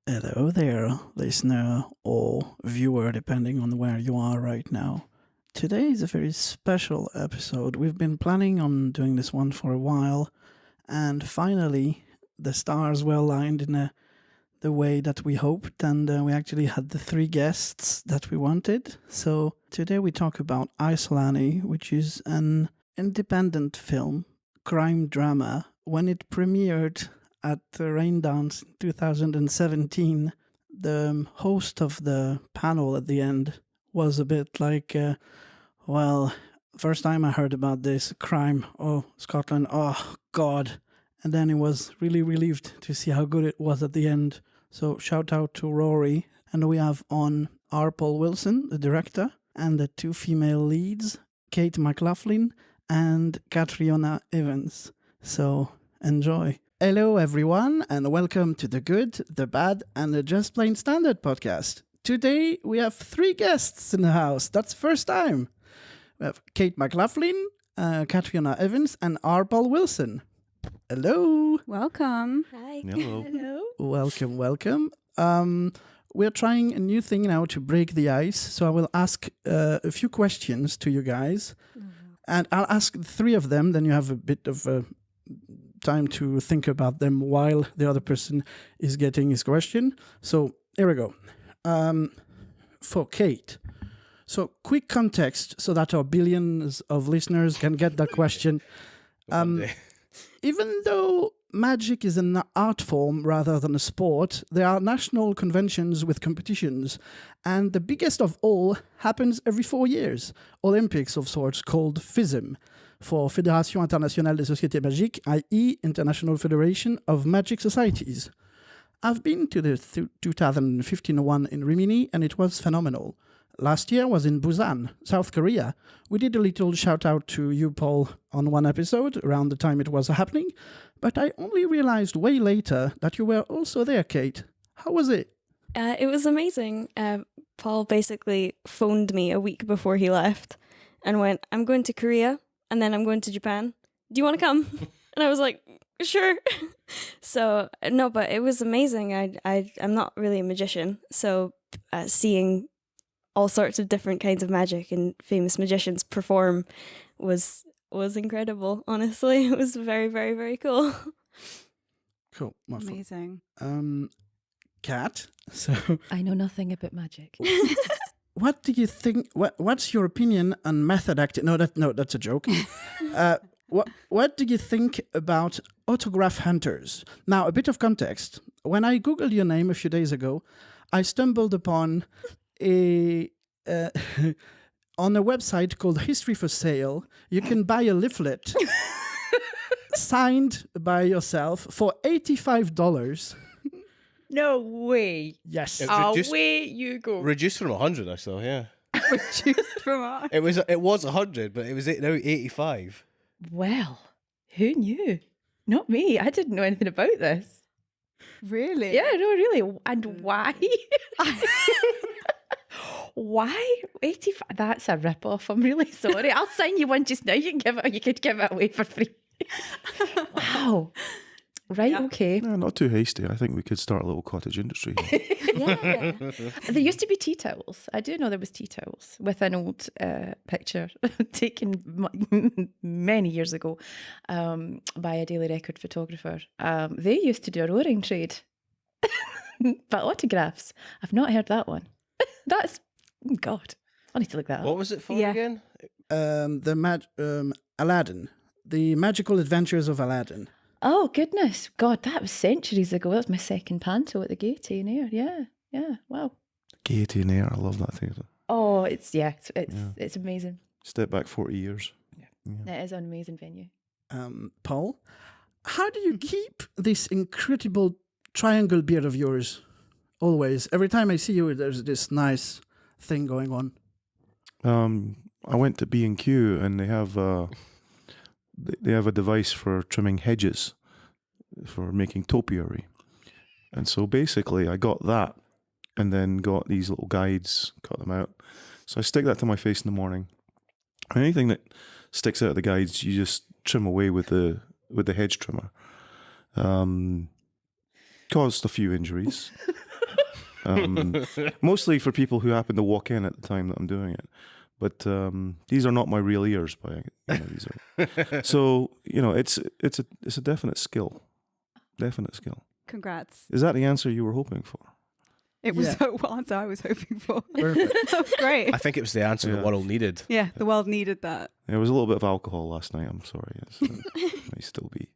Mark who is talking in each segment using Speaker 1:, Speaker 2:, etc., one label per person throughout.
Speaker 1: Hello there, listener or viewer, depending on where you are right now. Today is a very special episode. We've been planning on doing this one for a while, and finally, the stars were aligned in the way that we hoped, and we actually had the 3 guests that we wanted. So today we talk about Isolani, which is an independent film, crime drama. When it premiered at the Raindance in 2017, the host of the panel at the end was a bit like, first time I heard about this crime, Scotland, oh God. And then he was really relieved to see how good it was at the end. So shout out to Rory. And we have on R. Paul Wilson, the director, and the 2 female leads, Kate McLaughlin and Catriona Evans. So enjoy. Hello, everyone, and welcome to the Good, the Bad, and the Just Plain Standard podcast. Today, we have 3 guests in the house. That's the first time. We have Kate McLaughlin, Catriona Evans, and R. Paul Wilson. Hello.
Speaker 2: Welcome.
Speaker 3: Hi.
Speaker 4: Hello.
Speaker 3: Hello.
Speaker 1: Welcome. We're trying a new thing now to break the ice, so I will ask a few questions to you guys. And I'll ask the 3 of them, then you have a bit of time to think about them while the other person is getting his question. So here we go. For Kate. So quick context so that our billions of listeners can get that question. Even though magic is an art form rather than a sport, there are national conventions with competitions, and the biggest of all happens every 4 years. Olympics of sorts called FISM, for Fédération Internationale des Sociétés Magiques, i.e. International Federation of Magic Societies. I've been to the 2015 one in Rimini, and it was phenomenal. Last year was in Busan, South Korea. We did a little shout out to you, Paul, on one episode around the time it was happening, but I only realized way later that you were also there, Kate. How was it?
Speaker 3: It was amazing. Paul basically phoned me a week before he left and went, I'm going to Korea and then I'm going to Japan. Do you want to come? And I was like, sure. So, no, but it was amazing. I'm not really a magician, so seeing all sorts of different kinds of magic and famous magicians perform was incredible, honestly. It was very, very, very cool.
Speaker 1: Cool.
Speaker 2: Amazing.
Speaker 1: Kat, so
Speaker 4: I know nothing about magic.
Speaker 1: what do you think? What's your opinion on method acting? No, that's a joke. What do you think about autograph hunters? Now, a bit of context. When I googled your name a few days ago, I stumbled upon on a website called History for Sale. You can buy a leaflet signed by yourself for $85.
Speaker 4: No way.
Speaker 1: Yes.
Speaker 4: Away you go.
Speaker 5: Reduced from 100, I saw. Yeah,
Speaker 2: Reduced from us.
Speaker 5: it was 100, but it was now 85.
Speaker 4: Well, who knew? Not me. I didn't know anything about this.
Speaker 2: Really?
Speaker 4: Yeah, no, really. And why? Why 85? That's a rip-off. I'm really sorry. I'll sign you one just now. You could give it away for free. Wow. Right,
Speaker 2: Yeah.
Speaker 4: okay.
Speaker 6: No, not too hasty. I think we could start a little cottage industry here.
Speaker 4: Yeah. There used to be tea towels. I do know there was tea towels with an old picture taken many years ago by a Daily Record photographer. They used to do a roaring trade. But autographs, I've not heard that one. That's, God, I need to look that up.
Speaker 5: What was it for
Speaker 2: Yeah.
Speaker 5: again?
Speaker 1: Aladdin, the Magical Adventures of Aladdin.
Speaker 4: Oh, goodness. God, that was centuries ago. That was my second panto at the Gaiety in Ayr. Yeah, wow.
Speaker 6: Gaiety in Air. I love that theatre.
Speaker 4: Oh, it's amazing.
Speaker 6: Step back 40 years.
Speaker 4: It is an amazing venue.
Speaker 1: Paul, how do you keep this incredible triangle beard of yours? Always. Every time I see you, there's this nice thing going on.
Speaker 6: I went to B&Q and they have a device for trimming hedges, for making topiary. And so basically I got that and then got these little guides, cut them out. So I stick that to my face in the morning. Anything that sticks out of the guides, you just trim away with the hedge trimmer. Caused a few injuries. Mostly for people who happen to walk in at the time that I'm doing it. But these are not my real ears. These are. So it's a definite skill. Definite skill.
Speaker 2: Congrats.
Speaker 6: Is that the answer you were hoping for?
Speaker 2: It was
Speaker 1: Yeah.
Speaker 2: the answer I was hoping for.
Speaker 1: Perfect.
Speaker 2: That was great.
Speaker 5: I think it was the answer
Speaker 6: Yeah.
Speaker 5: the world needed.
Speaker 2: Yeah, the world needed that.
Speaker 6: There was a little bit of alcohol last night. I'm sorry. It may still be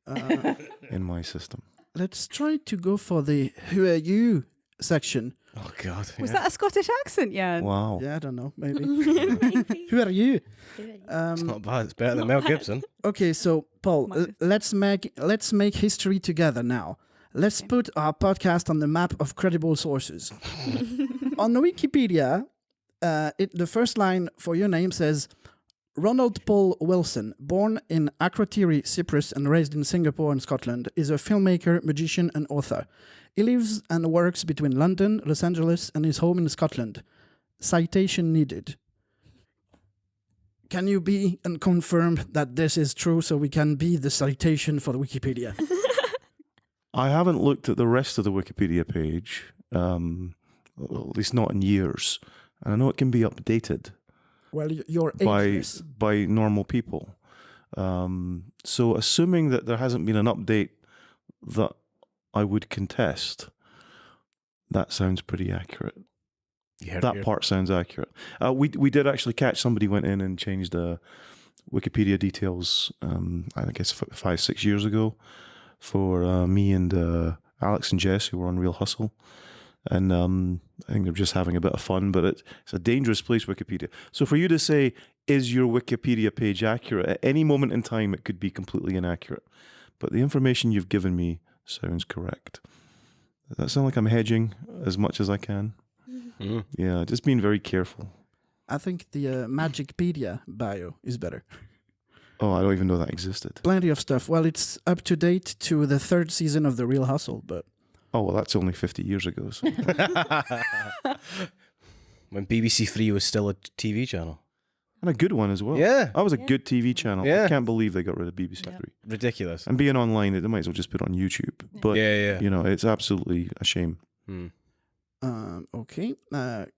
Speaker 6: in my system.
Speaker 1: Let's try to go for the "Who are you?" section.
Speaker 5: Oh God.
Speaker 2: Was
Speaker 5: yeah.
Speaker 2: that a Scottish accent? Yeah.
Speaker 6: Wow.
Speaker 1: Yeah, I don't know. Maybe.
Speaker 3: Maybe.
Speaker 1: Who are you?
Speaker 5: It's not bad. It's better than Mel Gibson.
Speaker 1: Okay, so Paul,
Speaker 2: Minus.
Speaker 1: let's make history together now. Let's put our podcast on the map of credible sources. On Wikipedia, the first line for your name says Ronald Paul Wilson, born in Akrotiri, Cyprus, and raised in Singapore and Scotland, is a filmmaker, magician, and author. He lives and works between London, Los Angeles, and his home in Scotland. Citation needed. Can you be and confirm that this is true so we can be the citation for the Wikipedia?
Speaker 6: I haven't looked at the rest of the Wikipedia page, well, at least not in years. And I know it can be updated
Speaker 1: Well, you're
Speaker 6: by
Speaker 1: ageless.
Speaker 6: normal people. So assuming that there hasn't been an update that I would contest, that sounds pretty accurate. That part sounds accurate. We did actually catch somebody went in and changed the Wikipedia details, I guess 5-6 years ago, for me and Alex and Jess, who were on Real Hustle. And I think they're just having a bit of fun, but it's a dangerous place, Wikipedia. So for you to say, is your Wikipedia page accurate? At any moment in time, it could be completely inaccurate. But the information you've given me sounds correct. Does that sound like I'm hedging as much as I can?
Speaker 5: Mm.
Speaker 6: Yeah, just being very careful.
Speaker 1: I think the Magicpedia bio is better.
Speaker 6: Oh, I don't even know that existed.
Speaker 1: Plenty of stuff. Well, it's up to date to the 3rd season of The Real Hustle, but
Speaker 6: Oh, well, that's only 50 years ago. So.
Speaker 5: When BBC Three was still a TV channel.
Speaker 6: And a good one as well.
Speaker 5: Yeah.
Speaker 6: That was a good TV channel.
Speaker 5: Yeah.
Speaker 6: I can't believe they got rid of BBC Three.
Speaker 5: Ridiculous.
Speaker 6: And being online, they might as well just put it on YouTube. But,
Speaker 5: Yeah.
Speaker 6: it's absolutely a shame.
Speaker 5: Hmm.
Speaker 1: okay.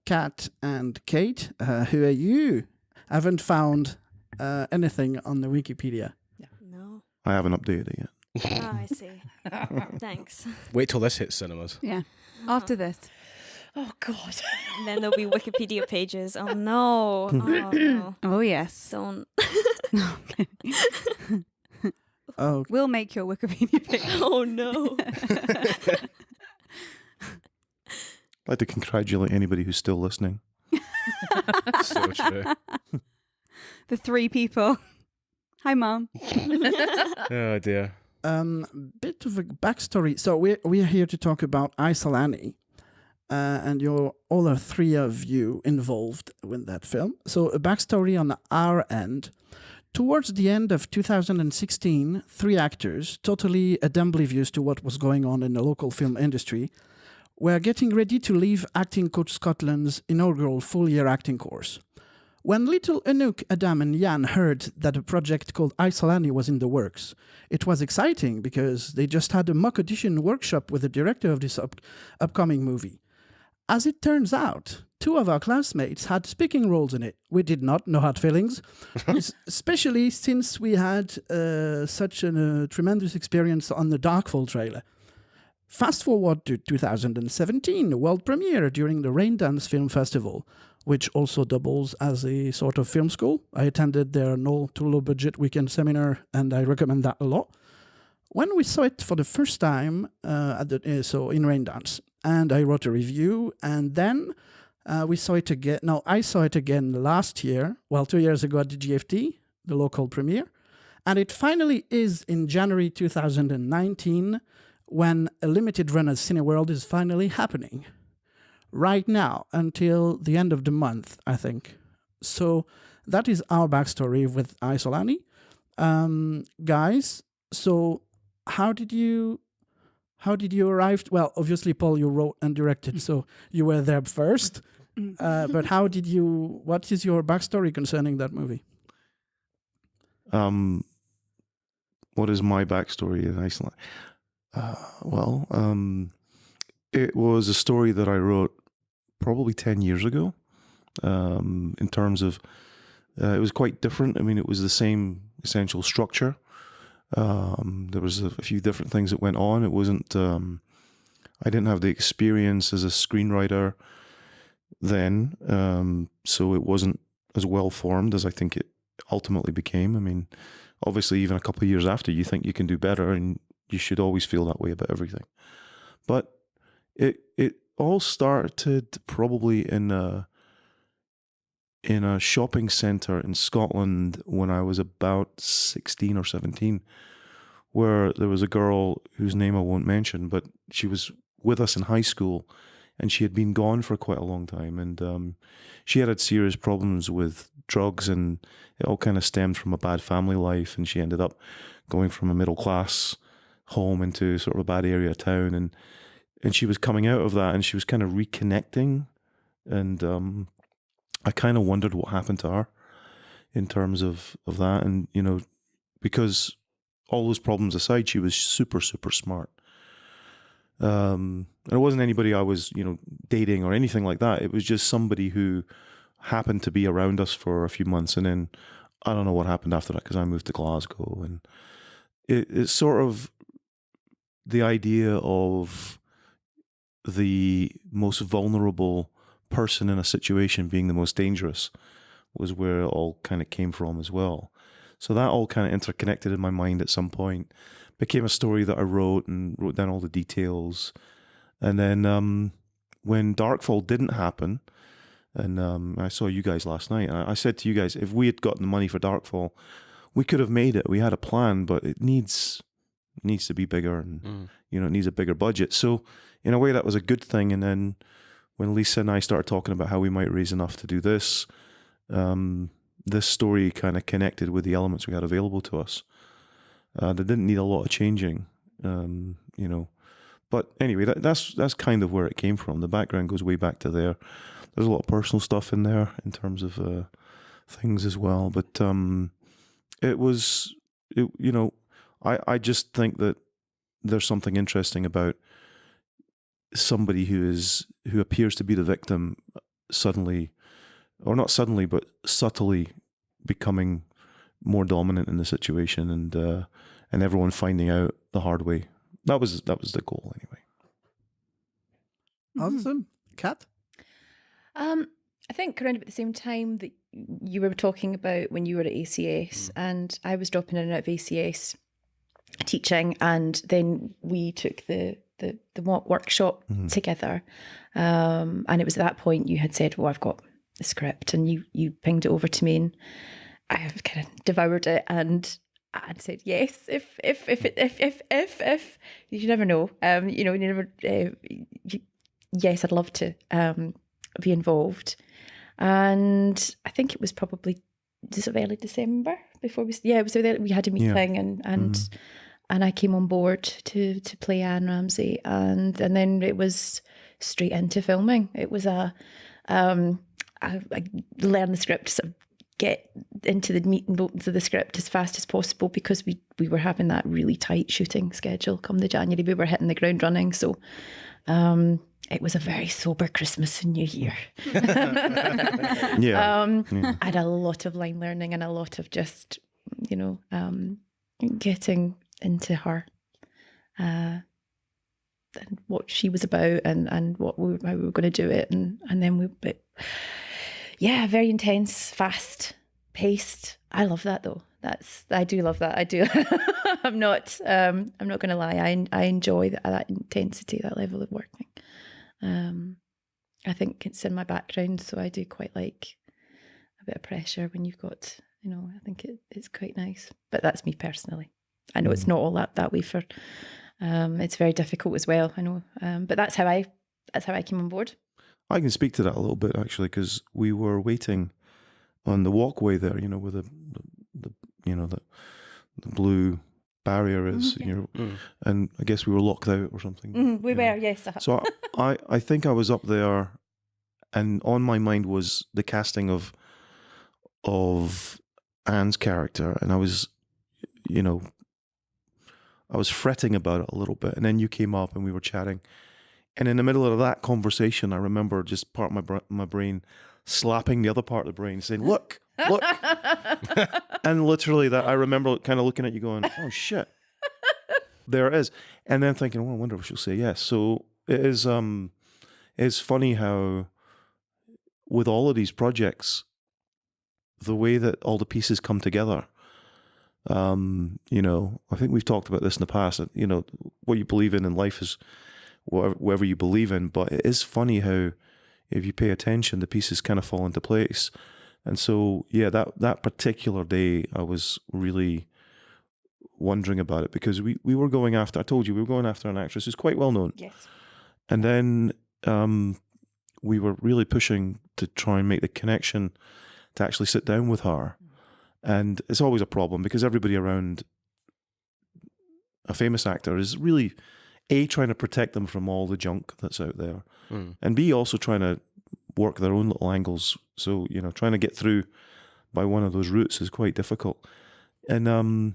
Speaker 1: Kat and Kate, who are you? Haven't found anything on the Wikipedia.
Speaker 3: No.
Speaker 6: I haven't updated it yet.
Speaker 3: Ah, I see. Thanks.
Speaker 5: Wait till this hits cinemas.
Speaker 2: Yeah. After this.
Speaker 4: Oh God.
Speaker 3: And then there'll be Wikipedia pages. Oh no. Oh no.
Speaker 2: Oh, yes.
Speaker 3: Don't.
Speaker 1: Oh,
Speaker 2: We'll make your Wikipedia page.
Speaker 3: Oh no.
Speaker 6: I'd like to congratulate anybody who's still listening.
Speaker 5: So true.
Speaker 2: The 3 people. Hi, Mum.
Speaker 5: Oh dear.
Speaker 1: bit of a backstory. So we're here to talk about Isolani, and you're all the 3 of you involved with that film. So a backstory on our end. Towards the end of 2016, 3 actors, totally oblivious to what was going on in the local film industry, were getting ready to leave Acting Coach Scotland's inaugural full-year acting course. When little Anouk, Adam and Yann heard that a project called Isolani was in the works, it was exciting because they just had a mock audition workshop with the director of this upcoming movie. As it turns out, 2 of our classmates had speaking roles in it. We did not know hard feelings, especially since we had such a tremendous experience on the Darkfall trailer. Fast forward to 2017, world premiere during the Raindance Film Festival, which also doubles as a sort of film school. I attended their no to low budget weekend seminar, and I recommend that a lot. When we saw it for the first time so in Raindance, and I wrote a review, and then we saw it again. No, I saw it again last year, 2 years ago at the GFT, the local premiere, and it finally is in January 2019, when a limited run at Cineworld is finally happening. Right now, until the end of the month, I think. So that is our backstory with Isolani. Guys, so how did you arrive? Well, obviously, Paul, you wrote and directed, so you were there first. But what is your backstory concerning that movie?
Speaker 6: What is my backstory in Iceland? It was a story that I wrote probably 10 years ago. In terms of, it was quite different. I mean, it was the same essential structure. There was a few different things that went on. It wasn't, I didn't have the experience as a screenwriter then, so it wasn't as well formed as I think it ultimately became. I mean, obviously, even a couple of years after, you think you can do better, and you should always feel that way about everything. But it all started probably in a shopping centre in Scotland when I was about 16 or 17, where there was a girl whose name I won't mention, but she was with us in high school, and she had been gone for quite a long time, and she had serious problems with drugs, and it all kind of stemmed from a bad family life, and she ended up going from a middle class home into sort of a bad area of town, and she was coming out of that, and she was kind of reconnecting, and I kind of wondered what happened to her in terms of that, and because all those problems aside, she was super, super smart. And it wasn't anybody I was, dating or anything like that. It was just somebody who happened to be around us for a few months, and then I don't know what happened after that because I moved to Glasgow, and it's sort of the idea of the most vulnerable person in a situation being the most dangerous was where it all kind of came from as well. So that all kind of interconnected in my mind at some point. Became a story that I wrote and wrote down all the details. And then when Darkfall didn't happen, and I saw you guys last night, I said to you guys, if we had gotten the money for Darkfall, we could have made it. We had a plan, but it needs to be bigger, and it needs a bigger budget. So in a way, that was a good thing. And then when Lisa and I started talking about how we might raise enough to do this, this story kind of connected with the elements we had available to us. They didn't need a lot of changing, But anyway, that's kind of where it came from. The background goes way back to there. There's a lot of personal stuff in there in terms of things as well. But I just think that there's something interesting about somebody who appears to be the victim suddenly, or not suddenly, but subtly becoming more dominant in the situation, and everyone finding out the hard way. That was the goal anyway.
Speaker 1: Awesome. Kat?
Speaker 4: I think around about the same time that you were talking about when you were at ACS, and I was dropping in and out of ACS teaching, and then we took the mock workshop together. And it was at that point you had said, well, I've got the script, and you pinged it over to me, and I have kind of devoured it, and I said yes. If you never know, you never. Yes, I'd love to be involved, and I think it was probably sort of early December before we. Yeah, it was early, we had a meeting, and I came on board to play Anne Ramsay, and then it was straight into filming. It was I learned the script, sort of get into the meat and bones of the script as fast as possible, because we were having that really tight shooting schedule. Come the January, we were hitting the ground running. So it was a very sober Christmas and New Year. I had a lot of line learning and a lot of just, getting into her and what she was about, and how we were going to do it, and then very intense, fast paced. I love that though. I do love that. I do. I'm not going to lie. I enjoy that intensity, that level of working. I think it's in my background, so I do quite like a bit of pressure when you've got, I think it's quite nice. But that's me personally. I know it's not all that way for. It's very difficult as well. I know, but that's how I came on board.
Speaker 6: I can speak to that a little bit actually, because we were waiting on the walkway there, where the blue barrier is, and I guess we were locked out or something.
Speaker 4: We were, yes.
Speaker 6: So I think I was up there, and on my mind was the casting of Anne's character, and I was fretting about it a little bit, and then you came up and we were chatting, And in the middle of that conversation, I remember just part of my brain slapping the other part of the brain, saying, "Look, look!" And literally, that I remember kind of looking at you, going, "Oh shit, there it is," and then thinking, "Well, I wonder if she'll say yes." So it is. It's funny how, with all of these projects, the way that all the pieces come together. You know, I think we've talked about this in the past. You know, what you believe in life is whatever you believe in. But it is funny how, if you pay attention, the pieces kind of fall into place. And so, yeah, that particular day, I was really wondering about it, because we were going after. I told you we were going after an actress who's quite well known.
Speaker 4: Yes.
Speaker 6: And then we were really pushing to try and make the connection to actually sit down with her. And it's always a problem, because everybody around a famous actor is really, A, trying to protect them from all the junk that's out there, and B, also trying to work their own little angles. So, you know, trying to get through by one of those routes is quite difficult. And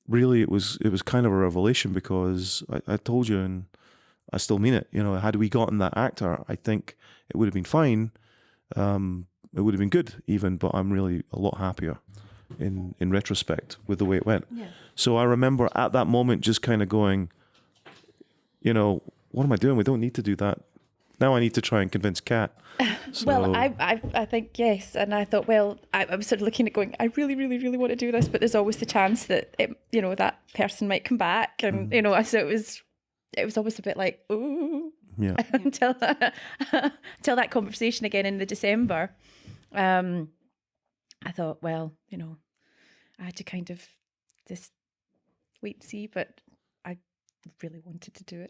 Speaker 6: really, it was kind of a revelation, because I told you, and I still mean it, you know, had we gotten that actor, I think it would have been fine. It would have been good even, but I'm really a lot happier in retrospect with the way it went.
Speaker 4: Yeah.
Speaker 6: So I remember at that moment just kind of going, you know, what am I doing? We don't need to do that. Now I need to try and convince Kat. So,
Speaker 4: Well, I think yes, and I thought, well, I was sort of looking at going, I really, really, really want to do this, but there's always the chance that you know, that person might come back, and you know, so it was always a bit like, ooh,
Speaker 6: yeah.
Speaker 4: until that conversation again in the December. I thought, well, you know, I had to kind of just wait and see, but I really wanted to do it.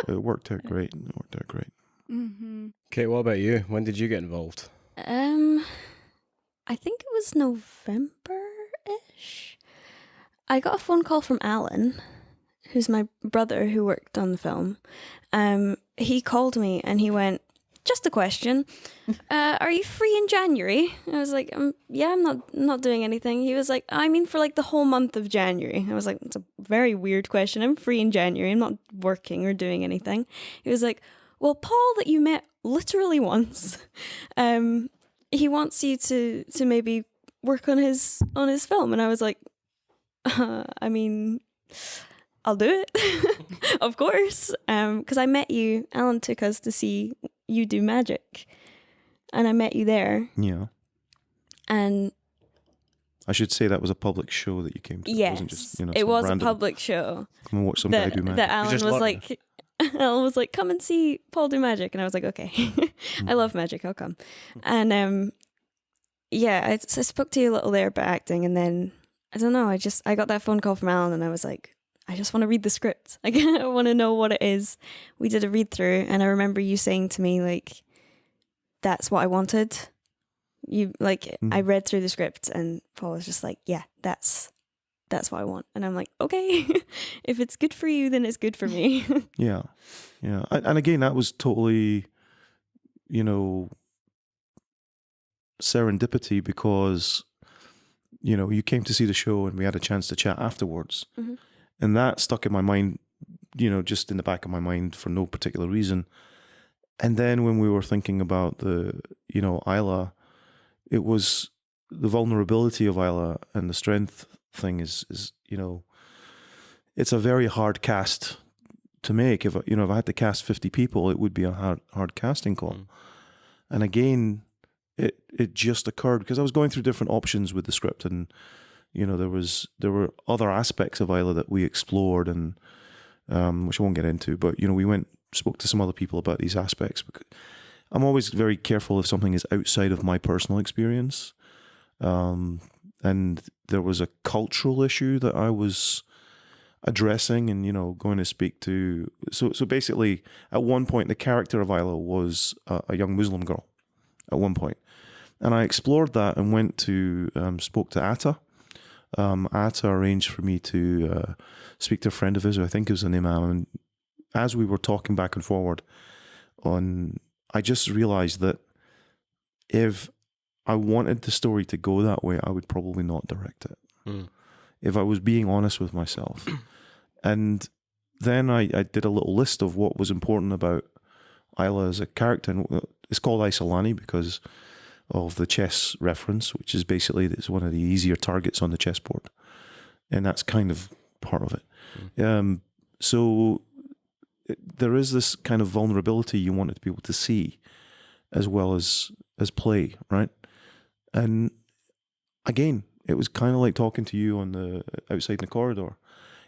Speaker 6: It worked out great. It worked out great.
Speaker 2: Mm-hmm.
Speaker 5: Kate, what about you? When did you get involved?
Speaker 3: I think it was November-ish. I got a phone call from Alan, who's my brother who worked on the film. He called me and he went, "Just a question. Are you free in January?" I was like, "Yeah, I'm not doing anything." He was like, "I mean, for like the whole month of January." I was like, "It's a very weird question. I'm free in January. I'm not working or doing anything." He was like, "Well, Paul, that you met literally once, he wants you to maybe work on his film." And I was like, "I mean, I'll do it." Of course, because I met you. Alan took us to see you do magic, and I met you there.
Speaker 6: Yeah.
Speaker 3: And
Speaker 6: I should say that was a public show that you came to.
Speaker 3: yes,
Speaker 6: It wasn't just, you know,
Speaker 3: it
Speaker 6: some
Speaker 3: was
Speaker 6: random,
Speaker 3: a public show
Speaker 6: come and watch some guy
Speaker 3: that,
Speaker 6: do magic.
Speaker 3: that Alan
Speaker 5: just
Speaker 3: was
Speaker 5: love
Speaker 3: like, Alan was like, "Come and see Paul do magic," and I was like, "Okay." I love magic, I'll come. And yeah, I spoke to you a little there about acting, and then I don't know, I got that phone call from Alan, and I was like, I just want to read the script. I want to know what it is. We did a read through, and I remember you saying to me, like, "That's what I wanted." You like, I read through the script, and Paul was just like, "Yeah, that's what I want." And I'm like, "Okay, if it's good for you, then it's good for me."
Speaker 6: Yeah. Yeah. And again, that was totally, you know, serendipity, because, you know, you came to see the show and we had a chance to chat afterwards.
Speaker 3: Mm-hmm.
Speaker 6: And that stuck in my mind, you know, just in the back of my mind for no particular reason. And then when we were thinking about the, you know, Isla, it was the vulnerability of Isla and the strength thing is, you know, it's a very hard cast to make. If I had to cast 50 people, it would be a hard casting call. And again, it just occurred because I was going through different options with the script, and you know, there were other aspects of Isla that we explored, and which I won't get into. But you know, we spoke to some other people about these aspects. Because I'm always very careful if something is outside of my personal experience. And there was a cultural issue that I was addressing, and you know, going to speak to. So basically, at one point, the character of Isla was a young Muslim girl. At one point, and I explored that and went to spoke to Atta. Atta arranged for me to speak to a friend of his, who I think it was the name Alan. And as we were talking back and forward I just realized that if I wanted the story to go that way, I would probably not direct it. If I was being honest with myself. And then I did a little list of what was important about Isla as a character. And it's called Isolani because of the chess reference, which is basically it's one of the easier targets on the chessboard. And that's kind of part of it. So there is this kind of vulnerability you wanted to be able to see as well as play, right? And again, it was kind of like talking to you on the outside in the corridor.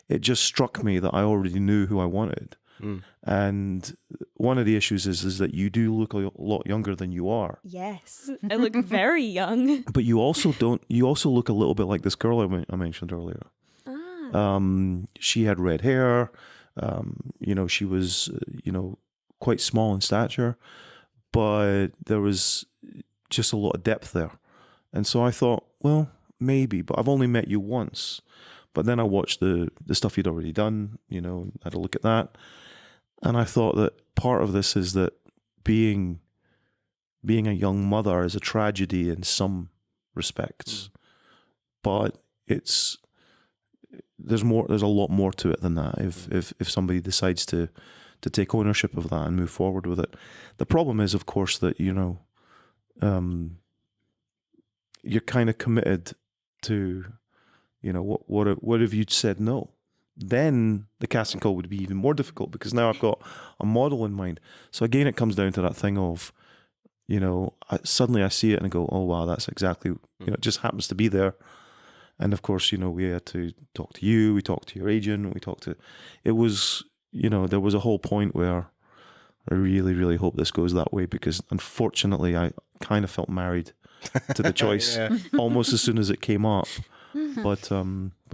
Speaker 6: It just struck me that I already knew who I wanted. And one of the issues is that you do look a lot younger than you are.
Speaker 3: Yes, I look very young.
Speaker 6: But you also don't. You also look a little bit like this girl I mentioned earlier. She had red hair. She was quite small in stature, but there was just a lot of depth there. And so I thought, well, maybe, but I've only met you once. But then I watched the stuff you'd already done, had a look at that. And I thought that part of this is that being a young mother is a tragedy in some respects. But there's a lot more to it than that if somebody decides to take ownership of that and move forward with it. The problem is, of course, that you're kind of committed to what if you'd said no? Then the casting call would be even more difficult because now I've got a model in mind. So again, it comes down to that thing of suddenly I see it and I go, oh wow, that's exactly it just happens to be there. And of course, we had to talk to you, we talked to your agent, it was, there was a whole point where I really, really hope this goes that way because unfortunately I kind of felt married to the choice almost as soon as it came up. But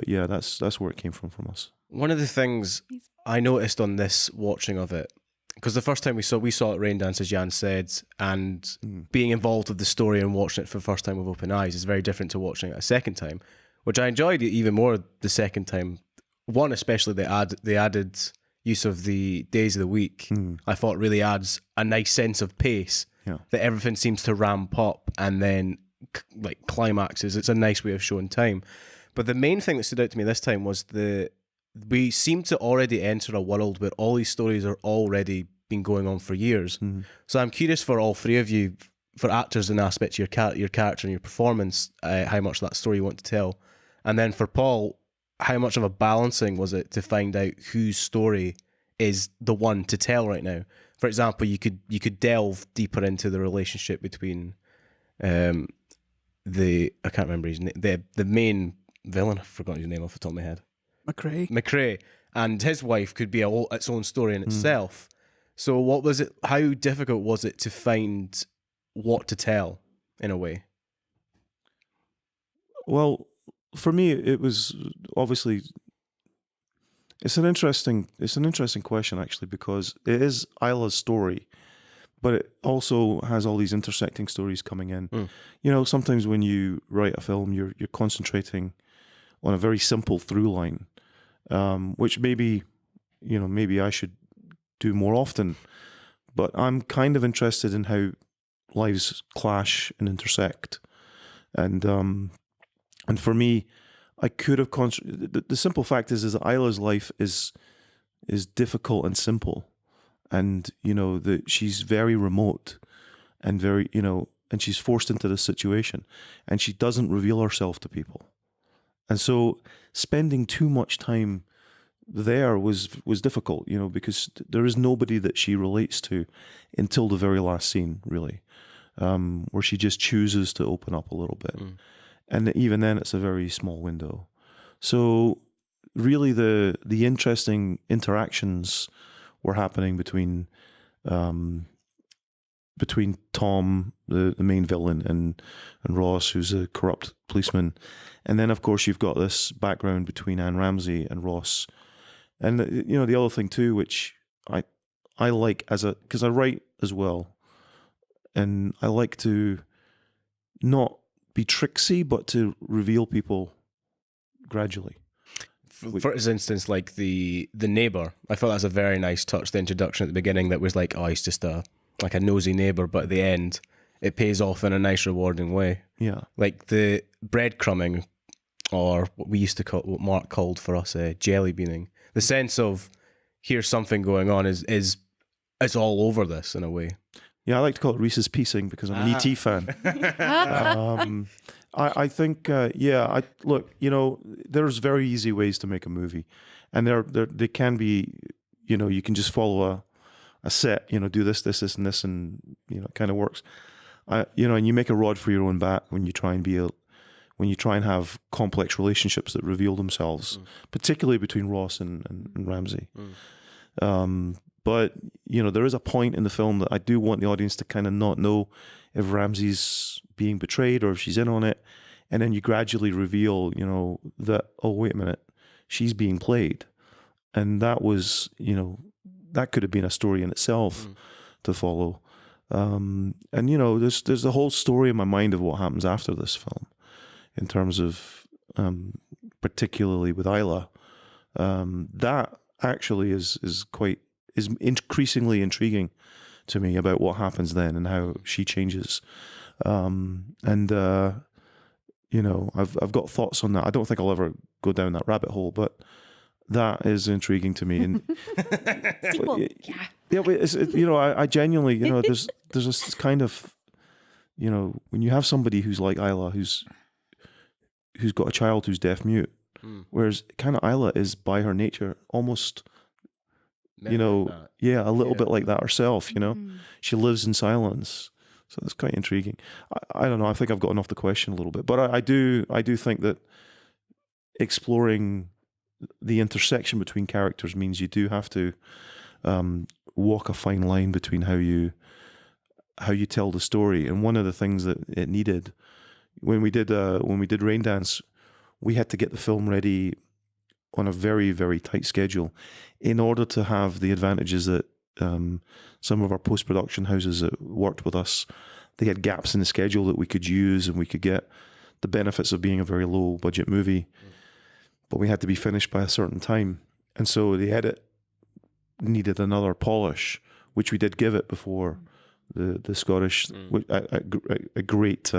Speaker 6: yeah, that's where it came from us.
Speaker 5: One of the things I noticed on this watching of it, because the first time we saw it rain dance, as Yann said, and being involved with the story and watching it for the first time with open eyes is very different to watching it a second time, which I enjoyed even more the second time. One, especially the added use of the days of the week, I thought really adds a nice sense of pace, that everything seems to ramp up and then like climaxes. It's a nice way of showing time. But the main thing that stood out to me this time was we seem to already enter a world where all these stories are already been going on for years. So I'm curious for all three of you, for actors and aspects of your character and your performance, how much of that story you want to tell. And then for Paul, how much of a balancing was it to find out whose story is the one to tell right now? For example, you could delve deeper into the relationship between I can't remember his name, the main villain, I've forgotten his name off the top of my head. McCrae. And his wife could be its own story in itself. So what was it, how difficult was it to find what to tell in a way?
Speaker 6: Well, for me, it was obviously, it's an interesting question actually, because it is Isla's story, but it also has all these intersecting stories coming in. Sometimes when you write a film, you're concentrating on a very simple through line, which maybe I should do more often. But I'm kind of interested in how lives clash and intersect, and for me, I could have the simple fact is that Isla's life is difficult and simple. And, that she's very remote and very, and she's forced into this situation and she doesn't reveal herself to people. And so spending too much time there was difficult, because there is nobody that she relates to until the very last scene, really, where she just chooses to open up a little bit. And even then it's a very small window. So really the interesting interactions were happening between Tom, the main villain, and Ross, who's a corrupt policeman. And then, of course, you've got this background between Anne Ramsay and Ross. And, the other thing too, which I like because I write as well, and I like to not be tricksy, but to reveal people gradually.
Speaker 5: For instance, like the neighbour, I thought that was a very nice touch, the introduction at the beginning that was like, oh, he's just a nosy neighbour, but at the end, it pays off in a nice, rewarding way.
Speaker 6: Yeah.
Speaker 5: Like the breadcrumbing, or what we used to call, what Mark called for us, jelly beaning. The sense of here's something going on is it's all over this in a way.
Speaker 6: Yeah, I like to call it Reese's Piecing because I'm an ET fan. I think, look, there's very easy ways to make a movie, and they can be, you can just follow a set, do this, and this, and it kind of works. And you make a rod for your own back when you try and have complex relationships that reveal themselves, particularly between Ross and Ramsay. But there is a point in the film that I do want the audience to kind of not know if Ramsay's being betrayed or if she's in on it, and then you gradually reveal, that, oh, wait a minute, she's being played, and that was, that could have been a story in itself to follow. And there's a whole story in my mind of what happens after this film, in terms of particularly with Isla. That actually is increasingly intriguing to me about what happens then and how she changes. I've got thoughts on that. I don't think I'll ever go down that rabbit hole, but that is intriguing to me. And I genuinely, there's this kind of, when you have somebody who's like Isla, who's got a child who's deaf mute, whereas kind of Isla is by her nature almost, a little bit like that herself. She lives in silence, so that's quite intriguing. I don't know. I think I've gotten off the question a little bit, but I do think that exploring the intersection between characters means you do have to walk a fine line between how you tell the story. And one of the things that it needed when we did Rain Dance, we had to get the film ready on a very, very tight schedule in order to have the advantages that some of our post-production houses that worked with us, they had gaps in the schedule that we could use, and we could get the benefits of being a very low budget movie, but we had to be finished by a certain time. And so the edit needed another polish, which we did give it before the Scottish, a great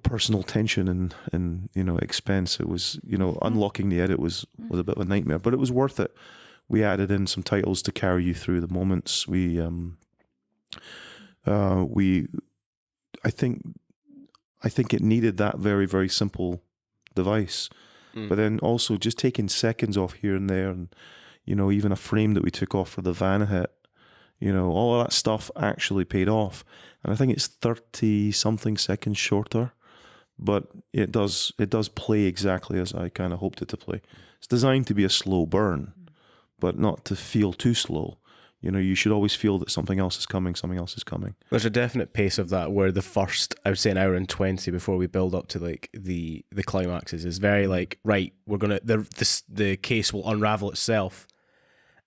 Speaker 6: personal tension and expense. It was, unlocking the edit was a bit of a nightmare, but it was worth it. We added in some titles to carry you through the moments. I think it needed that very, very simple device, but then also just taking seconds off here and there, and even a frame that we took off for the van hit, all of that stuff actually paid off. And I think it's 30 something seconds shorter, but it does play exactly as I kind of hoped it to play. It's designed to be a slow burn, but not to feel too slow. You should always feel that something else is coming.
Speaker 5: There's a definite pace of that where the first, I would say, an hour and 20 before we build up to like the climaxes is very like, right, we're gonna the case will unravel itself,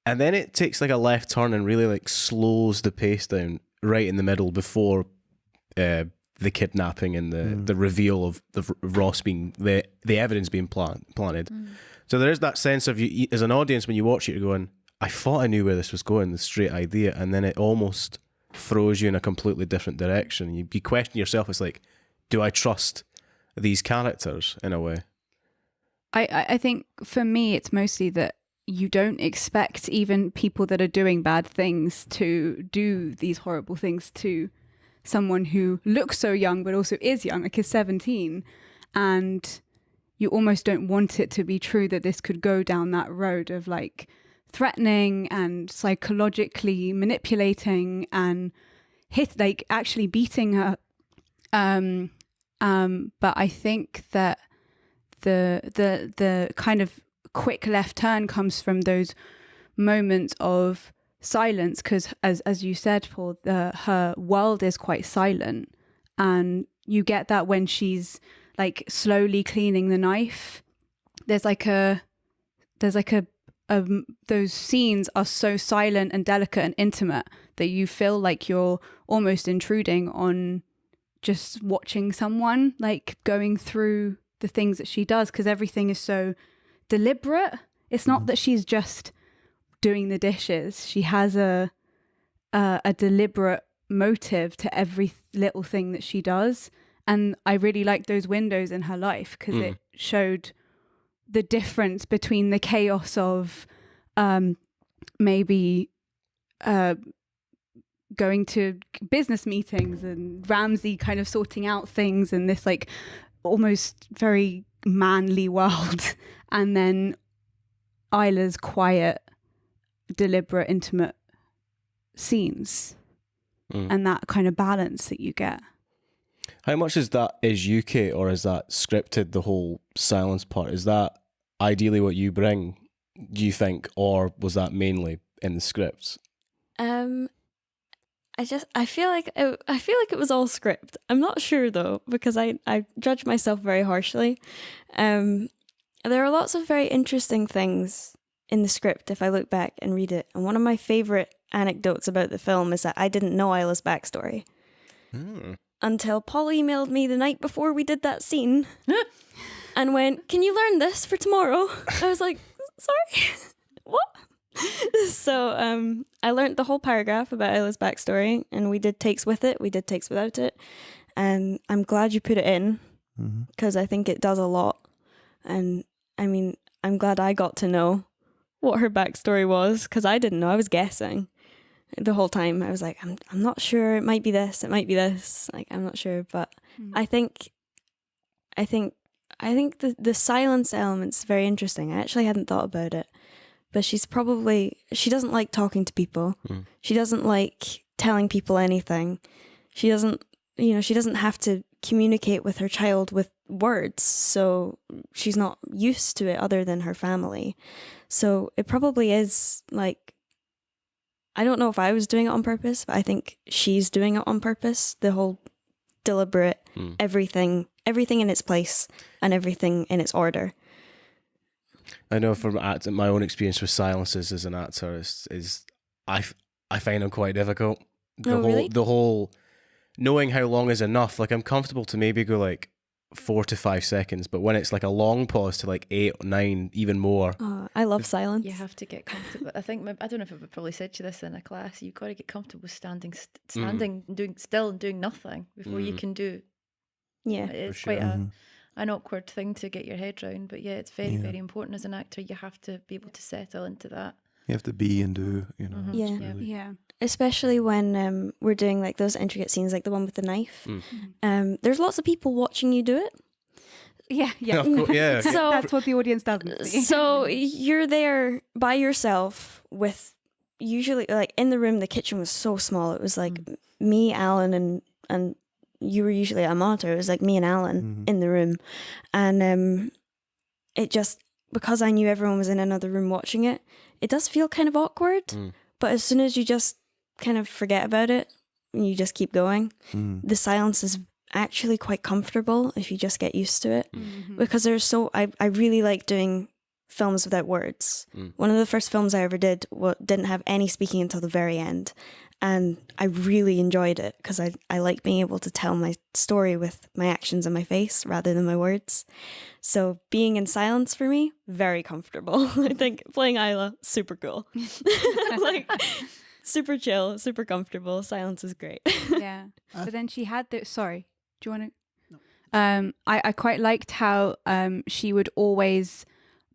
Speaker 5: and then it takes like a left turn and really like slows the pace down right in the middle before the kidnapping and the reveal of the Ross being the evidence being planted. So there is that sense of you as an audience when you watch it, you're going, I thought I knew where this was going, the straight idea, and then it almost throws you in a completely different direction. You question yourself. It's like, do I trust these characters in a way?
Speaker 2: I think for me, it's mostly that you don't expect even people that are doing bad things to do these horrible things to someone who looks so young but also is young, like is 17, and you almost don't want it to be true that this could go down that road of like threatening and psychologically manipulating and actually beating her. But I think that the kind of quick left turn comes from those moments of silence, because as you said, Paul, her world is quite silent, and you get that when she's like slowly cleaning the knife. There's like a those scenes are so silent and delicate and intimate that you feel like you're almost intruding on just watching someone like going through the things that she does, because everything is so deliberate. It's not that she's just doing the dishes. She has a deliberate motive to every little thing that she does. And I really liked those windows in her life because it showed the difference between the chaos of maybe going to business meetings and Ramsay kind of sorting out things in this like almost very manly world, and then Isla's quiet, deliberate, intimate scenes, and that kind of balance that you get.
Speaker 5: How much is UK, or is that scripted, the whole silence part? Is that ideally what you bring, do you think, or was that mainly in the scripts?
Speaker 3: I feel like it was all script. I'm not sure though, because I judge myself very harshly. There are lots of very interesting things in the script if I look back and read it. And one of my favorite anecdotes about the film is that I didn't know Isla's backstory until Paul emailed me the night before we did that scene and went, "Can you learn this for tomorrow?" I was like, "Sorry, what?" So I learned the whole paragraph about Isla's backstory, and we did takes with it, we did takes without it, and I'm glad you put it in because I think it does a lot. And I mean, I'm glad I got to know what her backstory was, because I didn't know. I was guessing the whole time. I was like, I'm not sure. It might be this. It might be this. Like, I'm not sure. But I think the silence element's very interesting. I actually hadn't thought about it. But she doesn't like talking to people. She doesn't like telling people anything. She doesn't have to communicate with her child with words. So she's not used to it other than her family. So it probably is like, I don't know if I was doing it on purpose, but I think she's doing it on purpose. The whole deliberate, everything in its place and everything in its order.
Speaker 5: I know from my own experience with silences as an actor is I find them quite difficult.
Speaker 3: Really?
Speaker 5: The whole knowing how long is enough. Like, I'm comfortable to maybe go like 4 to 5 seconds, but when it's like a long pause to like 8 or 9, even more.
Speaker 3: Oh, I love silence.
Speaker 4: You have to get comfortable. I think I don't know if I probably said you this in a class. You've got to get comfortable standing, doing still and doing nothing before you can do.
Speaker 3: Yeah,
Speaker 4: It's
Speaker 5: sure.
Speaker 4: quite an awkward thing to get your head round, but yeah, it's very, very important as an actor. You have to be able to settle into that.
Speaker 6: You have to be and do, you know.
Speaker 3: Yeah.
Speaker 6: it's really-
Speaker 2: Yeah.
Speaker 3: especially when we're doing like those intricate scenes, like the one with the knife. There's lots of people watching you do it.
Speaker 2: Yeah.
Speaker 5: Of course, yeah.
Speaker 3: So
Speaker 2: That's what the audience doesn't see.
Speaker 3: so you're there by yourself with, usually like in the room, the kitchen was so small. It was like me, Alan, and you were usually at a monitor. It was like me and Alan in the room. And it just, because I knew everyone was in another room watching it, it does feel kind of awkward. But as soon as you just kind of forget about it and you just keep going, the silence is actually quite comfortable if you just get used to it. Because I really like doing films without words. One of the first films I ever did didn't have any speaking until the very end. And I really enjoyed it because I like being able to tell my story with my actions and my face rather than my words. So being in silence for me, very comfortable. I think playing Isla, super cool. Like, super chill, super comfortable. Silence is great.
Speaker 2: Yeah. But then she had sorry, do you want to? No. I quite liked how she would always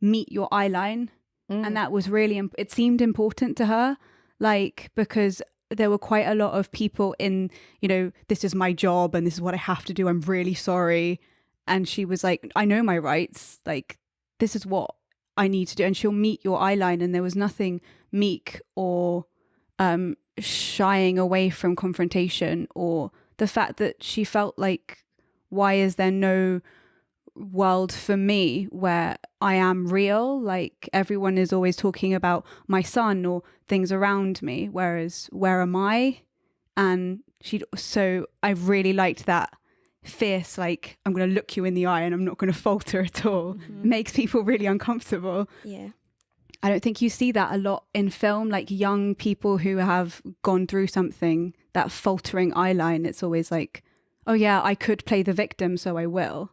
Speaker 2: meet your eye line. And that was really, it seemed important to her, like, because there were quite a lot of people in, this is my job and this is what I have to do. I'm really sorry. And she was like, I know my rights. Like, this is what I need to do. And she'll meet your eye line. And there was nothing meek or shying away from confrontation, or the fact that she felt like, why is there no world for me where I am real? Like, everyone is always talking about my son or things around me, whereas where am I? And so I really liked that fierce, like, I'm going to look you in the eye and I'm not going to falter at all. It makes people really uncomfortable.
Speaker 3: Yeah.
Speaker 2: I don't think you see that a lot in film, like young people who have gone through something, that faltering eye line. It's always like, oh yeah, I could play the victim, so I will.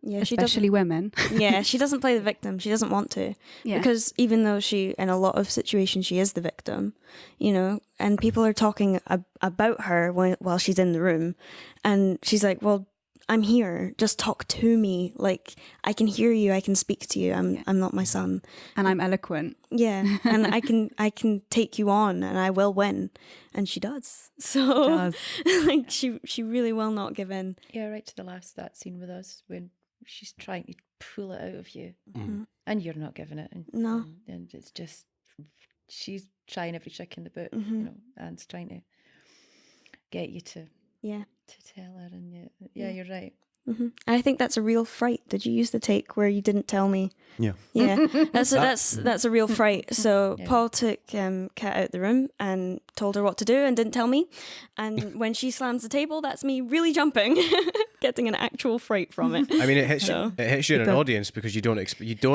Speaker 3: Yeah,
Speaker 2: Especially women.
Speaker 3: Yeah, she doesn't play the victim. She doesn't want to.
Speaker 2: Yeah.
Speaker 3: Because even though she, in a lot of situations, she is the victim, and people are talking about her while she's in the room. And she's like, well, I'm here. Just talk to me. Like, I can hear you. I can speak to you. I'm not my son.
Speaker 2: And I'm eloquent.
Speaker 3: Yeah, and I can take you on, and I will win, and she does. So, like, she really will not give in.
Speaker 4: Yeah, right to the last, that scene with us when she's trying to pull it out of you,
Speaker 3: Mm-hmm.
Speaker 4: and you're not giving it.
Speaker 3: No.
Speaker 4: And it's just, she's trying every trick in the book,
Speaker 3: Mm-hmm.
Speaker 4: you know, and trying to get you to
Speaker 3: Yeah.
Speaker 4: tell her. And yeah, you're right.
Speaker 3: Mm-hmm. And I think that's a real fright. Did you use the take where you didn't tell me?
Speaker 6: Yeah.
Speaker 3: Yeah, that's a real fright. So
Speaker 4: Yeah.
Speaker 3: Paul took Kat out the room and told her what to do and didn't tell me. And when she slams the table, that's me really jumping, getting an actual fright from it.
Speaker 5: I mean, it hits
Speaker 3: So-
Speaker 5: you. It hits you in an audience because you don't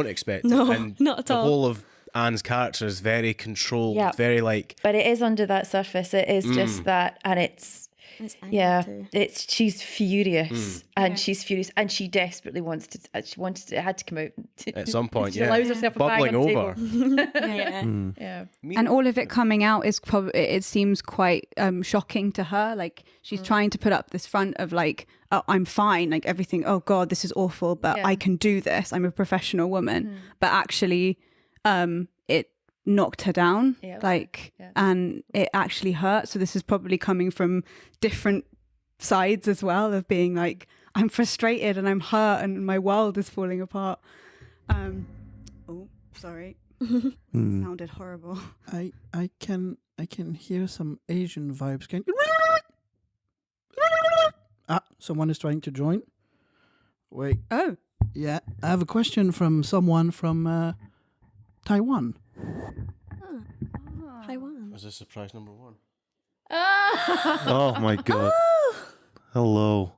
Speaker 5: expect
Speaker 3: No,
Speaker 5: it. And
Speaker 3: not at
Speaker 5: the
Speaker 3: all.
Speaker 5: whole of Anne's character is very controlled,
Speaker 4: Yeah.
Speaker 5: very like.
Speaker 4: But it is under that surface. It is just that, and it's
Speaker 3: It's angry
Speaker 4: yeah,
Speaker 3: too.
Speaker 4: she's furious, and she's furious, and she desperately wants to. She wanted to, it had to come out
Speaker 5: At some point,
Speaker 4: she
Speaker 5: yeah.
Speaker 4: allows herself a bag
Speaker 5: Bubbling
Speaker 4: on the
Speaker 5: over.
Speaker 4: table.
Speaker 3: Yeah.
Speaker 4: Yeah,
Speaker 2: And all of it coming out is probably, it seems quite shocking to her. Like, she's trying to put up this front of like, oh, I'm fine, like everything, oh God, this is awful, but
Speaker 4: Yeah.
Speaker 2: I can do this. I'm a professional woman. But actually, it knocked her down,
Speaker 4: Yeah.
Speaker 2: like,
Speaker 4: Yeah.
Speaker 2: and it actually hurt. So this is probably coming from different sides as well, of being like, I'm frustrated and I'm hurt and my world is falling apart. Oh, sorry. Sounded horrible.
Speaker 1: I can hear some Asian vibes going. Someone is trying to join. Wait,
Speaker 2: Oh,
Speaker 1: yeah, I have a question from someone from Taiwan.
Speaker 3: Taiwan.
Speaker 5: Was this surprise number one?
Speaker 6: Oh my god. Hello.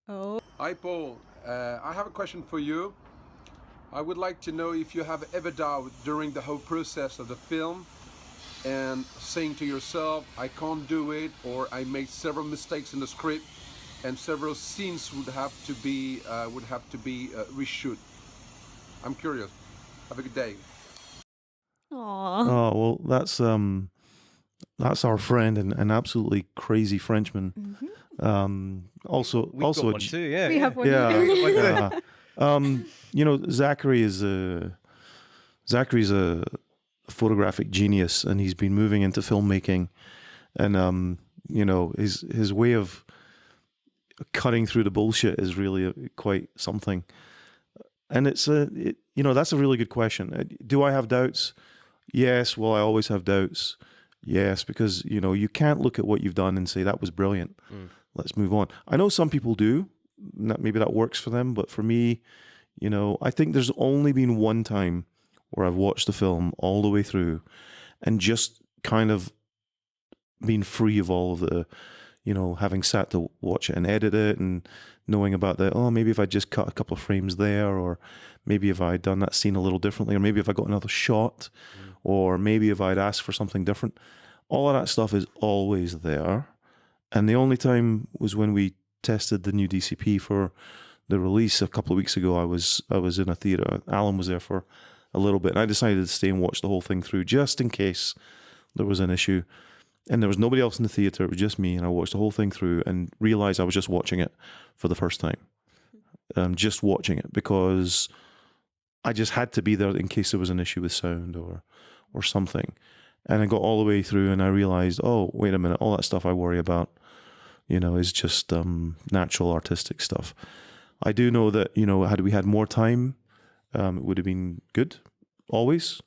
Speaker 2: oh.
Speaker 7: Hi, Paul. I have a question for you. I would like to know if you have ever doubt during the whole process of the film and saying to yourself, I can't do it, or I made several mistakes in the script and several scenes would have to be reshoot. I'm curious. Have a good day.
Speaker 3: Aww.
Speaker 6: Oh well, that's our friend and an absolutely crazy Frenchman. Also,
Speaker 5: We've
Speaker 6: also
Speaker 5: got
Speaker 6: a
Speaker 5: one
Speaker 6: G-
Speaker 5: too, yeah.
Speaker 2: We have one.
Speaker 6: Yeah. You know, Zachary's a photographic genius, and he's been moving into filmmaking, and you know, his way of cutting through the bullshit is really quite something. And it's you know, that's a really good question. Do I have doubts? Yes. Will I always have doubts? Yes, because you know, you can't look at what you've done and say that was brilliant. Let's move on. I know some people do. Maybe that works for them, but for me, you know, I think there's only been one time where I've watched the film all the way through and just kind of been free of all of the, you know, having sat to watch it and edit it and knowing about maybe if I just cut a couple of frames there, or maybe if I'd done that scene a little differently, or maybe if I got another shot, or maybe if I'd asked for something different. All of that stuff is always there. And the only time was when we tested the new DCP for the release a couple of weeks ago. I was in a theater. Alan was there for a little bit, and I decided to stay and watch the whole thing through just in case there was an issue. And there was nobody else in the theater. It was just me, and I watched the whole thing through and realized I was just watching it for the first time. Just watching it because I just had to be there in case there was an issue with sound or something. And I got all the way through, and I realized, oh, wait a minute, all that stuff I worry about, you know, is just natural artistic stuff. I do know that, you know, had we had more time, it would have been good, always.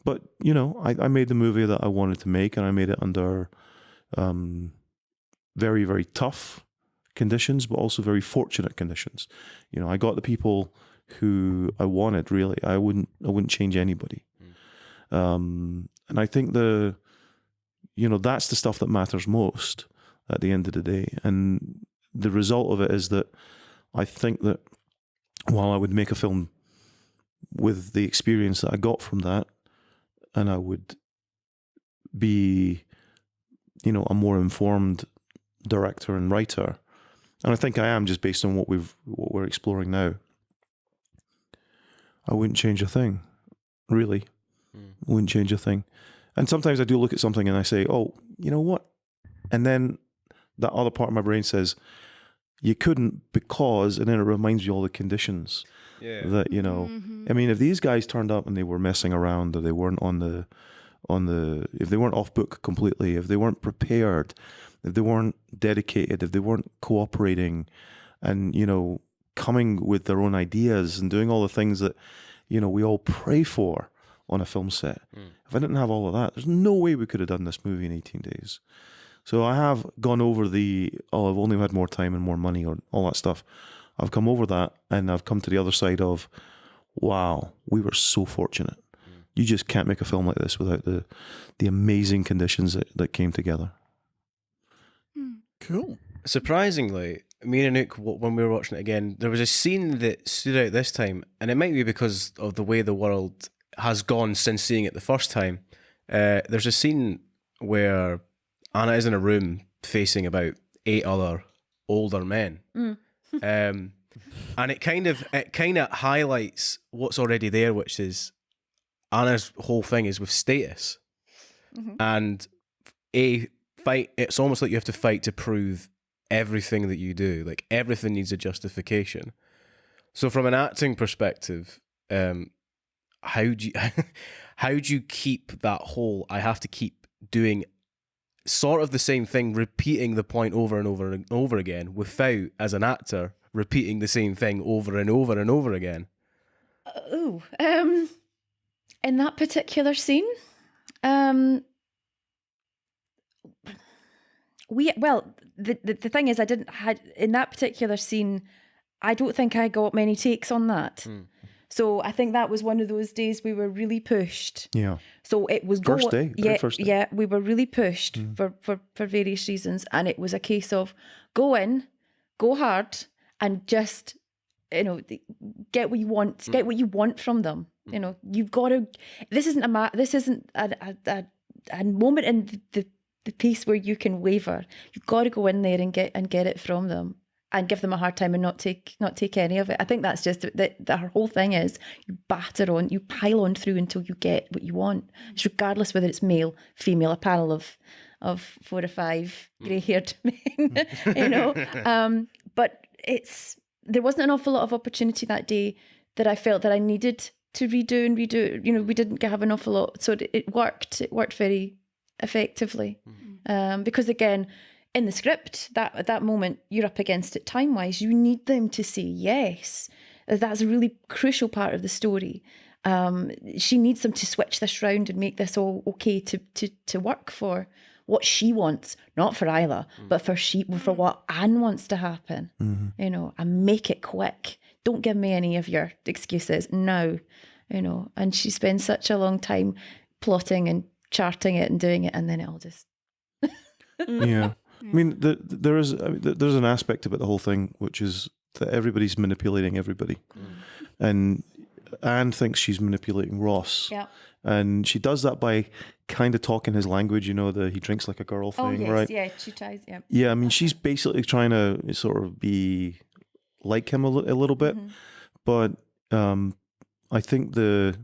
Speaker 6: But, you know, I made the movie that I wanted to make, and I made it under very, very tough conditions, but also very fortunate conditions. You know, I got the people who I wanted, really. I wouldn't change anybody. And I think that's the stuff that matters most at the end of the day. And the result of it is that I think that while I would make a film with the experience that I got from that, and I would be, you know, a more informed director and writer, and I think I am just based on what we're exploring now, I wouldn't change a thing, really. Wouldn't change a thing. And sometimes I do look at something and I say, oh, you know what? And then that other part of my brain says, you couldn't because, and then it reminds you all the conditions that, you know, I mean, if these guys turned up and they were messing around, or they weren't if they weren't off book completely, if they weren't prepared, if they weren't dedicated, if they weren't cooperating and, you know, coming with their own ideas and doing all the things that, you know, we all pray for on a film set. If I didn't have all of that, there's no way we could have done this movie in 18 days. So I have gone over I've only had more time and more money, or all that stuff. I've come over that, and I've come to the other side of, wow, we were so fortunate. You just can't make a film like this without the amazing conditions that came together.
Speaker 1: Cool.
Speaker 5: Surprisingly, me and Anouk, when we were watching it again, there was a scene that stood out this time, and it might be because of the way the world has gone since seeing it the first time. There's a scene where Anna is in a room facing about 8 other older men. And it kind of highlights what's already there, which is Anna's whole thing is with status. And it's almost like you have to fight to prove everything that you do. Like, everything needs a justification. So from an acting perspective, how do you keep that whole, I have to keep doing sort of the same thing, repeating the point over and over and over again, without, as an actor, repeating the same thing over and over and over again?
Speaker 4: In that particular scene, the thing is, in that particular scene, I don't think I got many takes on that. So I think that was one of those days we were really pushed.
Speaker 6: Yeah.
Speaker 4: So it was
Speaker 6: First day.
Speaker 4: Yeah, we were really pushed for various reasons, and it was a case of go in, go hard, and just, you know, get what you want. Get what you want from them. You know, you've got to. This isn't a moment in the piece where you can waver. You've got to go in there and get it from them, and give them a hard time and not take any of it. I think that's just that her whole thing is you batter on, you pile on through until you get what you want. It's regardless whether it's male, female, a panel of 4 or 5 grey-haired men, you know. But there wasn't an awful lot of opportunity that day that I felt that I needed to redo. You know, we didn't have an awful lot, so it worked. It worked very effectively, because again, in the script, at that moment, you're up against it time-wise. You need them to say yes. That's a really crucial part of the story. She needs them to switch this round and make this all okay to work for what she wants, not for Isla, but for what Anne wants to happen. You know, and make it quick. Don't give me any of your excuses. No, you know. And she spends such a long time plotting and charting it and doing it, and then it all just.
Speaker 6: Yeah. I mean, there's an aspect about the whole thing, which is that everybody's manipulating everybody. And Anne thinks she's manipulating Ross.
Speaker 4: Yeah.
Speaker 6: And she does that by kind of talking his language, you know, he drinks like a girl thing,
Speaker 4: oh, yes,
Speaker 6: right?
Speaker 4: Yeah, she tries, yeah.
Speaker 6: Yeah, I mean, she's basically trying to sort of be like him a little bit. But I think the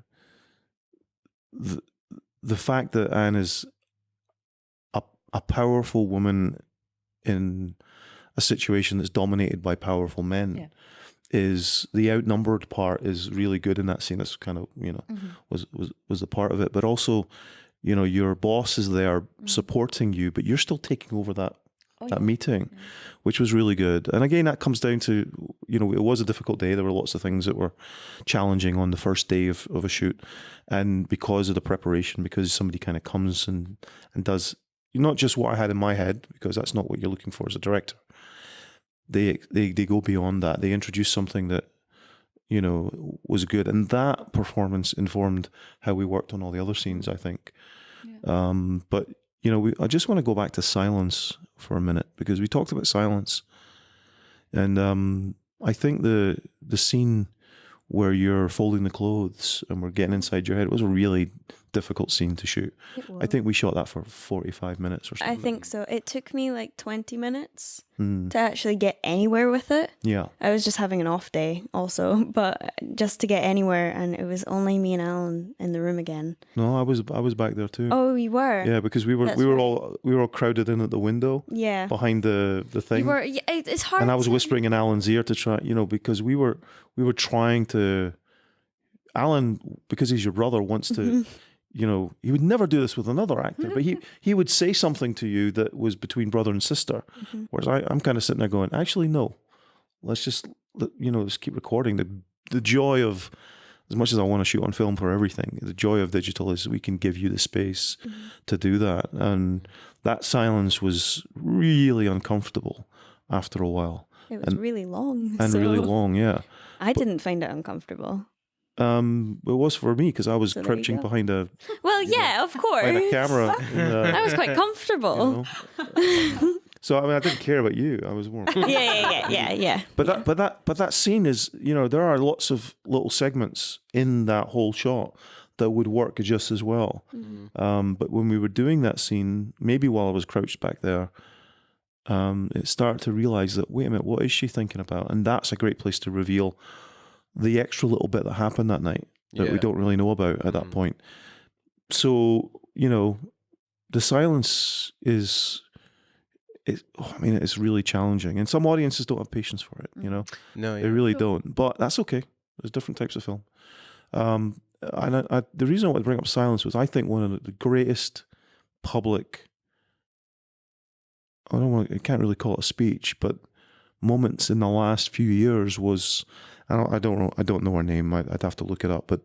Speaker 6: fact that Anne is a powerful woman in a situation that's dominated by powerful men is the outnumbered part is really good in that scene. That's kind of, you know, was the part of it. But also, you know, your boss is there supporting you, but you're still taking over that meeting, which was really good. And again, that comes down to, you know, it was a difficult day. There were lots of things that were challenging on the first day of a shoot. And because of the preparation, because somebody kind of comes and does not just what I had in my head, because that's not what you're looking for as a director. They go beyond that. They introduce something that, you know, was good. And that performance informed how we worked on all the other scenes, I think. Yeah. But, you know, I just want to go back to silence for a minute, because we talked about silence. And I think the scene where you're folding the clothes and we're getting inside your head was a really difficult scene to shoot. I think we shot that for 45 minutes or something.
Speaker 3: I think so. It took me like 20 minutes
Speaker 6: Mm.
Speaker 3: to actually get anywhere with it.
Speaker 6: Yeah.
Speaker 3: I was just having an off day also, but just to get anywhere, and it was only me and Alan in the room again.
Speaker 6: No, I was back there too.
Speaker 3: Oh, you were?
Speaker 6: Yeah, because we were
Speaker 3: That's right.
Speaker 6: all crowded in at the window
Speaker 3: Yeah.
Speaker 6: behind the thing.
Speaker 3: You were. Yeah, it's hard.
Speaker 6: And I was
Speaker 3: to-
Speaker 6: whispering in Alan's ear to try, because we were trying to. Alan, because he's your brother, wants to, he would never do this with another actor, but he would say something to you that was between brother and sister, whereas I'm kind of sitting there going, actually no, let's just let's keep recording. The joy of, as much as I want to shoot on film for everything, the joy of digital is we can give you the space to do that, and that silence was really uncomfortable after a while.
Speaker 3: It was really long.
Speaker 6: And
Speaker 3: so
Speaker 6: really long, yeah.
Speaker 3: I didn't find it uncomfortable.
Speaker 6: It was for me because I was
Speaker 3: So there you
Speaker 6: crouching
Speaker 3: go.
Speaker 6: behind a
Speaker 3: Well, yeah, of course.
Speaker 6: camera.
Speaker 3: I was quite comfortable.
Speaker 6: So I mean, I didn't care about you. I was more.
Speaker 3: Yeah.
Speaker 6: But that scene is, there are lots of little segments in that whole shot that would work just as well. But when we were doing that scene, maybe while I was crouched back there, it started to realize that, wait a minute, what is she thinking about? And that's a great place to reveal the extra little bit that happened that night that we don't really know about at that point. So, the silence is, it's really challenging. And some audiences don't have patience for it,
Speaker 5: No,
Speaker 6: They really don't. But that's okay. There's different types of film. And the reason I want to bring up silence was I think one of the greatest public, I can't really call it a speech, but moments in the last few years was, I don't know her name. I'd have to look it up. But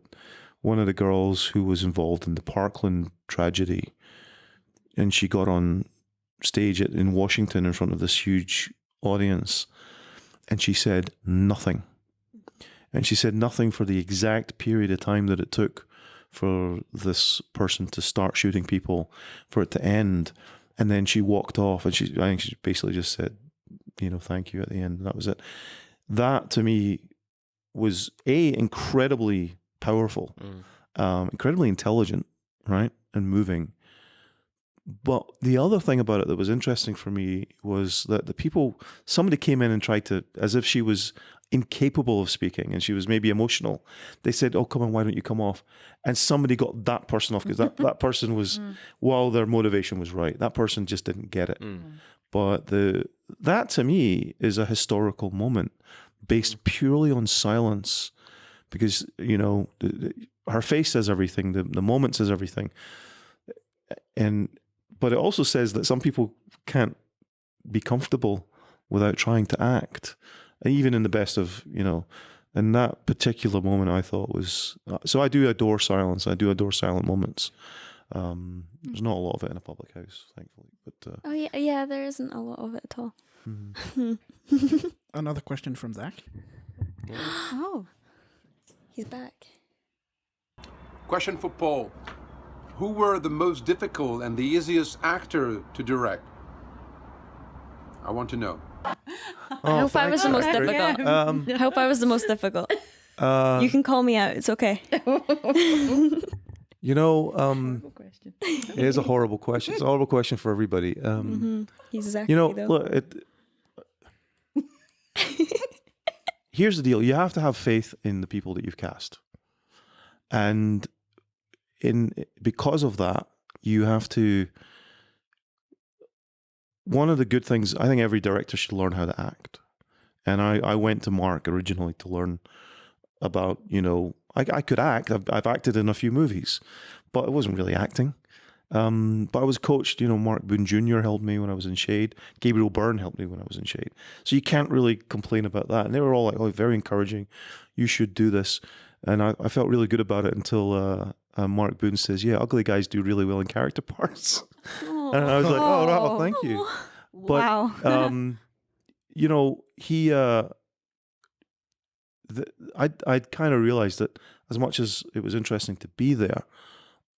Speaker 6: one of the girls who was involved in the Parkland tragedy, and she got on stage in Washington in front of this huge audience, and she said nothing. And she said nothing for the exact period of time that it took for this person to start shooting people, for it to end, and then she walked off. And I think she basically just said, thank you at the end. And that was it. That to me was incredibly powerful, incredibly intelligent, right? And moving. But the other thing about it that was interesting for me was that somebody came in and tried to, as if she was incapable of speaking and she was maybe emotional. They said, oh, come on, why don't you come off? And somebody got that person off because that person was, while their motivation was right, that person just didn't get it. But that to me is a historical moment based purely on silence, because her face says everything, the moment says everything, but it also says that some people can't be comfortable without trying to act, even in the best of And that particular moment I thought was so. I do adore silence. I do adore silent moments. There's not a lot of it in a public house, thankfully. But
Speaker 3: Oh yeah, there isn't a lot of it at all.
Speaker 1: Another question from Zach.
Speaker 2: Oh.
Speaker 3: He's back.
Speaker 7: Question for Paul. Who were the most difficult and the easiest actor to direct? I want to know.
Speaker 3: I hope I was the most
Speaker 6: Great.
Speaker 3: difficult. I hope I was the most difficult. You can call me out. It's okay.
Speaker 4: Horrible question.
Speaker 6: it is a horrible question. It's a horrible question for everybody.
Speaker 3: He's exactly though.
Speaker 6: Look, here's the deal. You have to have faith in the people that you've cast. And because of that, you have to, one of the good things, I think every director should learn how to act. And I went to Mark originally to learn about, I could act. I've acted in a few movies, but it wasn't really acting. But I was coached, Mark Boone Jr. helped me when I was in Shade. Gabriel Byrne helped me when I was in Shade. So you can't really complain about that. And they were all like, oh, very encouraging. You should do this. And I felt really good about it until Mark Boone says, yeah, ugly guys do really well in character parts. And I was like, oh, wow, thank you. But,
Speaker 2: Wow.
Speaker 6: I'd kind of realized that as much as it was interesting to be there,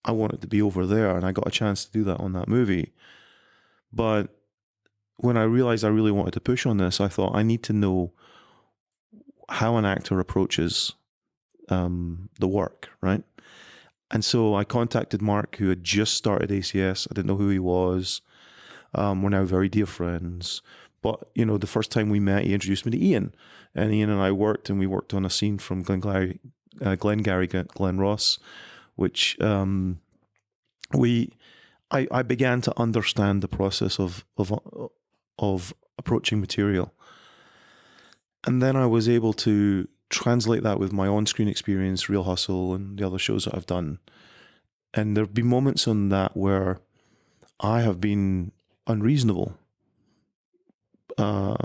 Speaker 6: I wanted to be over there, and I got a chance to do that on that movie. But when I realized I really wanted to push on this, I thought I need to know how an actor approaches the work, right? And so I contacted Mark, who had just started ACS. I didn't know who he was. We're now very dear friends. But, you know, the first time we met, he introduced me to Ian. And Ian and I worked on a scene from Glengarry, Glen Ross, which I began to understand the process of approaching material. And then I was able to translate that with my on-screen experience, Real Hustle, and the other shows that I've done. And there have been moments on that where I have been unreasonable. I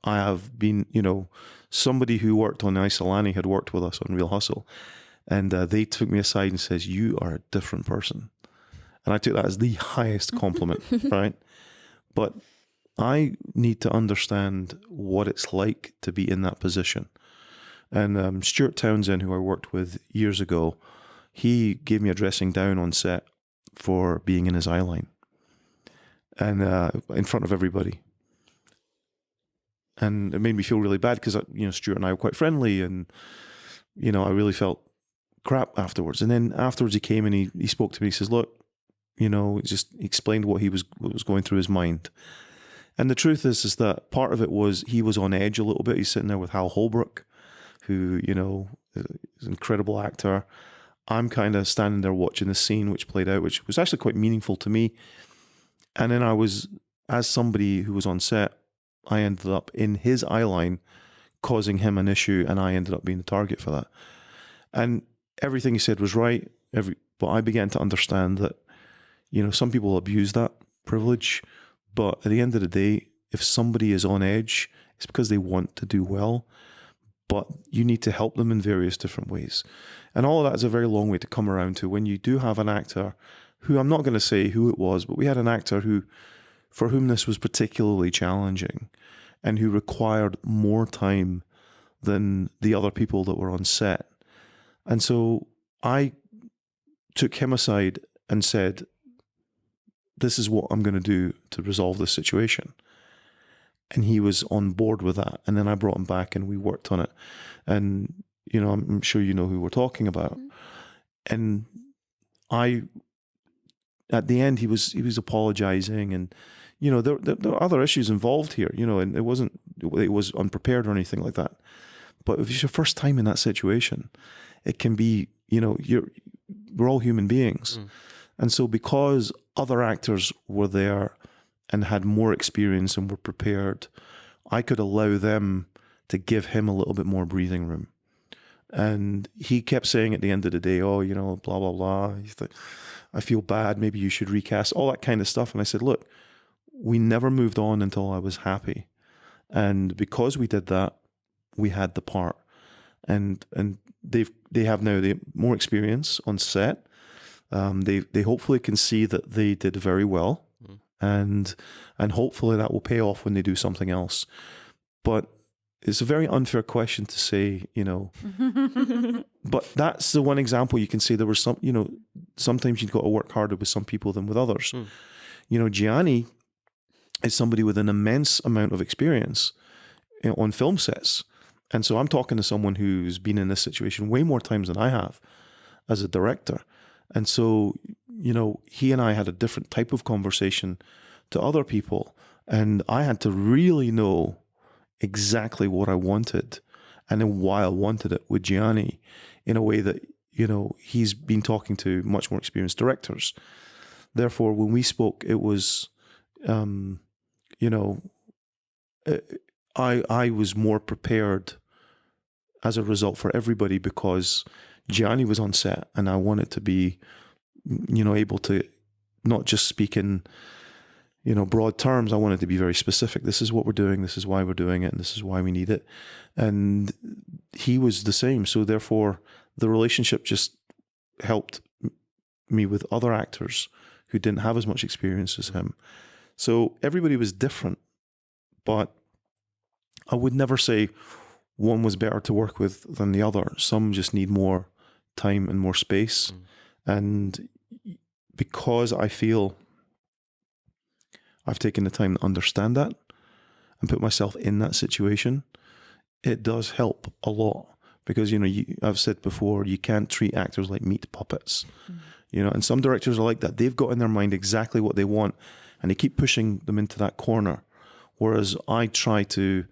Speaker 6: have been, you know, somebody who worked on Isolani had worked with us on Real Hustle, and they took me aside and says, "You are a different person." And I took that as the highest compliment, right? But I need to understand what it's like to be in that position. And Stuart Townsend, who I worked with years ago, he gave me a dressing down on set for being in his eye line, and in front of everybody. And it made me feel really bad because, you know, Stuart and I were quite friendly, and, you know, I really felt crap afterwards. And then afterwards he came and he spoke to me. He says, "Look, you know," he just explained what was going through his mind. And the truth is that part of it was he was on edge a little bit. He's sitting there with Hal Holbrook, who, you know, is an incredible actor. I'm kind of standing there watching the scene which played out, which was actually quite meaningful to me. And then I was, as somebody who was on set, I ended up in his eye line causing him an issue, and I ended up being the target for that. And everything he said was right. But I began to understand that, you know, some people abuse that privilege, but at the end of the day, if somebody is on edge, it's because they want to do well, but you need to help them in various different ways. And all of that is a very long way to come around to when you do have an actor who, I'm not going to say who it was, but we had an actor for whom this was particularly challenging and who required more time than the other people that were on set. And so I took him aside and said, "This is what I'm going to do to resolve this situation." And he was on board with that. And then I brought him back and we worked on it. And, you know, I'm sure you know who we're talking about. And at the end, he was apologizing, and, you know, there are other issues involved here, you know, and it was unprepared or anything like that. But if it's your first time in that situation, it can be, you know, we're all human beings. And so because other actors were there and had more experience and were prepared, I could allow them to give him a little bit more breathing room. And he kept saying at the end of the day, "Oh, you know, blah, blah, blah. I feel bad. Maybe you should recast," all that kind of stuff. And I said, "Look, we never moved on until I was happy. And because we did that, we had the part." And they have now more experience on set. They hopefully can see that they did very well, and hopefully that will pay off when they do something else. But it's a very unfair question to say, you know. But that's the one example you can say there were some, you know, sometimes you've got to work harder with some people than with others. You know, Gianni is somebody with an immense amount of experience, you know, on film sets. And so I'm talking to someone who's been in this situation way more times than I have as a director. And so, you know, he and I had a different type of conversation to other people. And I had to really know exactly what I wanted and then why I wanted it with Gianni in a way that, you know, he's been talking to much more experienced directors. Therefore, when we spoke, it was, you know, I was more prepared as a result for everybody because Gianni was on set and I wanted to be, you know, able to not just speak in, you know, broad terms. I wanted to be very specific. This is what we're doing. This is why we're doing it. And this is why we need it. And he was the same. So therefore, the relationship just helped me with other actors who didn't have as much experience as him. So everybody was different, but I would never say one was better to work with than the other. Some just need more time and more space. And because I feel I've taken the time to understand that and put myself in that situation, it does help a lot because I've said before, you can't treat actors like meat puppets. And some directors are like that. They've got in their mind exactly what they want, and they keep pushing them into that corner. Whereas I try to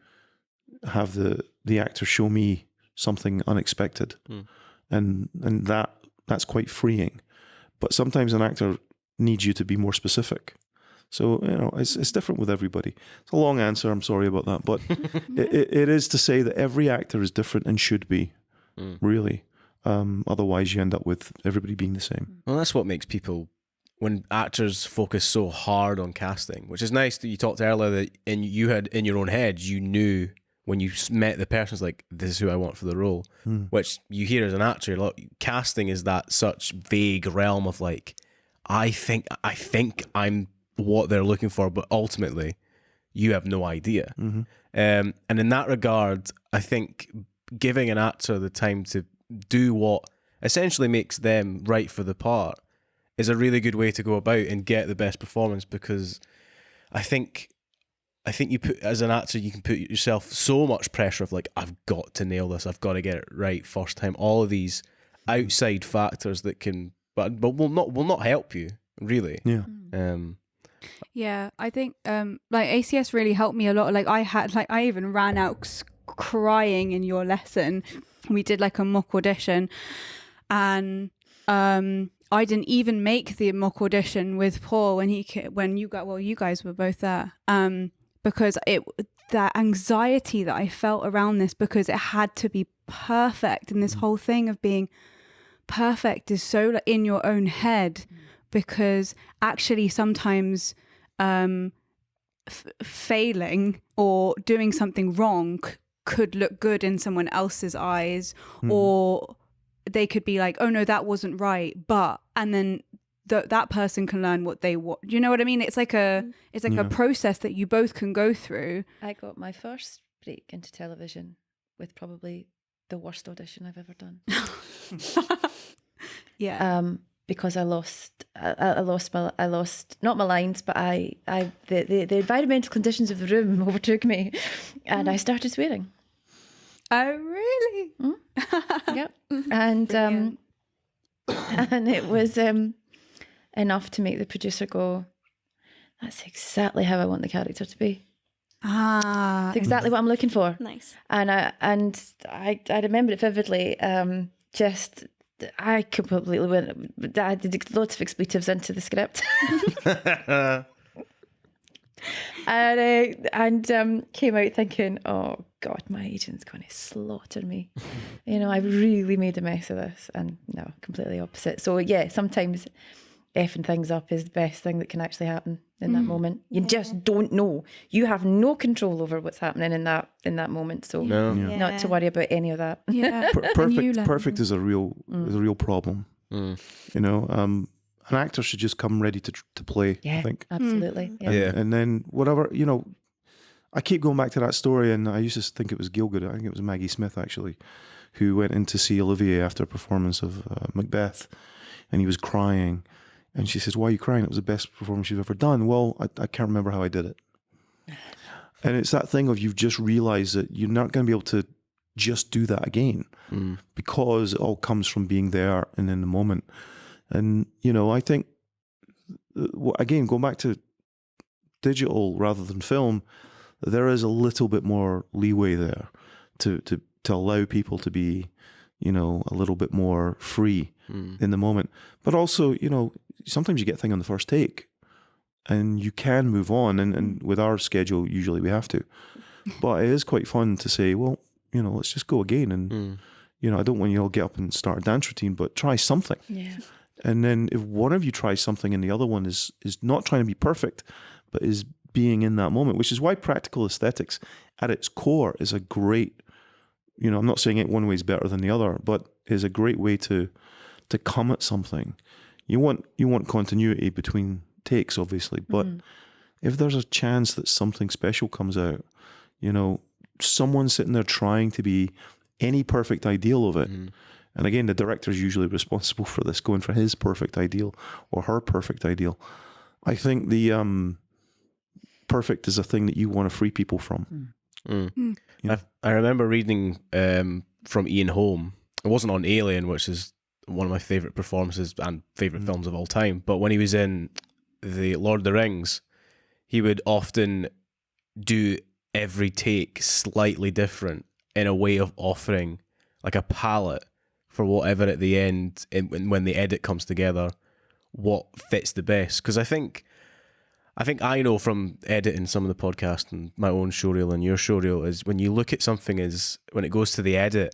Speaker 6: have the actor show me something unexpected, and that's quite freeing. But sometimes an actor needs you to be more specific. So it's different with everybody. It's a long answer. I'm sorry about that, but it is to say that every actor is different and should be, really. Otherwise, you end up with everybody being the same.
Speaker 5: Well, that's what makes people, when actors focus so hard on casting, which is nice that you talked earlier that you had in your own head, you knew when you met the person, it's like, this is who I want for the role. Which you hear as an actor, casting is that such vague realm of like, I think I'm what they're looking for, but ultimately you have no idea. And in that regard, I think giving an actor the time to do what essentially makes them right for the part is a really good way to go about and get the best performance, because I think you put, as an actor, you can put yourself so much pressure of like, I've got to nail this, I've got to get it right first time, all of these outside factors that can but will not help you really.
Speaker 2: Yeah, I think like ACS really helped me a lot. Like I even ran out crying in your lesson. We did like a mock audition, and I didn't even make the mock audition with Paul when you guys were both there, because that anxiety that I felt around this, because it had to be perfect, and this whole thing of being perfect is so in your own head, because actually sometimes failing or doing something wrong could look good in someone else's eyes, or they could be like, oh no, that wasn't right, and then that person can learn what they want. Do you know what I mean? It's like a process that you both can go through.
Speaker 4: I got my first break into television with probably the worst audition I've ever done. Because I lost not my lines, but the environmental conditions of the room overtook me, and I started swearing.
Speaker 2: Oh really?
Speaker 4: Yep. And and it was enough to make the producer go, that's exactly how I want the character to be. It's exactly what I'm looking for.
Speaker 3: Nice.
Speaker 4: And I remember it vividly. I completely went. I did lots of expletives into the script, and came out thinking, "Oh God, my agent's going to slaughter me." I really made a mess of this, and no, completely opposite. So yeah, sometimes effing things up is the best thing that can actually happen in that moment. You just don't know. You have no control over what's happening in that moment. So not to worry about any of that.
Speaker 2: Yeah.
Speaker 6: Perfect is a real problem. An actor should just come ready to play.
Speaker 4: Yeah,
Speaker 6: I think
Speaker 4: absolutely.
Speaker 6: And then whatever, I keep going back to that story, and I used to think it was Gielgud. I think it was Maggie Smith actually, who went in to see Olivier after a performance of Macbeth, and he was crying. And she says, "Why are you crying? It was the best performance you've ever done." Well, I can't remember how I did it. And it's that thing of, you've just realized that you're not going to be able to just do that again, because it all comes from being there and in the moment. And, I think, again, going back to digital rather than film, there is a little bit more leeway there to allow people to be, a little bit more free in the moment. But also, sometimes you get a thing on the first take and you can move on. And with our schedule, usually we have to. But it is quite fun to say, well, let's just go again. And, I don't want you all get up and start a dance routine, but try something.
Speaker 4: Yeah.
Speaker 6: And then if one of you tries something and the other one is not trying to be perfect, but is being in that moment, which is why practical aesthetics at its core is a great, I'm not saying it one way is better than the other, but is a great way to come at something. You want continuity between takes, obviously, but if there's a chance that something special comes out, someone sitting there trying to be any perfect ideal of it. And again, the director's usually responsible for this, going for his perfect ideal or her perfect ideal. I think the perfect is a thing that you want to free people from.
Speaker 5: I remember reading from Ian Holm. It wasn't on Alien, which is one of my favourite performances and favourite films of all time, but when he was in the Lord of the Rings, he would often do every take slightly different in a way of offering like a palette for whatever at the end, when the edit comes together, what fits the best. Because I think I know from editing some of the podcast and my own showreel and your showreel is when you look at something is when it goes to the edit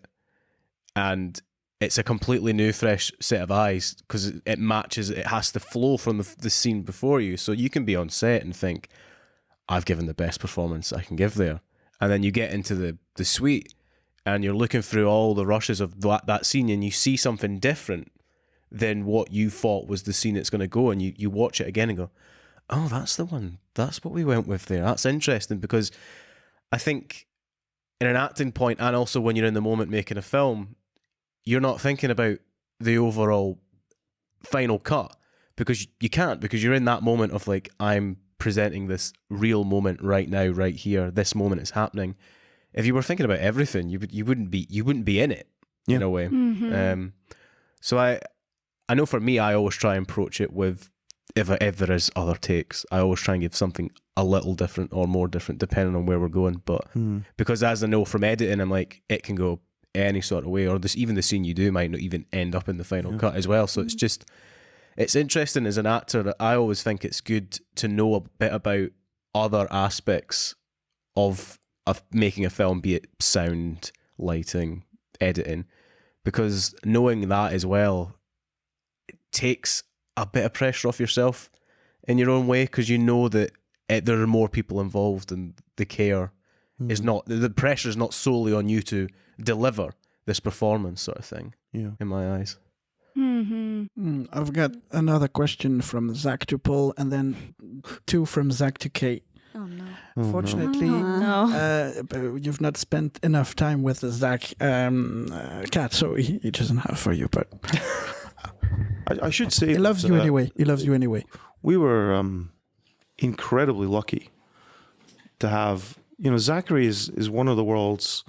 Speaker 5: and it's a completely new, fresh set of eyes because it matches, it has to flow from the scene before you. So you can be on set and think, I've given the best performance I can give there. And then you get into the suite and you're looking through all the rushes of that scene and you see something different than what you thought was the scene that's going to go. And you watch it again and go, oh, that's the one. That's what we went with there. That's interesting, because I think in an acting point and also when you're in the moment making a film, you're not thinking about the overall final cut because you can't, because you're in that moment of like, I'm presenting this real moment right now, right here. This moment is happening. If you were thinking about everything, you wouldn't be in it in a way. So I know for me, I always try and approach it with, if there is other takes, I always try and give something a little different or more different depending on where we're going. But because as I know from editing, I'm like, it can go any sort of way, or even the scene you do might not even end up in the final cut as well. So it's just, it's interesting as an actor that I always think it's good to know a bit about other aspects of making a film, be it sound, lighting, editing, because knowing that as well, it takes a bit of pressure off yourself in your own way, because you know that there are more people involved and the care is not, the pressure is not solely on you to deliver this performance sort of thing, in my eyes.
Speaker 1: I've got another question from Zach to Paul and then two from Zach to Kate.
Speaker 3: Oh no.
Speaker 1: Fortunately, you've not spent enough time with Zach Cat, so he doesn't have for you, but
Speaker 6: I should say
Speaker 1: he loves you anyway. He loves you anyway.
Speaker 6: We were incredibly lucky to have, Zachary is one of the world's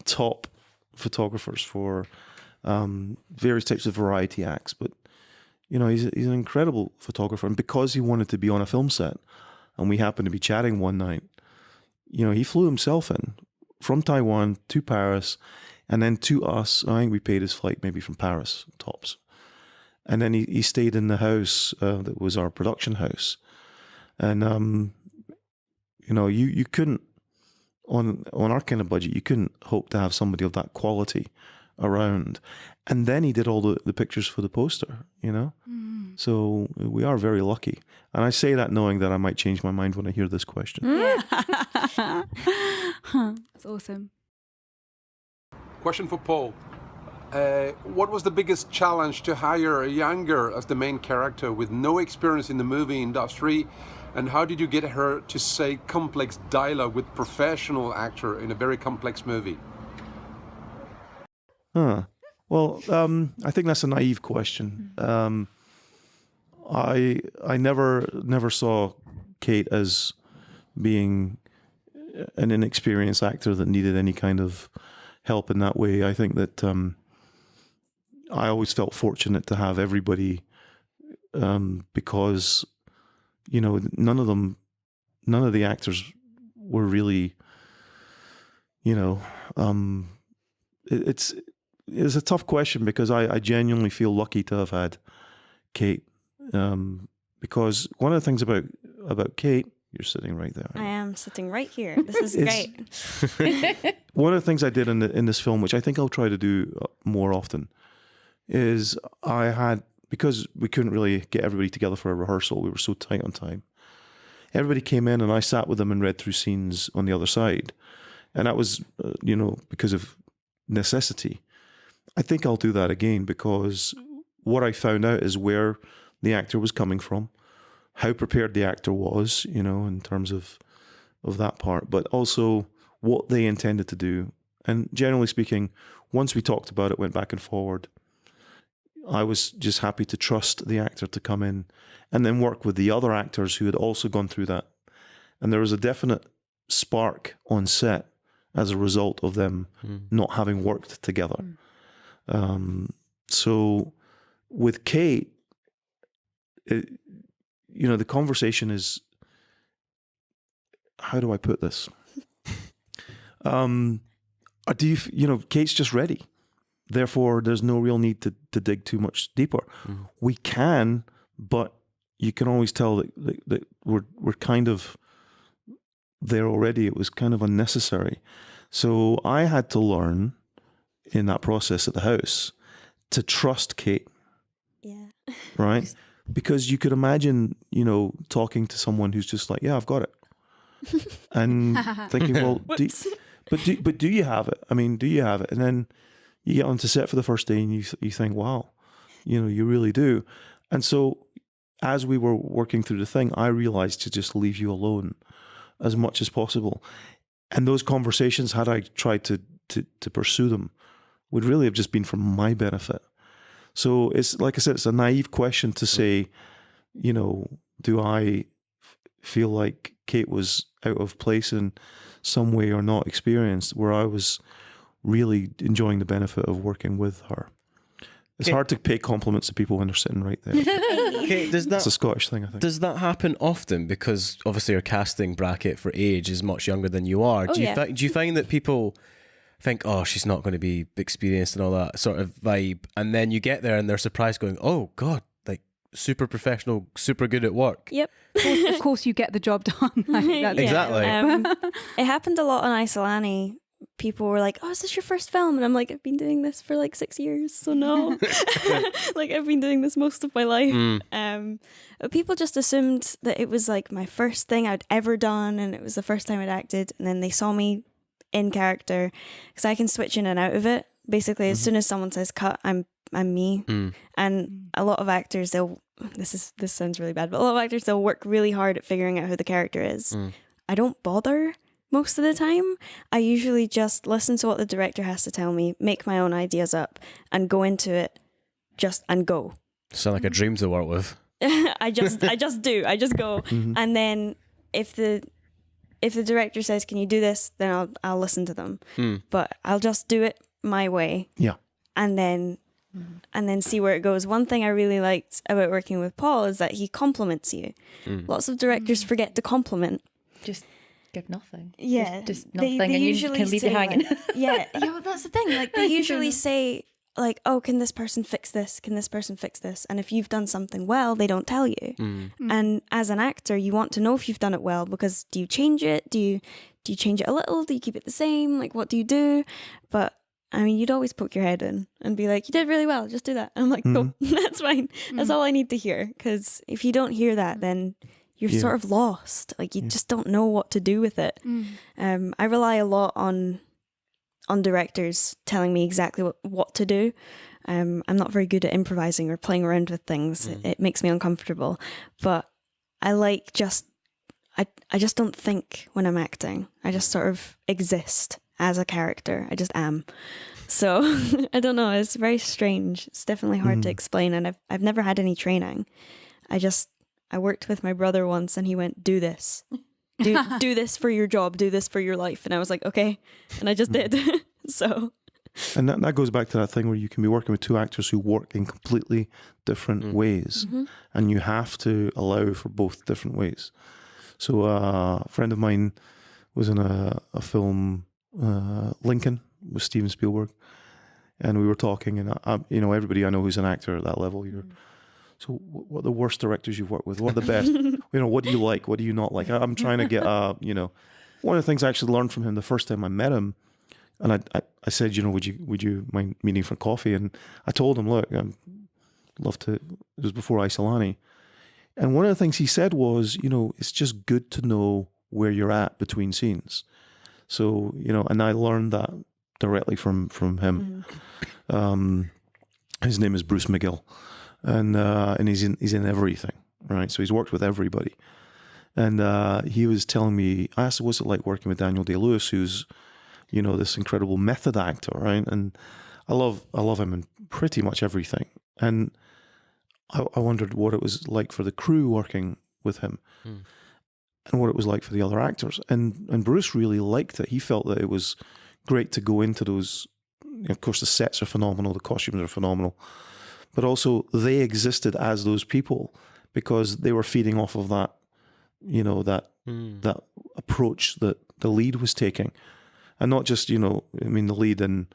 Speaker 6: top photographers for various types of variety acts, but he's an incredible photographer, and because he wanted to be on a film set and we happened to be chatting one night, he flew himself in from Taiwan to Paris and then to us. I think we paid his flight maybe from Paris tops, and then he stayed in the house that was our production house, and you couldn't, on our kind of budget, you couldn't hope to have somebody of that quality around. And then he did all the pictures for the poster, So we are very lucky. And I say that knowing that I might change my mind when I hear this question.
Speaker 2: That's awesome.
Speaker 7: Question for Paul. What was the biggest challenge to hire a younger as the main character with no experience in the movie industry? And how did you get her to say complex dialogue with professional actor in a very complex movie?
Speaker 6: Well, I think that's a naive question. I never saw Kate as being an inexperienced actor that needed any kind of help in that way. I think that I always felt fortunate to have everybody, because none of the actors were really, it's a tough question, because I genuinely feel lucky to have had Kate, because one of the things about Kate, you're sitting right there.
Speaker 3: I am sitting right here. This is great.
Speaker 6: One of the things I did in this film, which I think I'll try to do more often, is because we couldn't really get everybody together for a rehearsal, we were so tight on time. Everybody came in and I sat with them and read through scenes on the other side. And that was, because of necessity. I think I'll do that again, because what I found out is where the actor was coming from, how prepared the actor was, in terms of that part, but also what they intended to do. And generally speaking, once we talked about it, went back and forward, I was just happy to trust the actor to come in and then work with the other actors who had also gone through that. And there was a definite spark on set as a result of them not having worked together. So with Kate, the conversation is, how do I put this? Kate's just ready. Therefore, there's no real need to dig too much deeper. We can, but you can always tell that we're kind of there already. It was kind of unnecessary. So I had to learn in that process at the house to trust Kate.
Speaker 3: Yeah.
Speaker 6: Right? Because you could imagine, talking to someone who's just like, yeah, I've got it. And thinking, well, do you have it? I mean, do you have it? And then you get onto set for the first day and you think, wow, you really do. And so as we were working through the thing, I realized to just leave you alone as much as possible. And those conversations, had I tried to pursue them, would really have just been for my benefit. So it's, like I said, it's a naive question to say, do I feel like Kate was out of place in some way or not experienced, where I was really enjoying the benefit of working with her. It's hard to pay compliments to people when they're sitting right there.
Speaker 5: Okay,
Speaker 6: It's a Scottish thing, I think.
Speaker 5: Does that happen often? Because obviously your casting bracket for age is much younger than you are. Do you find that people think, oh, she's not going to be experienced and all that sort of vibe, and then you get there and they're surprised going, oh God, like super professional, super good at work?
Speaker 3: Yep.
Speaker 2: Of course you get the job done.
Speaker 5: Exactly.
Speaker 3: It happened a lot on Isolani. People were like, oh, is this your first film? And I'm like, I've been doing this for like 6 years, so no. Like, I've been doing this most of my life. But people just assumed that it was like my first thing I'd ever done, and it was the first time I'd acted, and then they saw me in character, because I can switch in and out of it. Basically, as soon as someone says cut, I'm me. And a lot of actors, this sounds really bad, but a lot of actors, they'll work really hard at figuring out who the character is. I don't bother most of the time. I usually just listen to what the director has to tell me, make my own ideas up, and go into it and go.
Speaker 5: Sound like a dream to work with.
Speaker 3: I just go. And then if the director says, can you do this, then I'll listen to them. But I'll just do it my way.
Speaker 6: Yeah.
Speaker 3: And then see where it goes. One thing I really liked about working with Paul is that he compliments you. Lots of directors forget to compliment.
Speaker 4: Just give nothing.
Speaker 3: Yeah.
Speaker 4: Just nothing,
Speaker 3: they
Speaker 4: and you
Speaker 3: usually
Speaker 4: can leave you
Speaker 3: say,
Speaker 4: hanging.
Speaker 3: like, yeah, well, that's the thing. Like, they usually say, like, oh, can this person fix this? Can this person fix this? And if you've done something well, they don't tell you. And as an actor, you want to know if you've done it well, because do you change it? Do you change it a little? Do you keep it the same? Like, what do you do? But I mean, you'd always poke your head in and be like, you did really well, just do that. And I'm like, cool, that's fine. That's all I need to hear. Because if you don't hear that, then you're sort of lost. Like, you just don't know what to do with it. I rely a lot on directors telling me exactly what to do. I'm not very good at improvising or playing around with things. It makes me uncomfortable. But I like I just don't think when I'm acting. I just sort of exist as a character. I just am. So I don't know. It's very strange. It's definitely hard to explain. And I've never had any training. I worked with my brother once, and he went, do this. Do this for your job. Do this for your life. And I was like, okay. And I just did. So.
Speaker 6: And that goes back to that thing where you can be working with two actors who work in completely different ways. And you have to allow for both different ways. So a friend of mine was in a film, Lincoln, with Steven Spielberg. And we were talking, and everybody I know who's an actor at that level, so what are the worst directors you've worked with? What are the best? What do you like? What do you not like? I'm trying to get, one of the things I actually learned from him the first time I met him, and I said, would you mind meeting for coffee? And I told him, look, I'd love to. It was before Isolani. And one of the things he said was, it's just good to know where you're at between scenes. So, and I learned that directly from him. His name is Bruce McGill. And he's in everything, right? So he's worked with everybody. And he was telling me, I asked him, what's it like working with Daniel Day-Lewis, who's, this incredible method actor, right? And I love him in pretty much everything. And I wondered what it was like for the crew working with him. and what it was like for the other actors. And Bruce really liked it. He felt that it was great to go into those. Of course, the sets are phenomenal, the costumes are phenomenal, but also they existed as those people because they were feeding off of that, you know, that approach that the lead was taking. And not just, you know, I mean, the lead in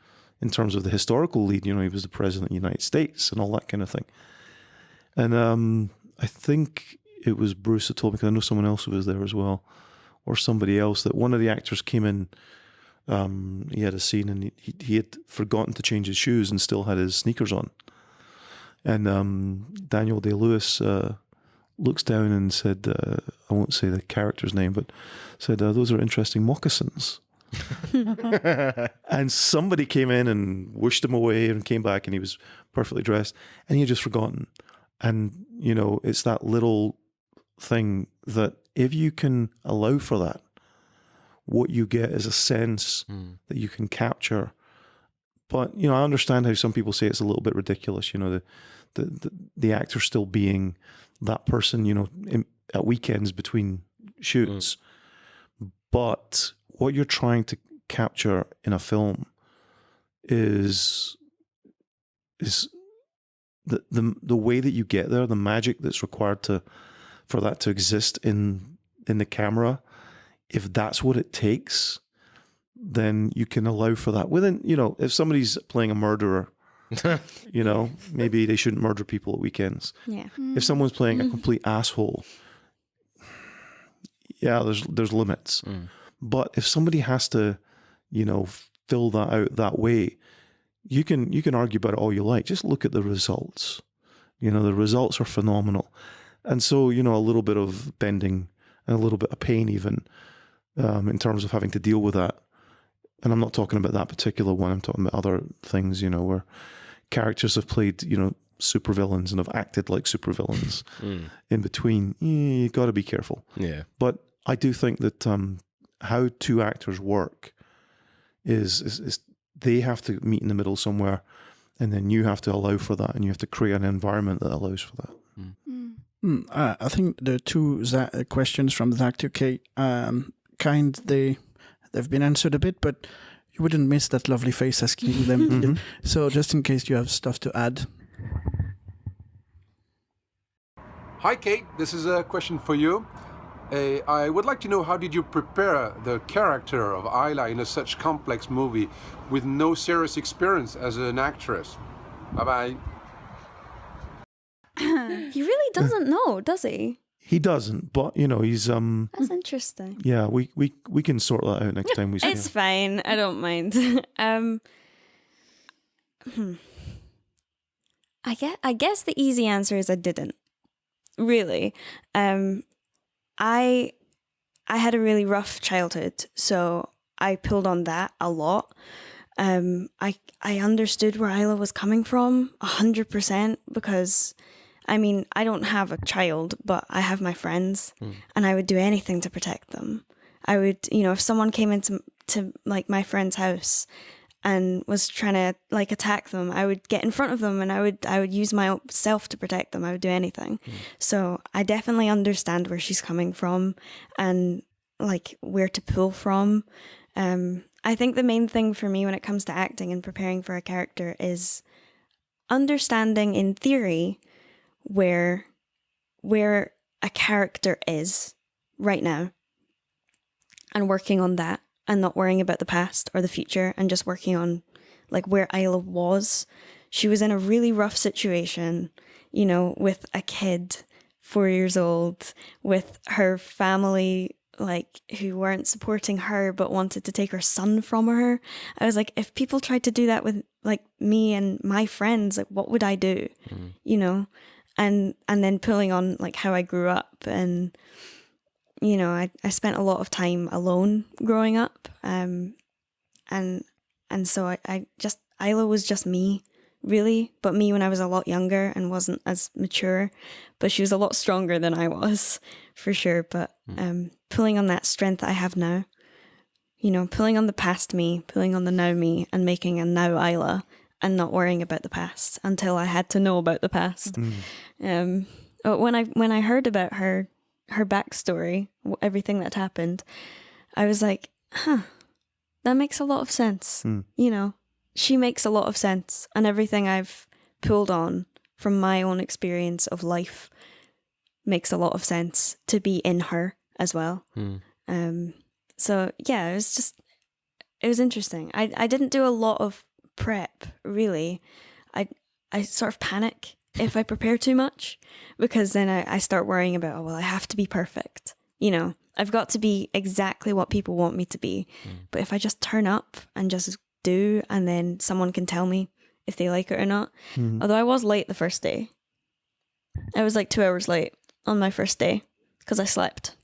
Speaker 6: terms of the historical lead, you know, he was the president of the United States and all that kind of thing. And I think it was Bruce that told me, because I know someone else who was there as well, or somebody else, that one of the actors came in, he had a scene and he had forgotten to change his shoes and still had his sneakers on. And Daniel Day-Lewis looks down and said, I won't say the character's name, but said, those are interesting moccasins. And somebody came in and wished him away and came back and he was perfectly dressed and he had just forgotten. And, you know, it's that little thing that if you can allow for that, what you get is a sense that you can capture. But, you know, I understand how some people say it's a little bit ridiculous, you know, the actor still being that person, you know, at weekends between shoots. But what you're trying to capture in a film is the way that you get there, the magic that's required for that to exist in the camera. If that's what it takes, then you can allow for that. Within, you know, if somebody's playing a murderer, you know, maybe they shouldn't murder people at weekends.
Speaker 3: Yeah.
Speaker 6: If someone's playing a complete asshole, yeah, there's limits. But if somebody has to, you know, fill that out that way, you can argue about it all you like. Just look at the results. You know, the results are phenomenal. And so, you know, a little bit of bending and a little bit of pain even in terms of having to deal with that. And I'm not talking about that particular one. I'm talking about other things, you know, where characters have played, you know, supervillains and have acted like supervillains in between. You got to be careful.
Speaker 5: Yeah.
Speaker 6: But I do think that how two actors work is they have to meet in the middle somewhere, and then you have to allow for that, and you have to create an environment that allows for that.
Speaker 1: I think the two questions from Zach to Kate, they've been answered a bit, but you wouldn't miss that lovely face asking them. So just in case you have stuff to add.
Speaker 7: Hi Kate, this is a question for you. I would like to know, how did you prepare the character of Isla in such complex movie with no serious experience as an actress? Bye-bye.
Speaker 3: He really doesn't know, does he?
Speaker 6: He doesn't, but, you know, he's...
Speaker 3: That's interesting.
Speaker 6: Yeah, we can sort that out next time we see him.
Speaker 3: It's fine. I don't mind. I guess the easy answer is I didn't. Really. I had a really rough childhood, so I pulled on that a lot. I understood where Isla was coming from 100% because, I mean, I don't have a child, but I have my friends, and I would do anything to protect them. I would, you know, if someone came into like my friend's house and was trying to like attack them, I would get in front of them and I would use myself to protect them. I would do anything. So I definitely understand where she's coming from and like where to pull from. I think the main thing for me when it comes to acting and preparing for a character is understanding in theory where a character is right now and working on that. And not worrying about the past or the future and just working on like where Isla was. She was in a really rough situation, you know, with a kid, 4 years old, with her family, like who weren't supporting her but wanted to take her son from her. I was like, if people tried to do that with like me and my friends, like what would I do? You know? And then pulling on like how I grew up and you know, I spent a lot of time alone growing up, and so I just Isla was just me, really, but me when I was a lot younger and wasn't as mature, but she was a lot stronger than I was, for sure. But pulling on that strength that I have now, you know, pulling on the past me, pulling on the now me, and making a now Isla, and not worrying about the past until I had to know about the past. But when I heard about her her backstory, everything that happened, I was like, that makes a lot of sense. You know, she makes a lot of sense, and everything I've pulled on from my own experience of life makes a lot of sense to be in her as well. So yeah, it was interesting. I didn't do a lot of prep, really. I sort of panic if I prepare too much, because then I start worrying about, oh, well, I have to be perfect. You know, I've got to be exactly what people want me to be. But if I just turn up and just do, and then someone can tell me if they like it or not. Although I was late the first day. I was like 2 hours late on my first day because I slept.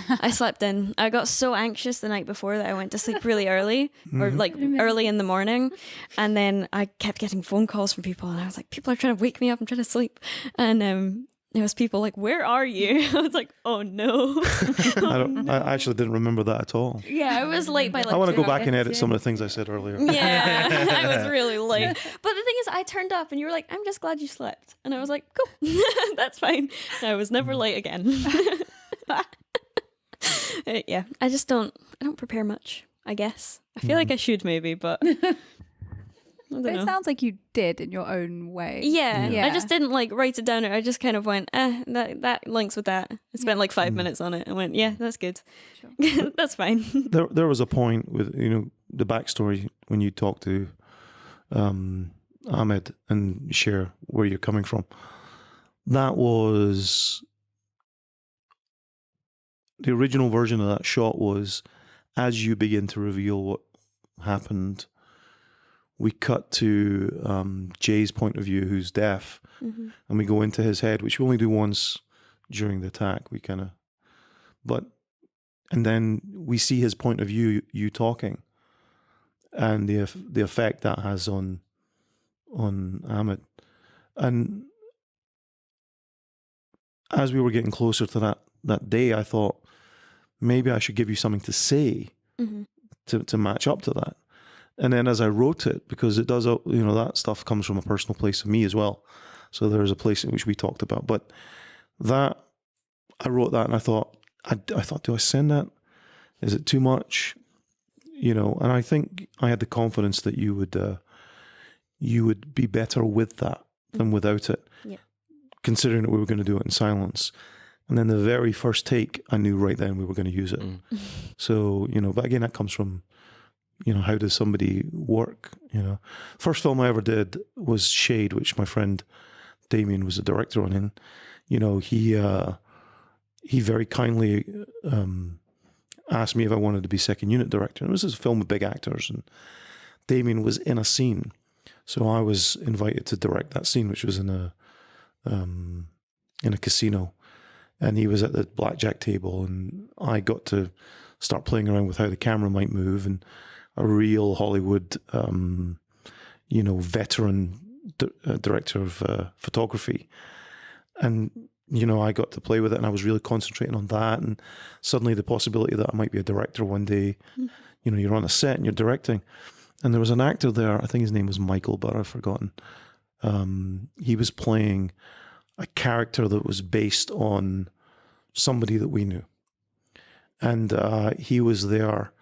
Speaker 3: I slept in. I got so anxious the night before that I went to sleep really early, or like early in the morning. And then I kept getting phone calls from people, and I was like, people are trying to wake me up. I'm trying to sleep. And there was people like, where are you? I was like, oh no.
Speaker 6: I actually didn't remember that at all.
Speaker 3: Yeah, I was late by like
Speaker 6: I want to
Speaker 3: 2
Speaker 6: go back and
Speaker 3: hours.
Speaker 6: edit some of the things I said earlier.
Speaker 3: Yeah, I was really late. But the thing is, I turned up and you were like, I'm just glad you slept. And I was like, cool, that's fine. I was never late again. Yeah, I don't prepare much, I guess. I feel like I should maybe, but I don't
Speaker 2: But it
Speaker 3: know.
Speaker 2: sounds like you did in your own way.
Speaker 3: Yeah, I just didn't like write it down. I just kind of went, that links with that. I spent like 5 minutes on it and went, yeah, that's good. Sure. That's fine.
Speaker 6: There was a point with, you know, the backstory when you talk to Ahmed and share where you're coming from. That was the original version of that shot was as you begin to reveal what happened, we cut to Jay's point of view, who's deaf, and we go into his head, which we only do once during the attack. We kind of, and then we see his point of view, you talking, and the effect that has on Ahmed. And as we were getting closer to that day, I thought maybe I should give you something to say to match up to that. And then as I wrote it, because it does, you know, that stuff comes from a personal place of me as well. So there's a place in which we talked about. But that, I wrote that and I thought, do I send that? Is it too much? You know, and I think I had the confidence that you would be better with that than without it.
Speaker 3: Yeah.
Speaker 6: Considering that we were going to do it in silence. And then the very first take, I knew right then we were going to use it. So, you know, but again, that comes from, you know, how does somebody work, you know. First film I ever did was Shade, which my friend Damien was the director on. And, you know, he very kindly asked me if I wanted to be second unit director. And it was a film with big actors, and Damien was in a scene. So I was invited to direct that scene, which was in a casino. And he was at the blackjack table, and I got to start playing around with how the camera might move, and a real Hollywood, you know, veteran director of photography. And, you know, I got to play with it, and I was really concentrating on that. And suddenly the possibility that I might be a director one day, you know, you're on a set and you're directing. And there was an actor there, I think his name was Michael, but I've forgotten. He was playing a character that was based on somebody that we knew. And he was there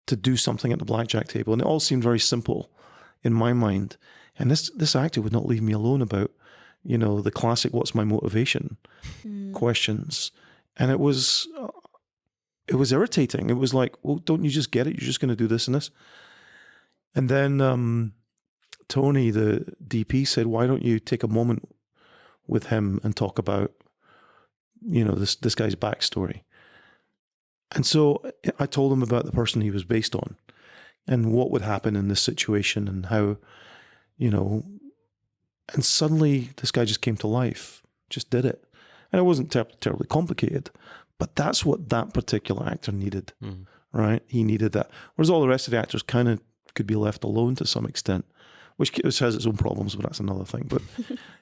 Speaker 6: to do something at the blackjack table. And it all seemed very simple in my mind. And this actor would not leave me alone about, you know, the classic, what's my motivation questions. And it was irritating. It was like, well, don't you just get it? You're just going to do this and this. And then Tony, the DP, said, why don't you take a moment with him and talk about, you know, this guy's backstory. And so I told him about the person he was based on and what would happen in this situation and how, you know, and suddenly this guy just came to life, just did it. And it wasn't terribly complicated, but that's what that particular actor needed, right? He needed that. Whereas all the rest of the actors kind of could be left alone to some extent, which has its own problems, but that's another thing. But,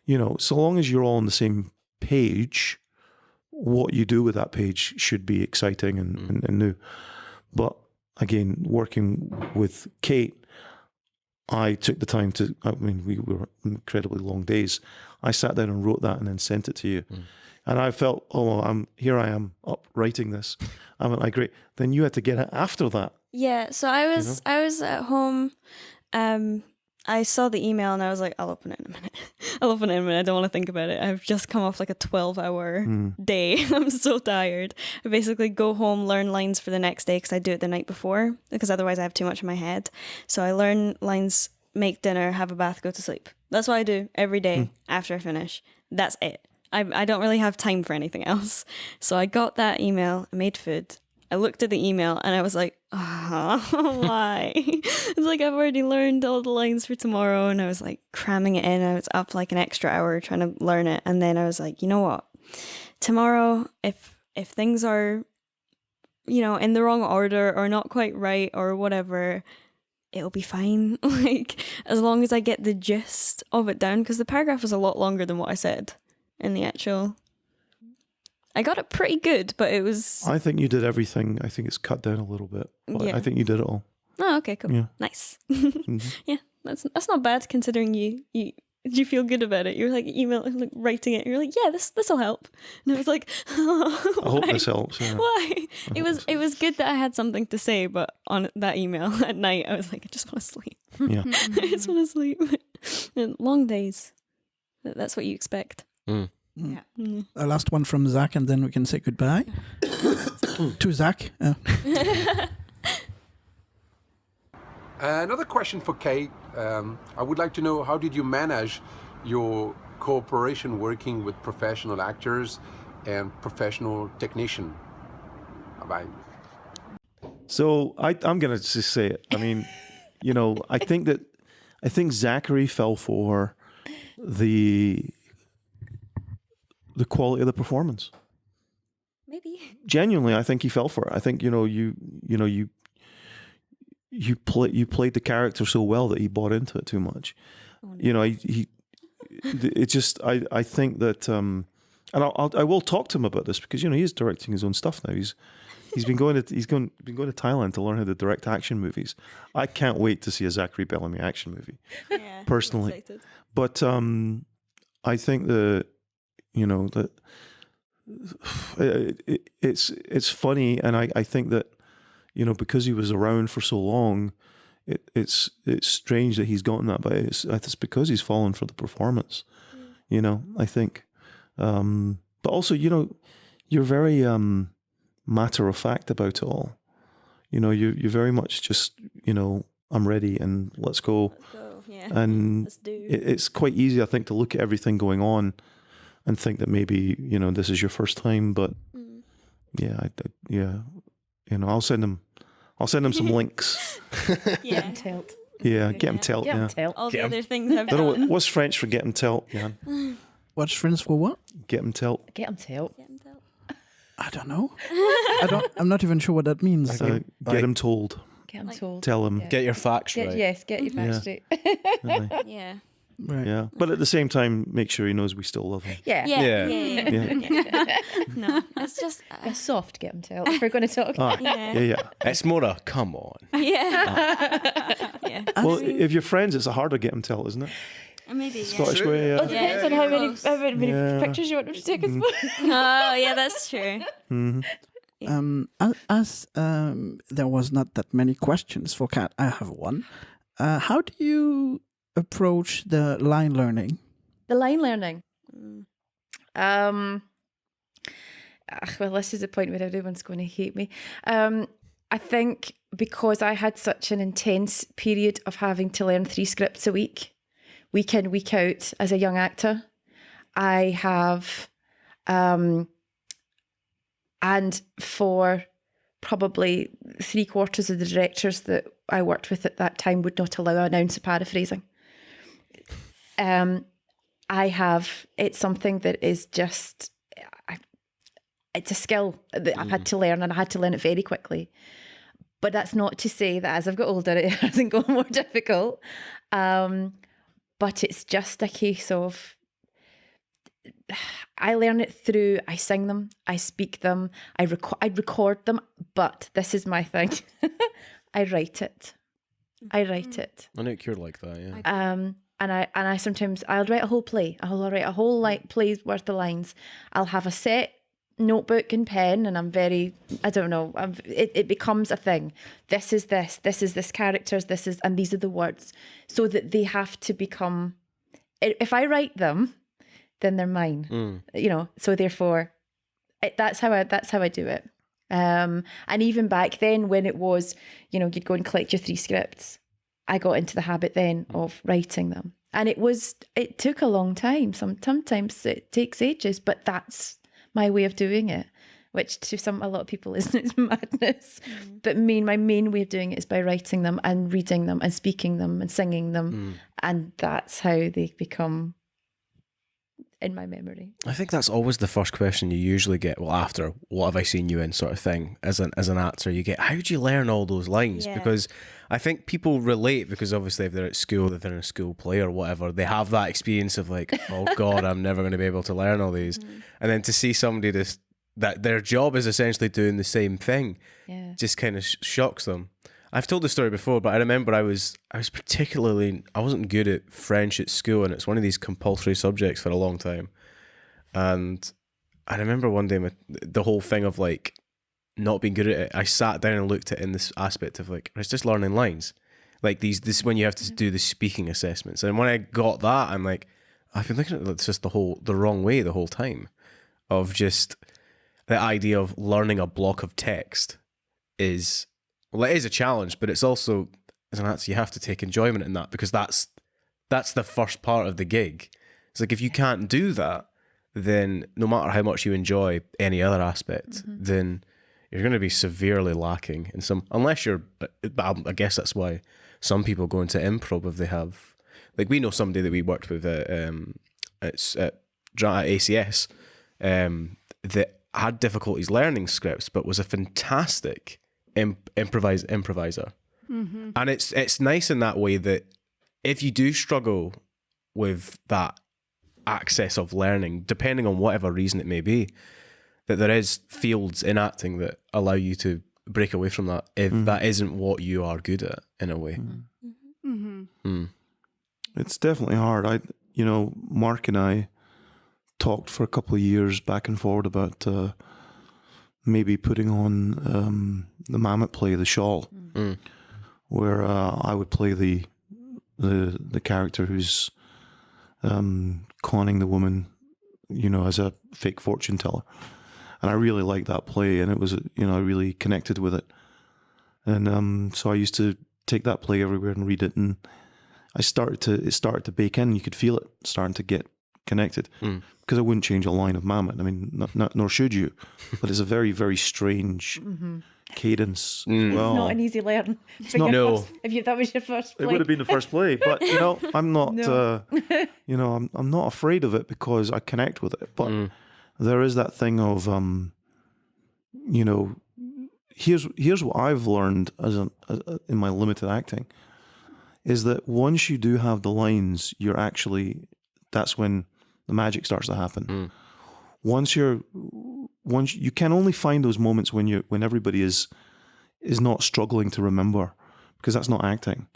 Speaker 6: you know, so long as you're all on the same page, what you do with that page should be exciting and new. But again, working with Kate, I took the time we were incredibly long days. I sat down and wrote that and then sent it to you. And I felt, I am up writing this. I went, like, great. Then you had to get it after that.
Speaker 3: Yeah, so I was at home. I saw the email and I was like, I'll open it in a minute. I don't want to think about it. I've just come off like a 12-hour day. I'm so tired. I basically go home, learn lines for the next day because I do it the night before because otherwise I have too much in my head. So I learn lines, make dinner, have a bath, go to sleep. That's what I do every day after I finish. That's it. I don't really have time for anything else. So I got that email, I made food. I looked at the email and I was like, why? It's like I've already learned all the lines for tomorrow, and I was like cramming it in. I was up like an extra hour trying to learn it, and then I was like, you know what? Tomorrow, if things are, in the wrong order or not quite right or whatever, it'll be fine. Like, as long as I get the gist of it down, because the paragraph was a lot longer than what I said in the actual. I got it pretty good, but it was...
Speaker 6: I think you did everything. I think it's cut down a little bit. But
Speaker 3: Yeah.
Speaker 6: I think you did it all.
Speaker 3: Oh, okay, cool.
Speaker 6: Yeah.
Speaker 3: Nice.
Speaker 6: Mhm.
Speaker 3: Yeah, that's not bad considering you feel good about it. You're like writing it. You're like, yeah, this'll help. And I was like,
Speaker 6: I hope
Speaker 3: why?
Speaker 6: this helps. Yeah.
Speaker 3: Why? It was good that I had something to say, but on that email at night, I was like, I just want to sleep.
Speaker 6: Yeah.
Speaker 3: I just want to sleep. And long days. That's what you expect.
Speaker 2: Yeah.
Speaker 1: Last one from Zach, and then we can say goodbye to Zach.
Speaker 7: Another question for Kate. I would like to know, how did you manage your cooperation working with professional actors and professional technician? Bye.
Speaker 6: So I'm going to just say it. I mean, I think Zachary fell for the quality of the performance.
Speaker 3: Maybe.
Speaker 6: Genuinely, I think he fell for it. I think you played the character so well that he bought into it too much.
Speaker 3: Oh, no.
Speaker 6: I think that, and I will talk to him about this because he is directing his own stuff now. He's been going to Thailand to learn how to direct action movies. I can't wait to see a Zachary Bellamy action movie.
Speaker 3: Yeah,
Speaker 6: Personally.
Speaker 3: I'm excited.
Speaker 6: But I think that it's funny, and I think that because he was around for so long, it's strange that he's gotten that, but it's because he's fallen for the performance. I think, but also you're very matter of fact about it all. You're very much just I'm ready and let's go.
Speaker 3: Let's go. Yeah.
Speaker 6: And
Speaker 3: Let's do.
Speaker 6: it's quite easy, I think, to look at everything going on and think that maybe this is your first time, but I'll send him some links.
Speaker 3: Yeah.
Speaker 4: Tilt.
Speaker 6: Yeah, get him tilt.
Speaker 4: Get 'em
Speaker 6: Yeah,
Speaker 4: tilt.
Speaker 3: All the other things I've
Speaker 6: don't know
Speaker 3: done.
Speaker 6: what's French for get him tilt. Yeah,
Speaker 1: What's friends for what?
Speaker 6: get him tilt.
Speaker 4: Get 'em tilt.
Speaker 3: Get 'em tilt.
Speaker 1: I don't know. I'm not even sure what that means.
Speaker 6: Get him told.
Speaker 4: Get 'em
Speaker 3: Like-
Speaker 4: told.
Speaker 6: Tell him.
Speaker 4: Yeah.
Speaker 5: Get your facts right.
Speaker 4: Yes, get your facts straight.
Speaker 6: Aye.
Speaker 3: Yeah.
Speaker 1: Right.
Speaker 6: Yeah, but at the same time, make sure he knows we still love him.
Speaker 4: Yeah.
Speaker 3: Yeah.
Speaker 5: Yeah.
Speaker 3: Yeah. No, it's just.
Speaker 4: A soft get 'em tilt if we're going to talk.
Speaker 6: Ah,
Speaker 3: Yeah.
Speaker 6: yeah.
Speaker 5: It's more a come on.
Speaker 3: Yeah. Yeah.
Speaker 6: Well, if you're friends, it's a harder get him tilt, isn't it?
Speaker 3: Maybe. Yeah.
Speaker 6: Scottish way.
Speaker 4: Well, it depends on how many
Speaker 6: Yeah.
Speaker 4: pictures you want to take us for.
Speaker 3: Oh, yeah, that's true.
Speaker 6: Mhm.
Speaker 1: As there was not that many questions for Kat, I have one. How do you approach the line learning?
Speaker 4: The line learning.
Speaker 3: Mm.
Speaker 4: Well, this is the point where everyone's going to hate me. I think because I had such an intense period of having to learn 3 scripts a week in, week out, as a young actor, I have, and for probably 3/4 of the directors that I worked with at that time would not allow an ounce of paraphrasing. It's something that is just, it's a skill that I've had to learn, and I had to learn it very quickly. But that's not to say that as I've got older, it hasn't got more difficult. But it's just a case of, I learn it through, I sing them, I speak them, I record them, but this is my thing. I write it.
Speaker 5: Anouk, you're like that, yeah.
Speaker 4: I sometimes I'll write a whole play. I'll write a whole play's worth of lines. I'll have a set notebook and pen, and I'm very, I don't know, it becomes a thing. This is this characters, and these are the words, so that they have to become, if I write them, then they're mine, so therefore that's how I do it. And even back then when it was, you'd go and collect your 3 scripts, I got into the habit then of writing them. And it took a long time. Sometimes it takes ages, but that's my way of doing it, which to a lot of people is madness. But my main way of doing it is by writing them and reading them and speaking them and singing them. And that's how they become in my memory.
Speaker 5: I think that's always the first question you usually get. Well, after what have I seen you in, sort of thing, as an actor, you get, how do you learn all those lines?
Speaker 3: Yeah.
Speaker 5: Because I think people relate, because obviously if they're at school, if they're in a school play or whatever, they have that experience of like, oh God, I'm never going to be able to learn all these. And then to see somebody that their job is essentially doing the same thing, just kind of shocks them. I've told the story before, but I remember I wasn't good at French at school, and it's one of these compulsory subjects for a long time. And I remember one day the whole thing of like not being good at it, I sat down and looked at it in this aspect of like, it's just learning lines. Like this when you have to do the speaking assessments. And when I got that, I'm like, I've been looking at it just the wrong way the whole time, of just the idea of learning a block of text is, well, it is a challenge, but it's also, as an actor, you have to take enjoyment in that, because that's the first part of the gig. It's like, if you can't do that, then no matter how much you enjoy any other aspect, then you're going to be severely lacking in some, unless you're, I guess that's why some people go into improv if they have, like we know somebody that we worked with at ACS that had difficulties learning scripts, but was a fantastic improviser. And it's nice in that way that if you do struggle with that access of learning, depending on whatever reason it may be, that there is fields in acting that allow you to break away from that if that isn't what you are good at, in a way.
Speaker 6: It's definitely hard. Mark and I talked for a couple of years back and forward about maybe putting on the Mammoth play, The Shawl, where I would play the character who's conning the woman, as a fake fortune teller. And I really liked that play, and it was, I really connected with it. And so I used to take that play everywhere and read it, and it started to bake in. You could feel it starting to get connected, because I wouldn't change a line of Mammoth. I mean, nor should you, but it's a very, very strange cadence. Well,
Speaker 4: it's not an easy learn.
Speaker 6: It's not.
Speaker 5: No.
Speaker 4: If that was your first play.
Speaker 6: It would have been the first play, but I'm not. I'm not afraid of it because I connect with it. But there is that thing of, here's what I've learned in my limited acting, is that once you do have the lines, that's when the magic starts to happen. Once you can only find those moments when everybody is not struggling to remember, because that's not acting.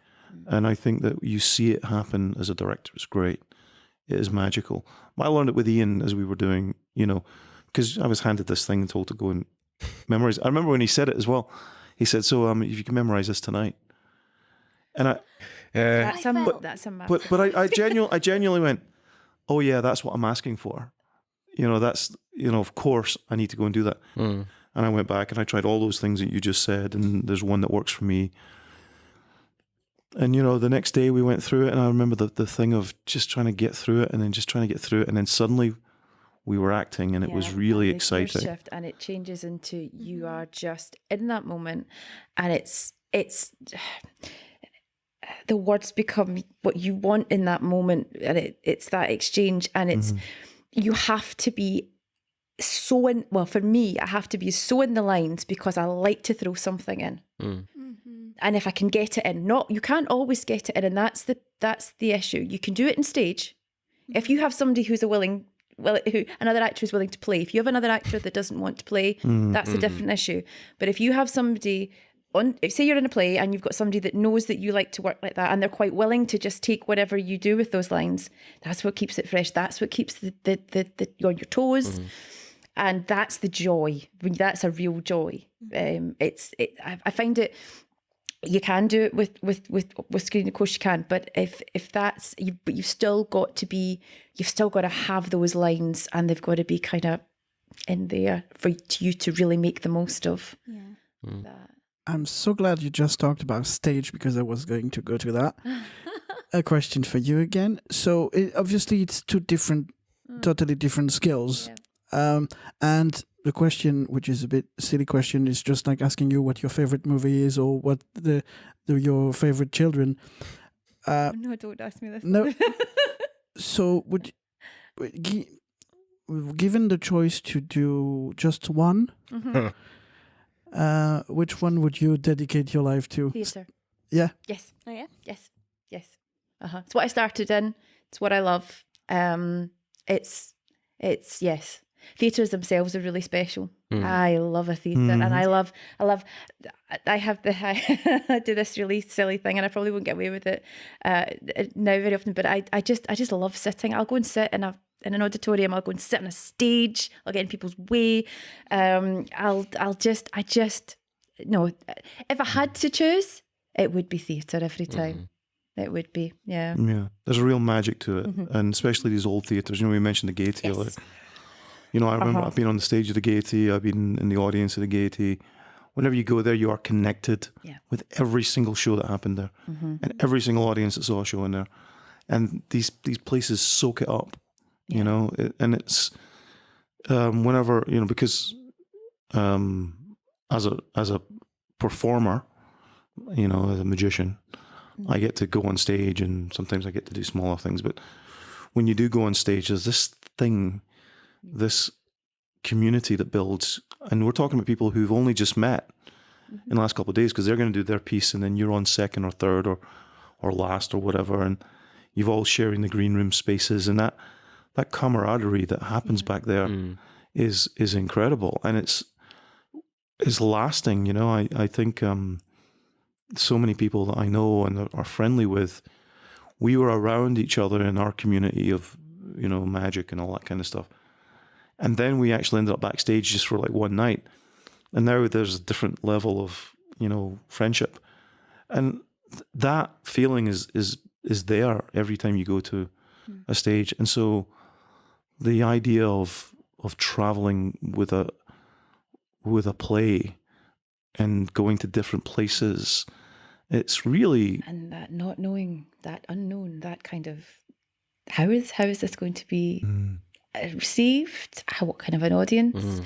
Speaker 6: And I think that you see it happen as a director. It's great. It is magical. I learned it with Ian as we were doing, because I was handed this thing and told to go and memorize. I remember when he said it as well. He said, "So, if you can memorize this tonight," and
Speaker 4: that's a massive.
Speaker 6: But I genuinely went, "Oh yeah, that's what I'm asking for." That's, of course I need to go and do that. And I went back and I tried all those things that you just said, and there's one that works for me. And, the next day we went through it, and I remember the thing of just trying to get through it, and then just trying to get through it, and then suddenly we were acting, and it was really exciting.
Speaker 4: Shift, and it changes into you are just in that moment, and it's the words become what you want in that moment, and it's that exchange, and it's you have to be so in. Well, for me, I have to be so in the lines because I like to throw something in. And if I can get it in, you can't always get it in, and that's the issue. You can do it in stage. If you have somebody who another actor is willing to play. If you have another actor that doesn't want to play, that's a different issue. But if you have somebody say you're in a play and you've got somebody that knows that you like to work like that, and they're quite willing to just take whatever you do with those lines. That's what keeps it fresh. That's what keeps the you on your toes. And that's the joy. That's a real joy. I find it. You can do it with screen, of course you can. But if that's you, but you've still got to have those lines, and they've got to be kind of in there for you to really make the most of that.
Speaker 1: I'm so glad you just talked about stage, because I was going to go to that. A question for you again. So obviously it's two totally different skills.
Speaker 4: Yeah.
Speaker 1: And the question, which is a bit silly question, is just like asking you what your favorite movie is, or what your favorite children.
Speaker 4: No, don't ask me this.
Speaker 1: No. So given the choice to do just one, which one would you dedicate your life to?
Speaker 4: Theatre.
Speaker 1: Yeah.
Speaker 4: Yes.
Speaker 3: Oh yeah.
Speaker 4: Yes. It's what I started in. It's what I love. It's yes. Theatres themselves are really special. I love a theatre, and I do this really silly thing, and I probably won't get away with it now very often. But I just love sitting. I'll go and sit in an auditorium. I'll go and sit on a stage. I'll get in people's way. No. If I had to choose, it would be theatre every time. It would be, yeah.
Speaker 6: Yeah, there's a real magic to it, and especially these old theatres. You know, we mentioned the Gaiety.
Speaker 4: Yes.
Speaker 6: Like, you know, I remember I've been on the stage of the Gaiety. I've been in the audience of the Gaiety. Whenever you go there, you are connected with every single show that happened there, and every single audience that saw a show in there. And these places soak it up, you know. And it's whenever, you know, because as a performer, you know, as a magician, I get to go on stage, and sometimes I get to do smaller things. But when you do go on stage, there's this thing, this community that builds. And we're talking about people who've only just met in the last couple of days, because they're going to do their piece, and then you're on second or third or last or whatever. And you've all sharing the green room spaces, and that camaraderie that happens back there is incredible. And it's lasting, you know. I think so many people that I know and are friendly with, we were around each other in our community of, you know, magic and all that kind of stuff. And then we actually ended up backstage just for like one night. And now there's a different level of, you know, friendship. And that feeling is there every time you go to a stage. And so the idea of traveling with a play and going to different places, it's really...
Speaker 4: And that not knowing, that unknown, that kind of, how is this going to be received? What kind of an audience?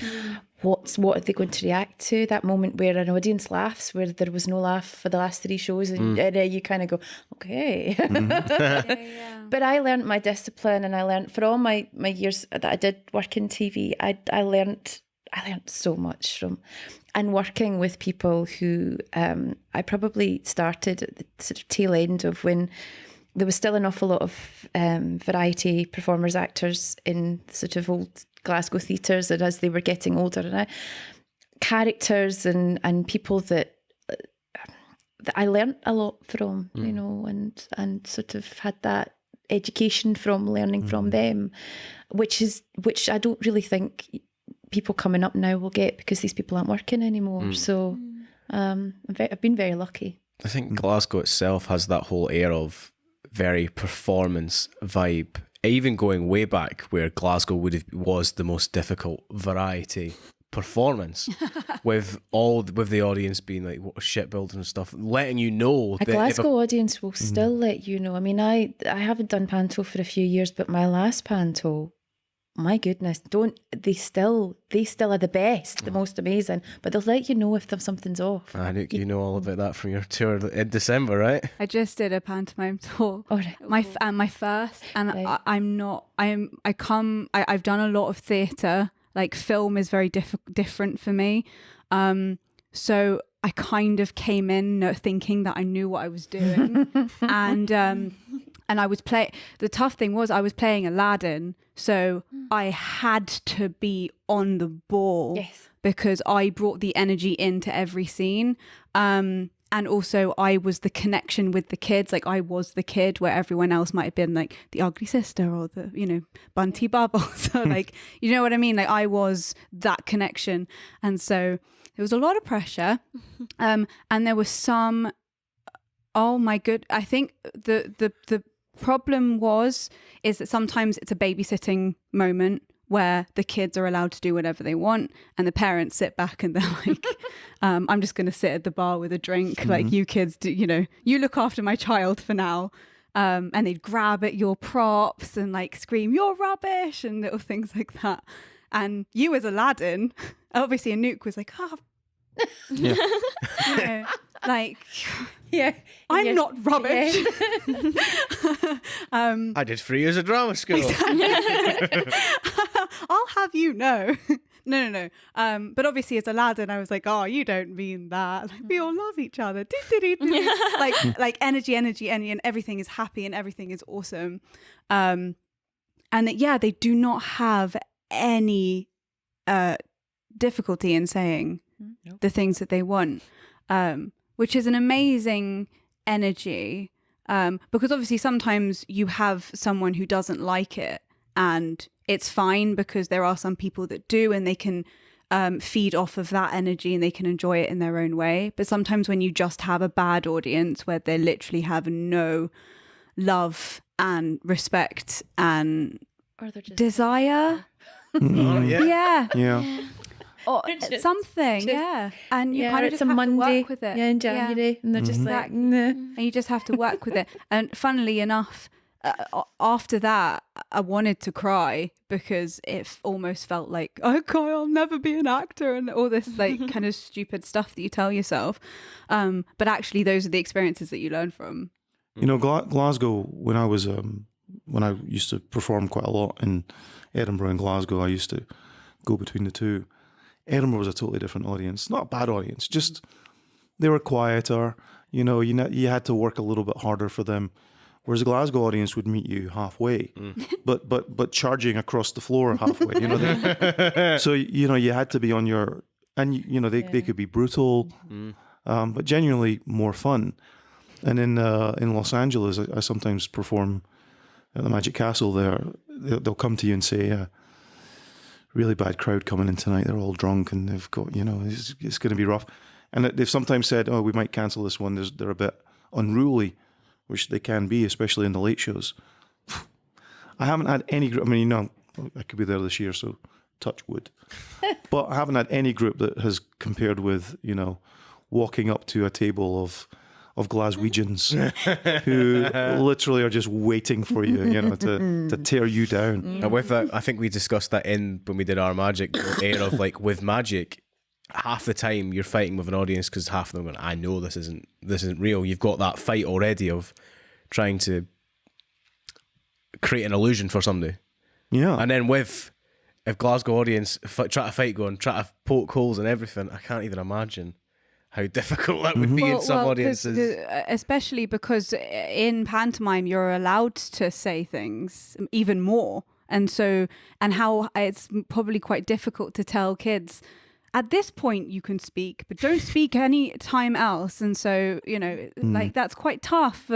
Speaker 4: What are they going to react to? That moment where an audience laughs, where there was no laugh for the last 3 shows, and you kind of go, okay. But I learned my discipline, and I learned for all my years that I did work in TV, I learned so much from, and working with people who I probably started at the sort of tail end of when there was still an awful lot of variety performers, actors in sort of old Glasgow theatres, and as they were getting older, and characters and people that I learnt a lot from, you know, and sort of had that education from learning from them, which I don't really think people coming up now will get, because these people aren't working anymore. So I've been very lucky.
Speaker 5: I think Glasgow itself has that whole air of very performance vibe. Even going way back, where Glasgow was the most difficult variety performance, with the audience being like shipbuilding and stuff, letting you know
Speaker 4: A
Speaker 5: that
Speaker 4: Glasgow audience will still let you know. I mean, I haven't done panto for a few years, but my last panto, my goodness, they still are the best, the most amazing, but they'll let you know if something's off.
Speaker 5: Anouk, you know all about that from your tour in December, right?
Speaker 2: I just did a pantomime tour.
Speaker 4: Oh, right.
Speaker 2: My first, and
Speaker 4: Right.
Speaker 2: I've done a lot of theatre. Like film is very different for me. So I kind of came in thinking that I knew what I was doing, and I was the tough thing was I was playing Aladdin, so I had to be on the ball.
Speaker 4: Yes.
Speaker 2: because I brought the energy into every scene. And also I was the connection with the kids. Like I was the kid where everyone else might have been like the ugly sister or the, you know, Bunty Bubbles. So like, you know what I mean? Like I was that connection. And so there was a lot of pressure. And there was some, I think the problem is that sometimes it's a babysitting moment where the kids are allowed to do whatever they want and the parents sit back and they're like, I'm just going to sit at the bar with a drink. Like you kids do, you know, you look after my child for now. And they'd grab at your props and like scream, you're rubbish and little things like that. And you as Aladdin, obviously Anouk was like, you know, like,
Speaker 4: Yeah,
Speaker 2: I'm not rubbish.
Speaker 5: I did 3 years of drama school.
Speaker 2: I'll have you know. No. But obviously as Aladdin, I was like, oh, you don't mean that. Like, we all love each other. like energy, and everything is happy and everything is awesome. And that, they do not have any difficulty in saying the things that they want. Which is an amazing energy, because obviously sometimes you have someone who doesn't like it and it's fine because there are some people that do and they can feed off of that energy and they can enjoy it in their own way. But sometimes when you just have a bad audience where they literally have no love and respect and
Speaker 4: Or they're just
Speaker 2: desire.
Speaker 5: Oh,
Speaker 2: Yeah. Or
Speaker 4: Just-
Speaker 2: something, and you kind of
Speaker 4: it's
Speaker 2: just
Speaker 4: a
Speaker 2: have
Speaker 4: Monday,
Speaker 2: to work with it.
Speaker 4: in January, and they're just like, nah.
Speaker 2: And you just have to work with it. And funnily enough, after that, I wanted to cry because it almost felt like, okay, I'll never be an actor, and all this like kind of stupid stuff that you tell yourself. But actually, those are the experiences that you learn from.
Speaker 6: You know, Glasgow, when I used to perform quite a lot in Edinburgh and Glasgow, I used to go between the two. Edinburgh was a totally different audience. Not a bad audience, just they were quieter. You know, you had to work a little bit harder for them. Whereas the Glasgow audience would meet you halfway, but charging across the floor halfway. You know, so you know you had to be on your, and you know they could be brutal, but genuinely more fun. And in Los Angeles, I sometimes perform at the Magic Castle. There, they'll come to you and say, really bad crowd coming in tonight. They're all drunk and they've got, you know, it's going to be rough. And they've sometimes said, oh, we might cancel this one. They're a bit unruly, which they can be, especially in the late shows. I haven't had any group, I mean, you know, I could be there this year, so touch wood. But I haven't had any group that has compared with, you know, walking up to a table of Glaswegians who literally are just waiting for you, you know, to tear you down.
Speaker 5: And with that, I think we discussed that when we did our magic air of like with magic, half the time you're fighting with an audience because half of them are going, I know this isn't real. You've got that fight already of trying to create an illusion for somebody.
Speaker 6: Yeah.
Speaker 5: And then if Glasgow audience try to fight going, try to poke holes and everything, I can't even imagine how difficult that would be in some audiences.
Speaker 2: Especially because in pantomime, you're allowed to say things even more. And how it's probably quite difficult to tell kids, at this point you can speak, but don't speak any time else. And so, you know, like that's quite tough,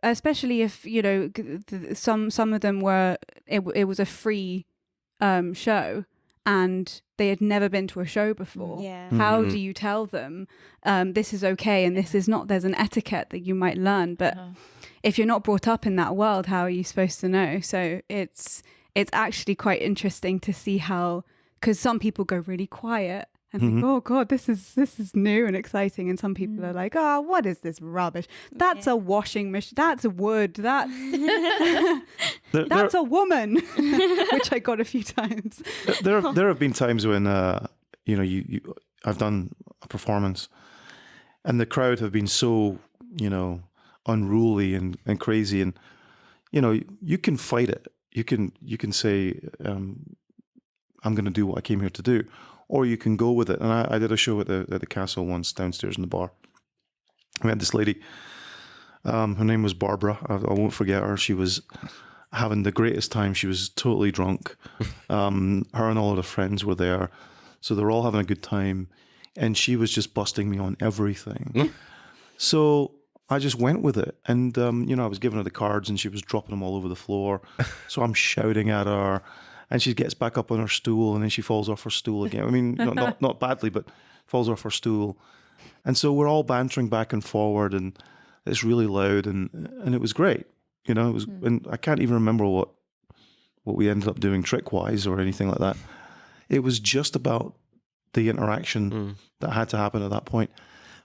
Speaker 2: especially if, you know, some of them were, it was a free show. And they had never been to a show before.
Speaker 3: Yeah.
Speaker 2: How do you tell them this is okay and this is not? There's an etiquette that you might learn, but if you're not brought up in that world, how are you supposed to know? So it's actually quite interesting to see how, because some people go really quiet and think, oh God, this is new and exciting, and some people are like, oh, what is this rubbish? That's a washing machine. That's wood. That's that's a woman, which I got a few times.
Speaker 6: There have been times when you know I've done a performance, and the crowd have been so, you know, unruly and crazy, and you know you can fight it. You can say I'm going to do what I came here to do, or you can go with it. And I did a show at the castle once downstairs in the bar. We had this lady. Her name was Barbara. I won't forget her. She was having the greatest time. She was totally drunk. Her and all of her friends were there. So they're all having a good time. And she was just busting me on everything. So I just went with it. And, I was giving her the cards and she was dropping them all over the floor. So I'm shouting at her and she gets back up on her stool and then she falls off her stool again. I mean, not badly, but falls off her stool. And so we're all bantering back and forward and it's really loud and it was great. It was, and I can't even remember what we ended up doing trick-wise or anything like that. It was just about the interaction that had to happen at that point.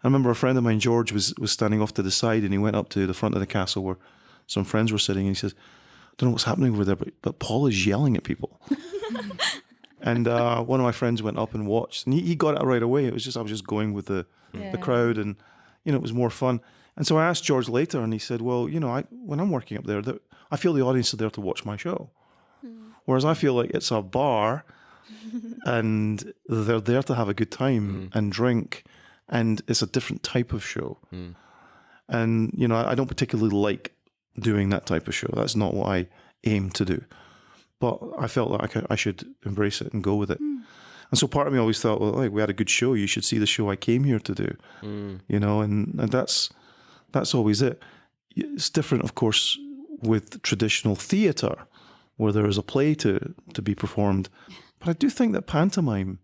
Speaker 6: I remember a friend of mine, George, was standing off to the side and he went up to the front of the castle where some friends were sitting and he says, I don't know what's happening over there, but Paul is yelling at people. And one of my friends went up and watched and he got it right away. It was just, I was just going with the crowd and, it was more fun. And so I asked George later and he said, well, when I'm working up there, I feel the audience are there to watch my show. Whereas I feel like it's a bar and they're there to have a good time and drink, and it's a different type of show. And, I don't particularly like doing that type of show. That's not what I aim to do. But I felt like I should embrace it and go with it. And so part of me always thought, well, we had a good show. You should see the show I came here to do, and that's always it. It's different, of course, with traditional theatre, where there is a play to be performed. But I do think that pantomime,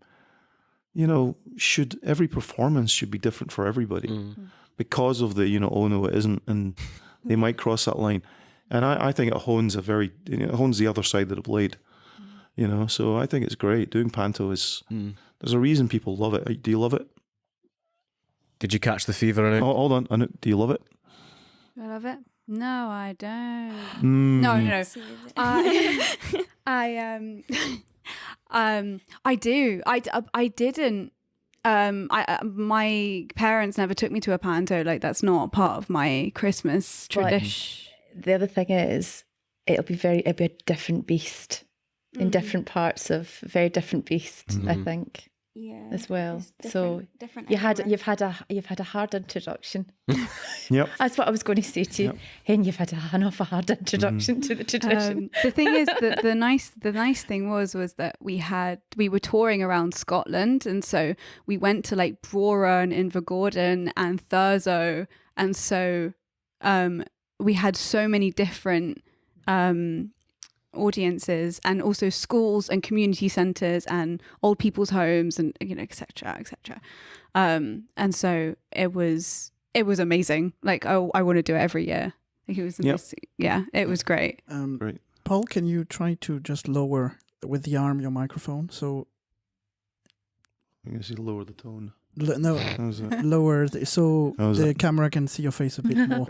Speaker 6: every performance should be different for everybody because of the, oh no, it isn't, and they might cross that line. And I think it hones it hones the other side of the blade, so I think it's great. Doing panto is, there's a reason people love it. Do you love it?
Speaker 5: Did you catch the fever, Anouk?
Speaker 6: Oh, hold on, Anouk, do you love it?
Speaker 2: I love it. No, I don't. No. I do. I didn't. My parents never took me to a panto. Like, that's not part of my Christmas tradition.
Speaker 4: The other thing is, it'll be a different beast in different parts of very different beast. I think. Yeah, as well. So different you've had a hard introduction.
Speaker 6: Yep,
Speaker 4: that's what I was going to say to you. And you've had a hard introduction to the tradition.
Speaker 2: The thing is that the nice thing was that we were touring around Scotland, and so we went to like Brora and Invergordon and Thurso, and so we had so many different audiences, and also schools and community centres and old people's homes, and etc. And so it was amazing. Like, I want to do it every year. Like, it was amazing. Yeah, it was great.
Speaker 6: Great.
Speaker 1: Paul, can you try to just lower with the arm your microphone? So
Speaker 6: I'm going to lower the tone.
Speaker 1: Lower so the camera can see your face a bit more.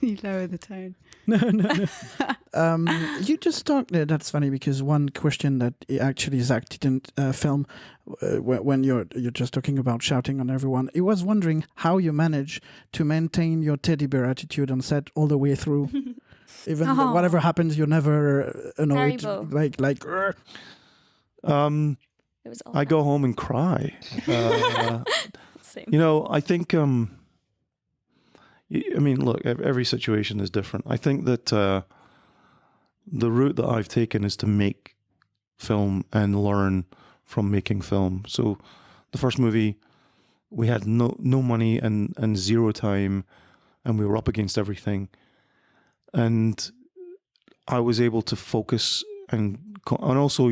Speaker 2: You lower the tone.
Speaker 1: No. You just talked. That's funny, because one question that actually Zach didn't film when you're just talking about shouting on everyone. He was wondering how you manage to maintain your teddy bear attitude on set all the way through. Even whatever happens, you're never annoyed. Like.
Speaker 3: It was
Speaker 6: I go home and cry.
Speaker 3: Same.
Speaker 6: I think, look, every situation is different. I think that the route that I've taken is to make film and learn from making film. So the first movie, we had no money and zero time, and we were up against everything. And I was able to focus and also,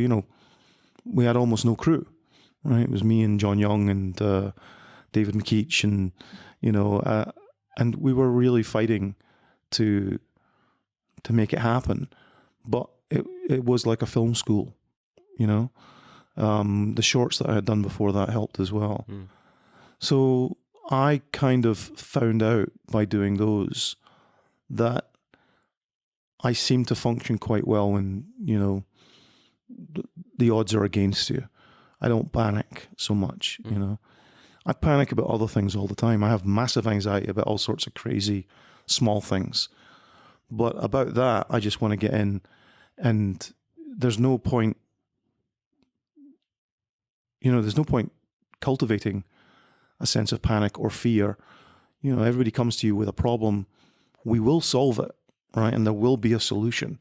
Speaker 6: we had almost no crew, right? It was me and John Young and David McKeach, and and we were really fighting to make it happen. But it was like a film school, The shorts that I had done before that helped as well. So I kind of found out by doing those that I seem to function quite well when the odds are against you. I don't panic so much, I panic about other things all the time. I have massive anxiety about all sorts of crazy small things. But about that, I just want to get in, and there's no point, cultivating a sense of panic or fear. Everybody comes to you with a problem. We will solve it, right? And there will be a solution.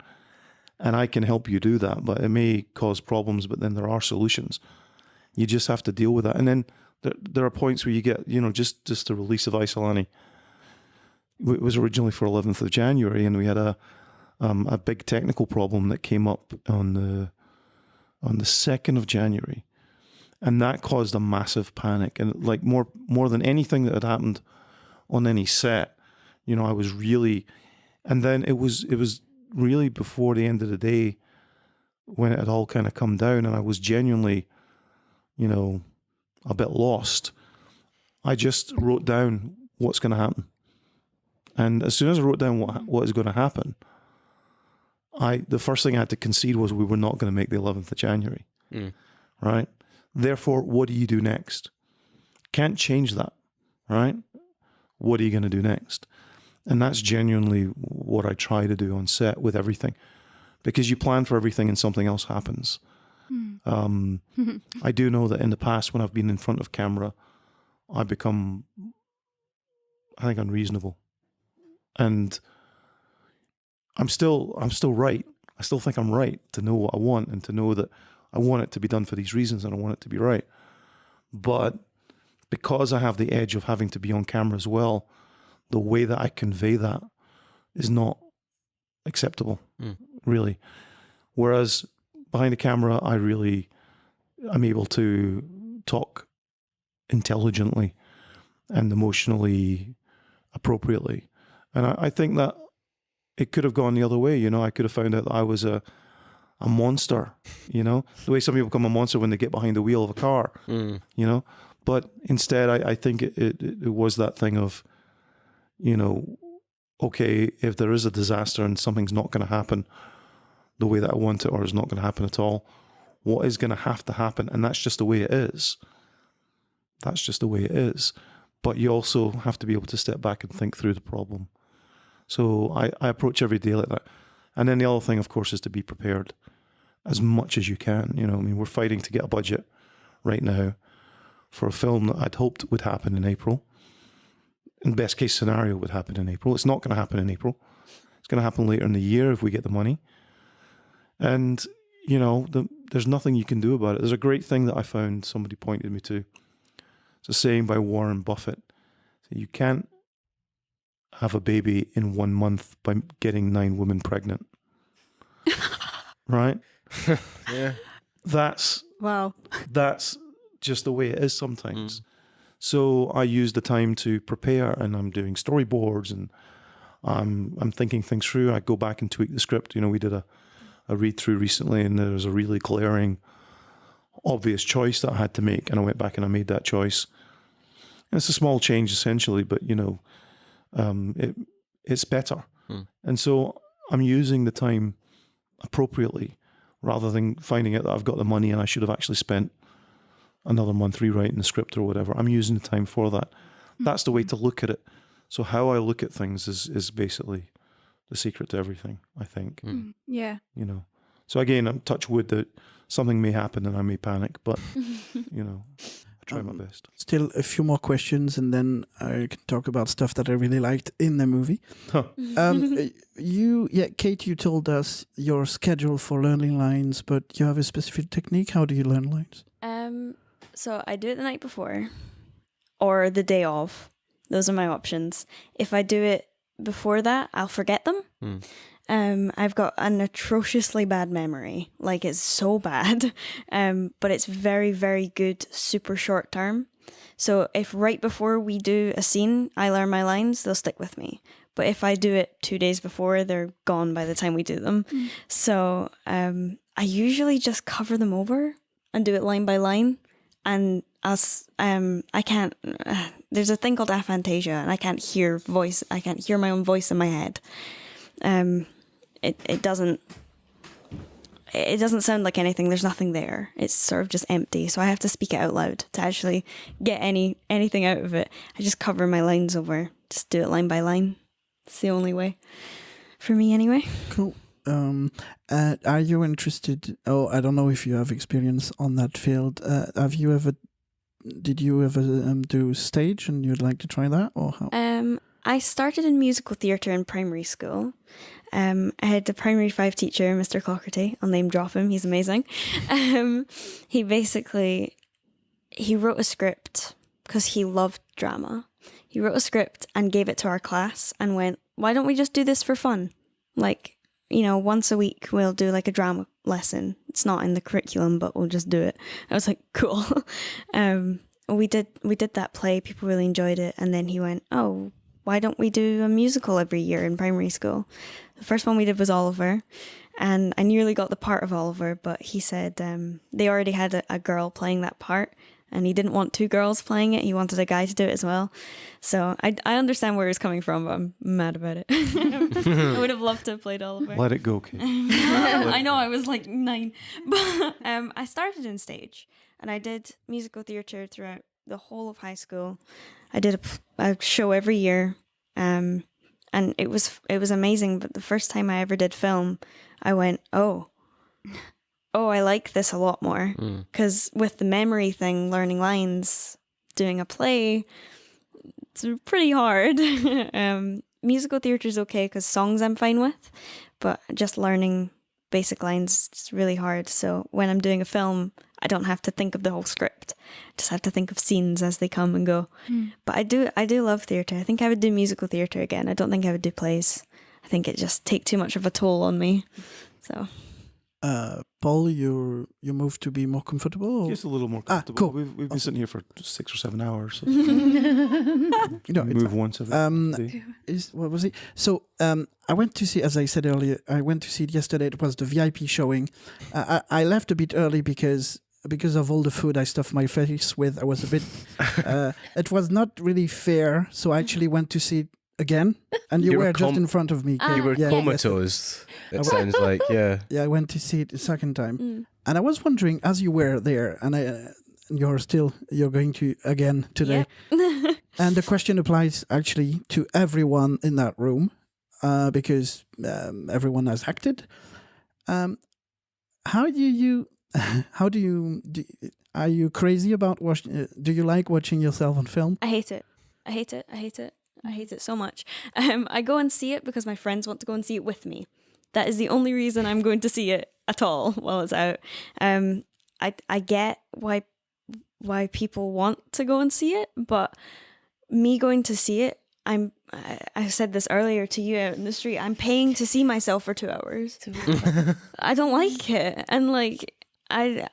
Speaker 6: And I can help you do that, but it may cause problems, but then there are solutions. You just have to deal with that. And then there are points where you get, just the release of Isolani. It was originally for 11th of January, and we had a big technical problem that came up on the 2nd of January, and that caused a massive panic. And like more than anything that had happened on any set, I was really, and then it was really before the end of the day when it had all kind of come down, and I was genuinely, a bit lost. I just wrote down what's going to happen. And as soon as I wrote down what is going to happen, the first thing I had to concede was we were not going to make the 11th of January, right? Therefore, what do you do next? Can't change that, right? What are you going to do next? And that's genuinely what I try to do on set with everything, because you plan for everything and something else happens. I do know that in the past, when I've been in front of camera, I become, I think, unreasonable. And I'm still right. I still think I'm right to know what I want and to know that I want it to be done for these reasons and I want it to be right. But because I have the edge of having to be on camera as well, the way that I convey that is not acceptable, really. Whereas behind the camera, I'm able to talk intelligently and emotionally appropriately. And I think that it could have gone the other way. I could have found out that I was a monster, the way some people become a monster when they get behind the wheel of a car, But instead, I think it was that thing of, okay, if there is a disaster and something's not going to happen the way that I want it, or is not going to happen at all, what is going to have to happen? And that's just the way it is. That's just the way it is. But you also have to be able to step back and think through the problem. So I approach every day like that. And then the other thing, of course, is to be prepared as much as you can. We're fighting to get a budget right now for a film that I'd hoped would happen in April. In best case scenario, would happen in April. It's not going to happen in April. It's going to happen later in the year if we get the money. And, there's nothing you can do about it. There's a great thing that I found, somebody pointed me to. It's a saying by Warren Buffett. You can't have a baby in 1 month by getting 9 women pregnant. Right?
Speaker 5: Yeah.
Speaker 6: That's just the way it is sometimes. So I use the time to prepare, and I'm doing storyboards, and I'm thinking things through. I go back and tweak the script. We did a read through recently, and there was a really glaring, obvious choice that I had to make, and I went back and I made that choice. And it's a small change essentially, but it's better. And so I'm using the time appropriately, rather than finding out that I've got the money and I should have actually spent another month rewriting the script or whatever. I'm using the time for that. That's the way to look at it. So how I look at things is basically the secret to everything, I think.
Speaker 2: Yeah.
Speaker 6: So again, I'm touch wood that something may happen and I may panic, but I try my best.
Speaker 1: Still a few more questions, and then I can talk about stuff that I really liked in the movie. Kate, you told us your schedule for learning lines, but you have a specific technique. How do you learn lines?
Speaker 3: So I do it the night before or the day of. Those are my options. If I do it before that, I'll forget them. I've got an atrociously bad memory. Like, it's so bad. But it's very, very good, super short term. So if right before we do a scene, I learn my lines, they'll stick with me. But if I do it 2 days before, they're gone by the time we do them. So I usually just cover them over and do it line by line. And I can't, there's a thing called aphantasia, and I can't hear my own voice in my head. It doesn't sound like anything. There's nothing there. It's sort of just empty. So I have to speak it out loud to actually get anything out of it. I just cover my lines over, just do it line by line. It's the only way for me anyway.
Speaker 1: Cool. Are you interested? Oh, I don't know if you have experience on that field. Did you ever do stage, and you'd like to try that, or how?
Speaker 3: I started in musical theatre in primary school. I had a primary 5 teacher, Mr. Clockerty. I'll name drop him. He's amazing. He basically he wrote a script because he loved drama. He wrote a script and gave it to our class and went, why don't we just do this for fun? Like, you know, once a week we'll do like a drama lesson. It's not in the curriculum, but we'll just do it. I was like, cool. We did that play. People really enjoyed it. And then he went, oh, why don't we do a musical every year in primary school? The first one we did was Oliver. And I nearly got the part of Oliver, but he said they already had a girl playing that part. And he didn't want two girls playing it. He wanted a guy to do it as well. So I understand where he's coming from, but I'm mad about it. I would have loved to have played Oliver.
Speaker 6: Let it go, Kate.
Speaker 3: I know, I was like 9. But I started in stage. And I did musical theatre throughout the whole of high school. I did a show every year. And it was amazing. But the first time I ever did film, I went, oh, I like this a lot more. Because with the memory thing, learning lines, doing a play, it's pretty hard. Musical theatre is okay because songs I'm fine with, but just learning basic lines is really hard. So when I'm doing a film, I don't have to think of the whole script. I just have to think of scenes as they come and go. But I do love theatre. I think I would do musical theatre again. I don't think I would do plays. I think it just take too much of a toll on me. So...
Speaker 1: Paul, you moved to be more comfortable? Or?
Speaker 6: Just a little more comfortable.
Speaker 1: Cool.
Speaker 6: We've been sitting here for 6 or 7 hours. So
Speaker 1: You know,
Speaker 6: we move once every day.
Speaker 1: What was it? So I went to see, as I said earlier, I went to see it yesterday. It was the VIP showing. I left a bit early because of all the food I stuffed my face with. I was a bit. It was not really fair, so I actually went to see it again, and you were just in front of me. Kate.
Speaker 5: You were
Speaker 1: Yeah,
Speaker 5: comatose. It sounds like, yeah.
Speaker 1: Yeah, I went to see it a second time, and I was wondering, as you were there, and you're going to again today, and the question applies actually to everyone in that room, because everyone has acted. Are you crazy about watching? Do you like watching yourself on film?
Speaker 3: I hate it. I hate it so much. I go and see it because my friends want to go and see it with me. That is the only reason I'm going to see it at all while it's out. I get why people want to go and see it, but me going to see it, I said this earlier to you out in the street, I'm paying to see myself for 2 hours. I don't like it. And like I've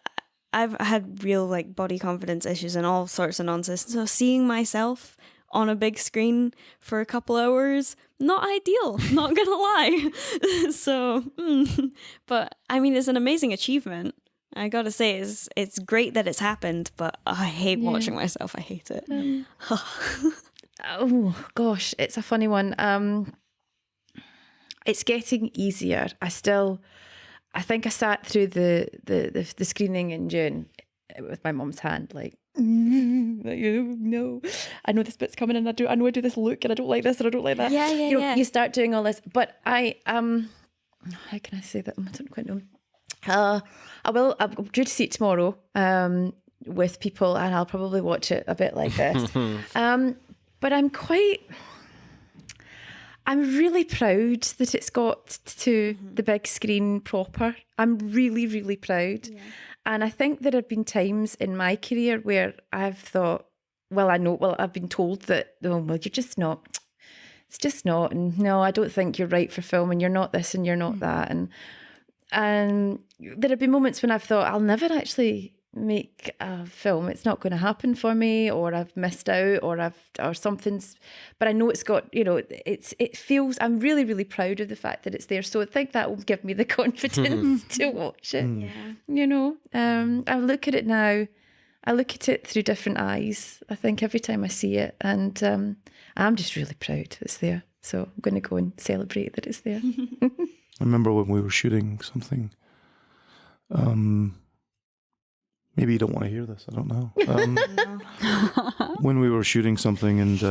Speaker 3: had real like body confidence issues and all sorts of nonsense. So seeing myself on a big screen for a couple hours, not ideal, not gonna lie. So, but I mean, it's an amazing achievement. I gotta say, it's great that it's happened, but I hate watching myself. I hate it.
Speaker 4: Oh gosh, it's a funny one. It's getting easier. I think I sat through the screening in June with my mum's hand, like, no, I know this bit's coming, and I know I do this look, and I don't like this, and I don't like that. You start doing all this, but I how can I say that? I don't quite know. I'm due to see it tomorrow with people, and I'll probably watch it a bit like this. But I'm really proud that it's got to the big screen proper. I'm really, really proud. Yeah. And I think there have been times in my career where I've thought, I've been told that, you're just not. It's just not. And no, I don't think you're right for film, and you're not this and you're not that. And there have been moments when I've thought, I'll never actually make a film. It's not going to happen for me, or I've missed out, or something's, but I know it's got, it feels, I'm really, really proud of the fact that it's there. So I think that will give me the confidence to watch it. I look at it now, I look at it through different eyes, I think, every time I see it, and I'm just really proud it's there. So I'm going to go and celebrate that it's there.
Speaker 6: I remember when we were shooting something, maybe you don't want to hear this, I don't know. When we were shooting something, and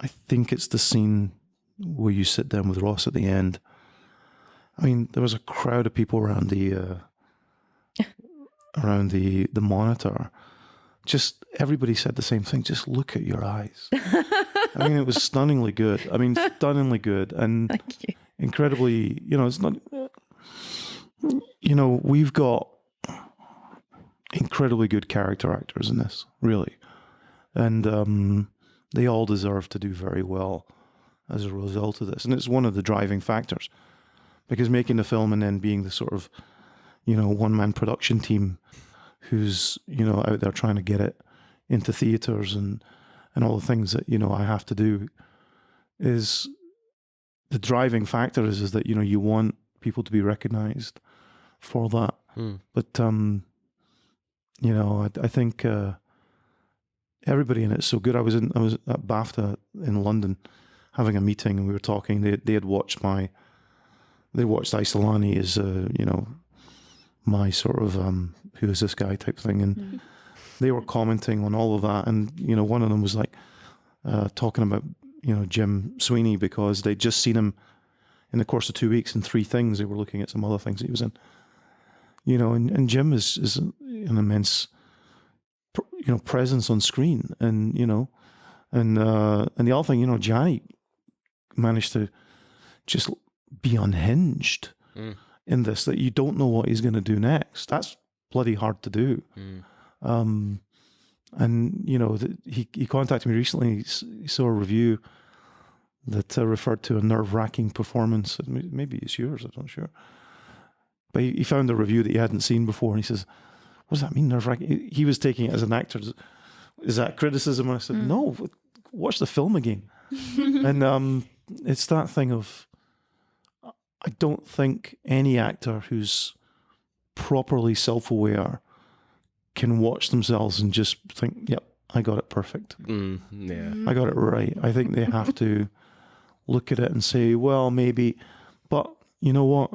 Speaker 6: I think it's the scene where you sit down with Ross at the end. I mean, there was a crowd of people around the monitor. Just everybody said the same thing. Just look at your eyes. I mean, it was stunningly good. And
Speaker 4: Thank you.
Speaker 6: Incredibly, it's not, we've got incredibly good character actors in this, really. And they all deserve to do very well as a result of this. And it's one of the driving factors, because making the film and then being the sort of, one-man production team who's, out there trying to get it into theatres and all the things that, I have to do, is the driving factor is that, you want people to be recognized for that. But, I think everybody in it is so good. I was at BAFTA in London having a meeting, and we were talking. They had watched Isolani as my sort of who is this guy type thing, and they were commenting on all of that. And one of them was like talking about Jim Sweeney, because they'd just seen him in the course of 2 weeks in 3 things. They were looking at some other things that he was in. And Jim is an immense presence on screen, and and the other thing, Johnny managed to just be unhinged in this, that you don't know what he's going to do next. That's bloody hard to do. And he contacted me recently. He saw a review that referred to a nerve-wracking performance. Maybe it's yours, I'm not sure. But he found a review that he hadn't seen before, and he says, "What does that mean, nerve-wracking?" He was taking it as an actor. Is that criticism? And I said, "No, watch the film again." And it's that thing of, I don't think any actor who's properly self-aware can watch themselves and just think, "Yep, I got it perfect. I got it right." I think they have to look at it and say, "Well, maybe," but you know what?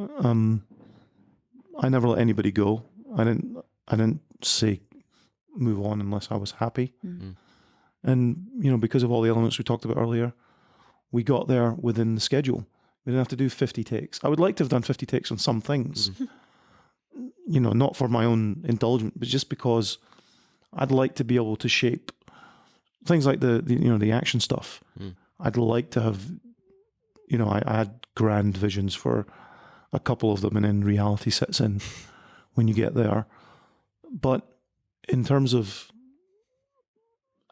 Speaker 6: I never let anybody go. I didn't say move on unless I was happy. And because of all the elements we talked about earlier, we got there within the schedule. We didn't have to do 50 takes. I would like to have done 50 takes on some things, not for my own indulgence, but just because I'd like to be able to shape things like the action stuff. I'd like to have, I had grand visions for a couple of them, and then reality sets in when you get there. But in terms of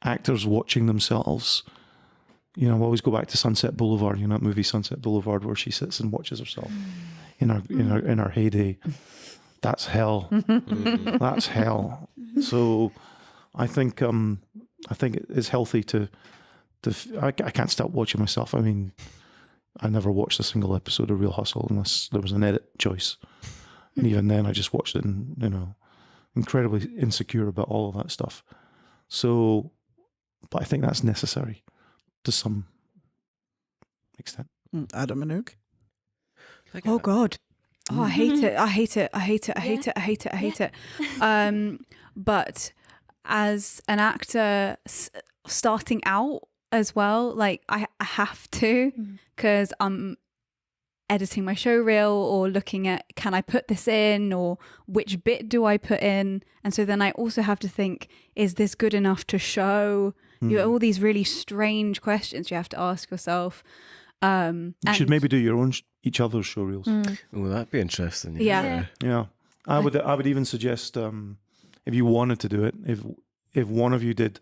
Speaker 6: actors watching themselves, I always go back to Sunset Boulevard, that movie Sunset Boulevard, where she sits and watches herself in her heyday. That's hell. That's hell. So I think it's healthy to I can't stop watching myself. I mean, I never watched a single episode of Real Hustle unless there was an edit choice. And even then I just watched it and, incredibly insecure about all of that stuff. So, but I think that's necessary to some extent.
Speaker 1: Adam and Anouk?
Speaker 2: Oh God. Oh, I hate it. I hate it. I hate it. I hate it. I hate it. I hate it. But as an actor starting out as well, like I have to, because I'm editing my show reel or looking at, can I put this in, or which bit do I put in? And so then I also have to think, is this good enough to show? You know, all these really strange questions you have to ask yourself.
Speaker 6: You should maybe do your own each other's show reels.
Speaker 5: Oh, that'd be interesting.
Speaker 2: Yeah.
Speaker 6: I would even suggest, if you wanted to do it, if one of you did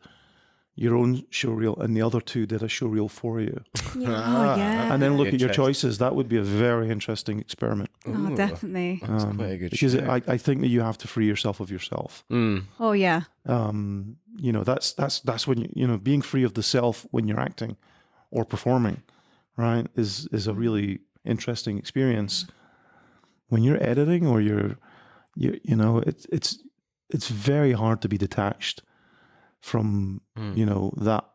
Speaker 6: your own show reel and the other two did a show reel for you, and then look at your choices, that would be a very interesting experiment.
Speaker 2: Oh, definitely.
Speaker 5: That's quite a good
Speaker 6: because
Speaker 5: show.
Speaker 6: I think that you have to free yourself of yourself.
Speaker 2: Oh yeah.
Speaker 6: That's when being free of the self when you're acting or performing, right, is a really interesting experience. When you're editing or it's very hard to be detached from that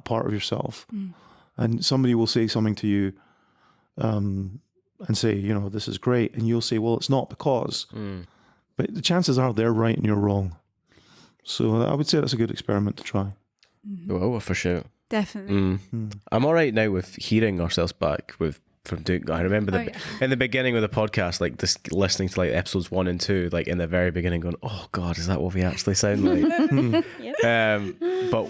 Speaker 6: part of yourself. And somebody will say something to you and say, this is great, and you'll say, well, it's not because, but the chances are they're right and you're wrong. So I would say that's a good experiment to try.
Speaker 5: Oh, for sure.
Speaker 2: Definitely.
Speaker 5: I'm all right now with hearing ourselves back with from doing. I remember in the beginning of the podcast, like just listening to like episodes 1 and 2, like in the very beginning, going, "Oh God, is that what we actually sound like?" But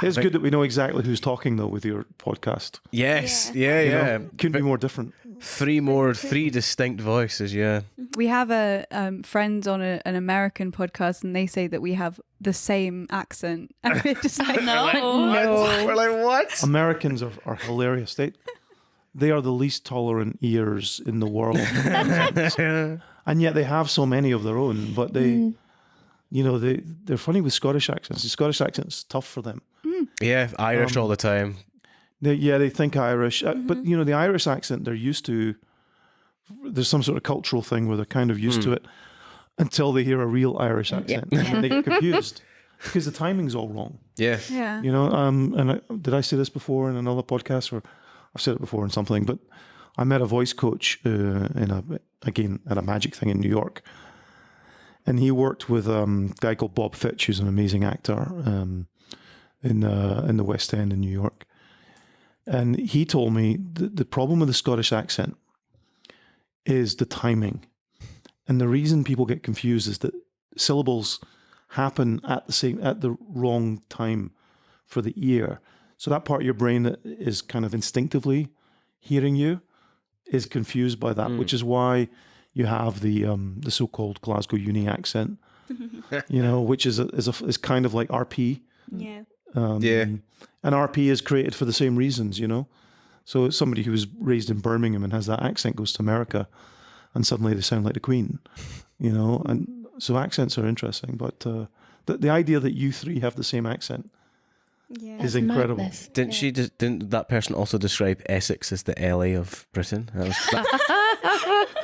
Speaker 6: It's good that we know exactly who's talking though with your podcast.
Speaker 5: yes,
Speaker 6: You know, couldn't be more different.
Speaker 5: three distinct voices. Yeah,
Speaker 2: We have a friends on an American podcast, and they say that we have the same accent. And we're just like,
Speaker 5: we're like, what?
Speaker 6: Americans are hilarious. They are the least tolerant ears in the world, and yet they have so many of their own. But they, you know, they're funny with Scottish accents. The Scottish accent's tough for them.
Speaker 5: Yeah, Irish all the time.
Speaker 6: They think Irish, but you know, the Irish accent they're used to. There's some sort of cultural thing where they're kind of used to it until they hear a real Irish accent, and they get confused because the timing's all wrong.
Speaker 5: Yeah,
Speaker 2: yeah.
Speaker 6: You know, did I say this before in another podcast, or I've said it before in something? But I met a voice coach at a magic thing in New York, and he worked with a guy called Bob Fitch, who's an amazing actor in the West End in New York. And he told me the problem with the Scottish accent is the timing. And the reason people get confused is that syllables happen at the wrong time for the ear. So that part of your brain that is kind of instinctively hearing you is confused by that, which is why you have the so-called Glasgow uni accent, you know, which is kind of like RP.
Speaker 3: Yeah.
Speaker 6: And RP is created for the same reasons, you know. So somebody who was raised in Birmingham and has that accent goes to America, and suddenly they sound like the Queen, you know. And so accents are interesting, but the idea that you three have the same accent is incredible.
Speaker 4: Madness.
Speaker 5: Didn't that person also describe Essex as the LA of Britain?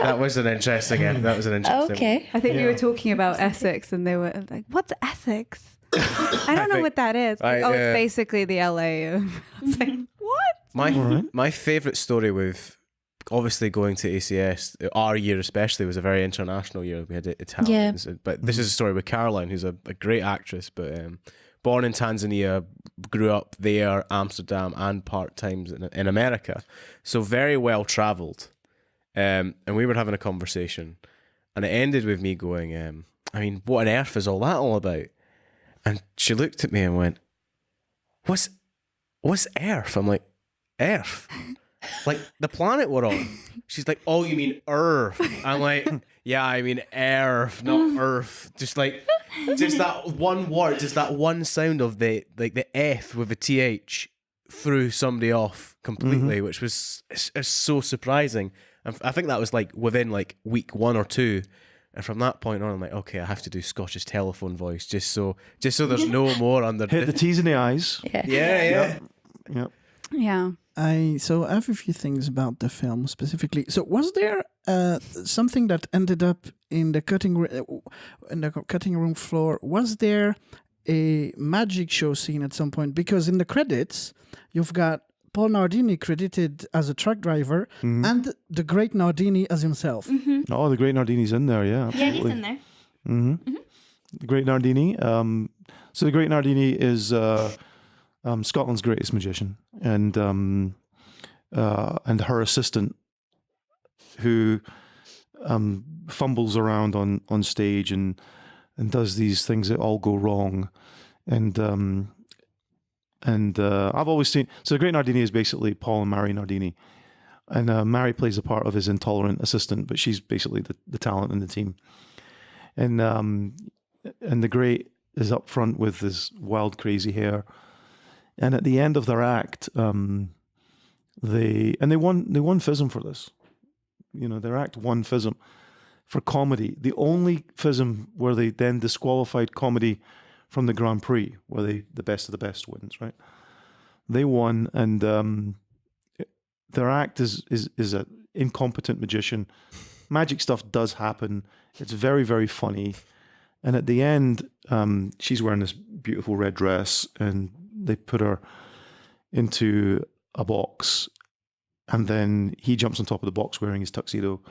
Speaker 5: That was an interesting. That was an interesting.
Speaker 4: Okay.
Speaker 2: I think we were talking about Essex, and they were like, "What's Essex? I don't know what that is." It's basically the LA. I was like, what?
Speaker 5: My favourite story with obviously going to ACS, our year especially, was a very international year. We had Italians, but this is a story with Caroline, who's a great actress, but born in Tanzania, grew up there, Amsterdam, and part-times in America. So very well travelled. And we were having a conversation, and it ended with me going, I mean, what on earth is all that all about? And she looked at me and went, what's Earth? I'm like, Earth? Like the planet we're on? She's like, oh, you mean Earth? I'm like, yeah, I mean Earth, not Earth. Just that one word, just that one sound of the F with a TH threw somebody off completely, which was so surprising. And I think that was like within like week 1 or 2. And from that point on, I'm like, okay, I have to do Scottish telephone voice just so there's no more under.
Speaker 6: Hit the T's in the eyes.
Speaker 5: Yeah.
Speaker 2: Yeah.
Speaker 1: So I have a few things about the film specifically. So was there something that ended up in the cutting room floor? Was there a magic show scene at some point? Because in the credits, you've got Paul Nardini credited as a truck driver and the great Nardini as himself.
Speaker 6: Oh, the great Nardini's in there, yeah. Absolutely.
Speaker 3: Yeah, he's in there.
Speaker 6: The great Nardini. So the great Nardini is Scotland's greatest magician, and her assistant, who fumbles around on stage and does these things that all go wrong, and I've always seen. So the great Nardini is basically Paul and Mary Nardini, and Mary plays the part of his intolerant assistant, but she's basically the talent in the team, and the great is up front with his wild, crazy hair. And at the end of their act, they won FISM for this. You know, their act won FISM for comedy. The only FISM where they then disqualified comedy from the Grand Prix, where the best of the best wins, right? They won, and their act is an incompetent magician. Magic stuff does happen. It's very, very funny. And at the end, she's wearing this beautiful red dress, and they put her into a box, and then he jumps on top of the box wearing his tuxedo,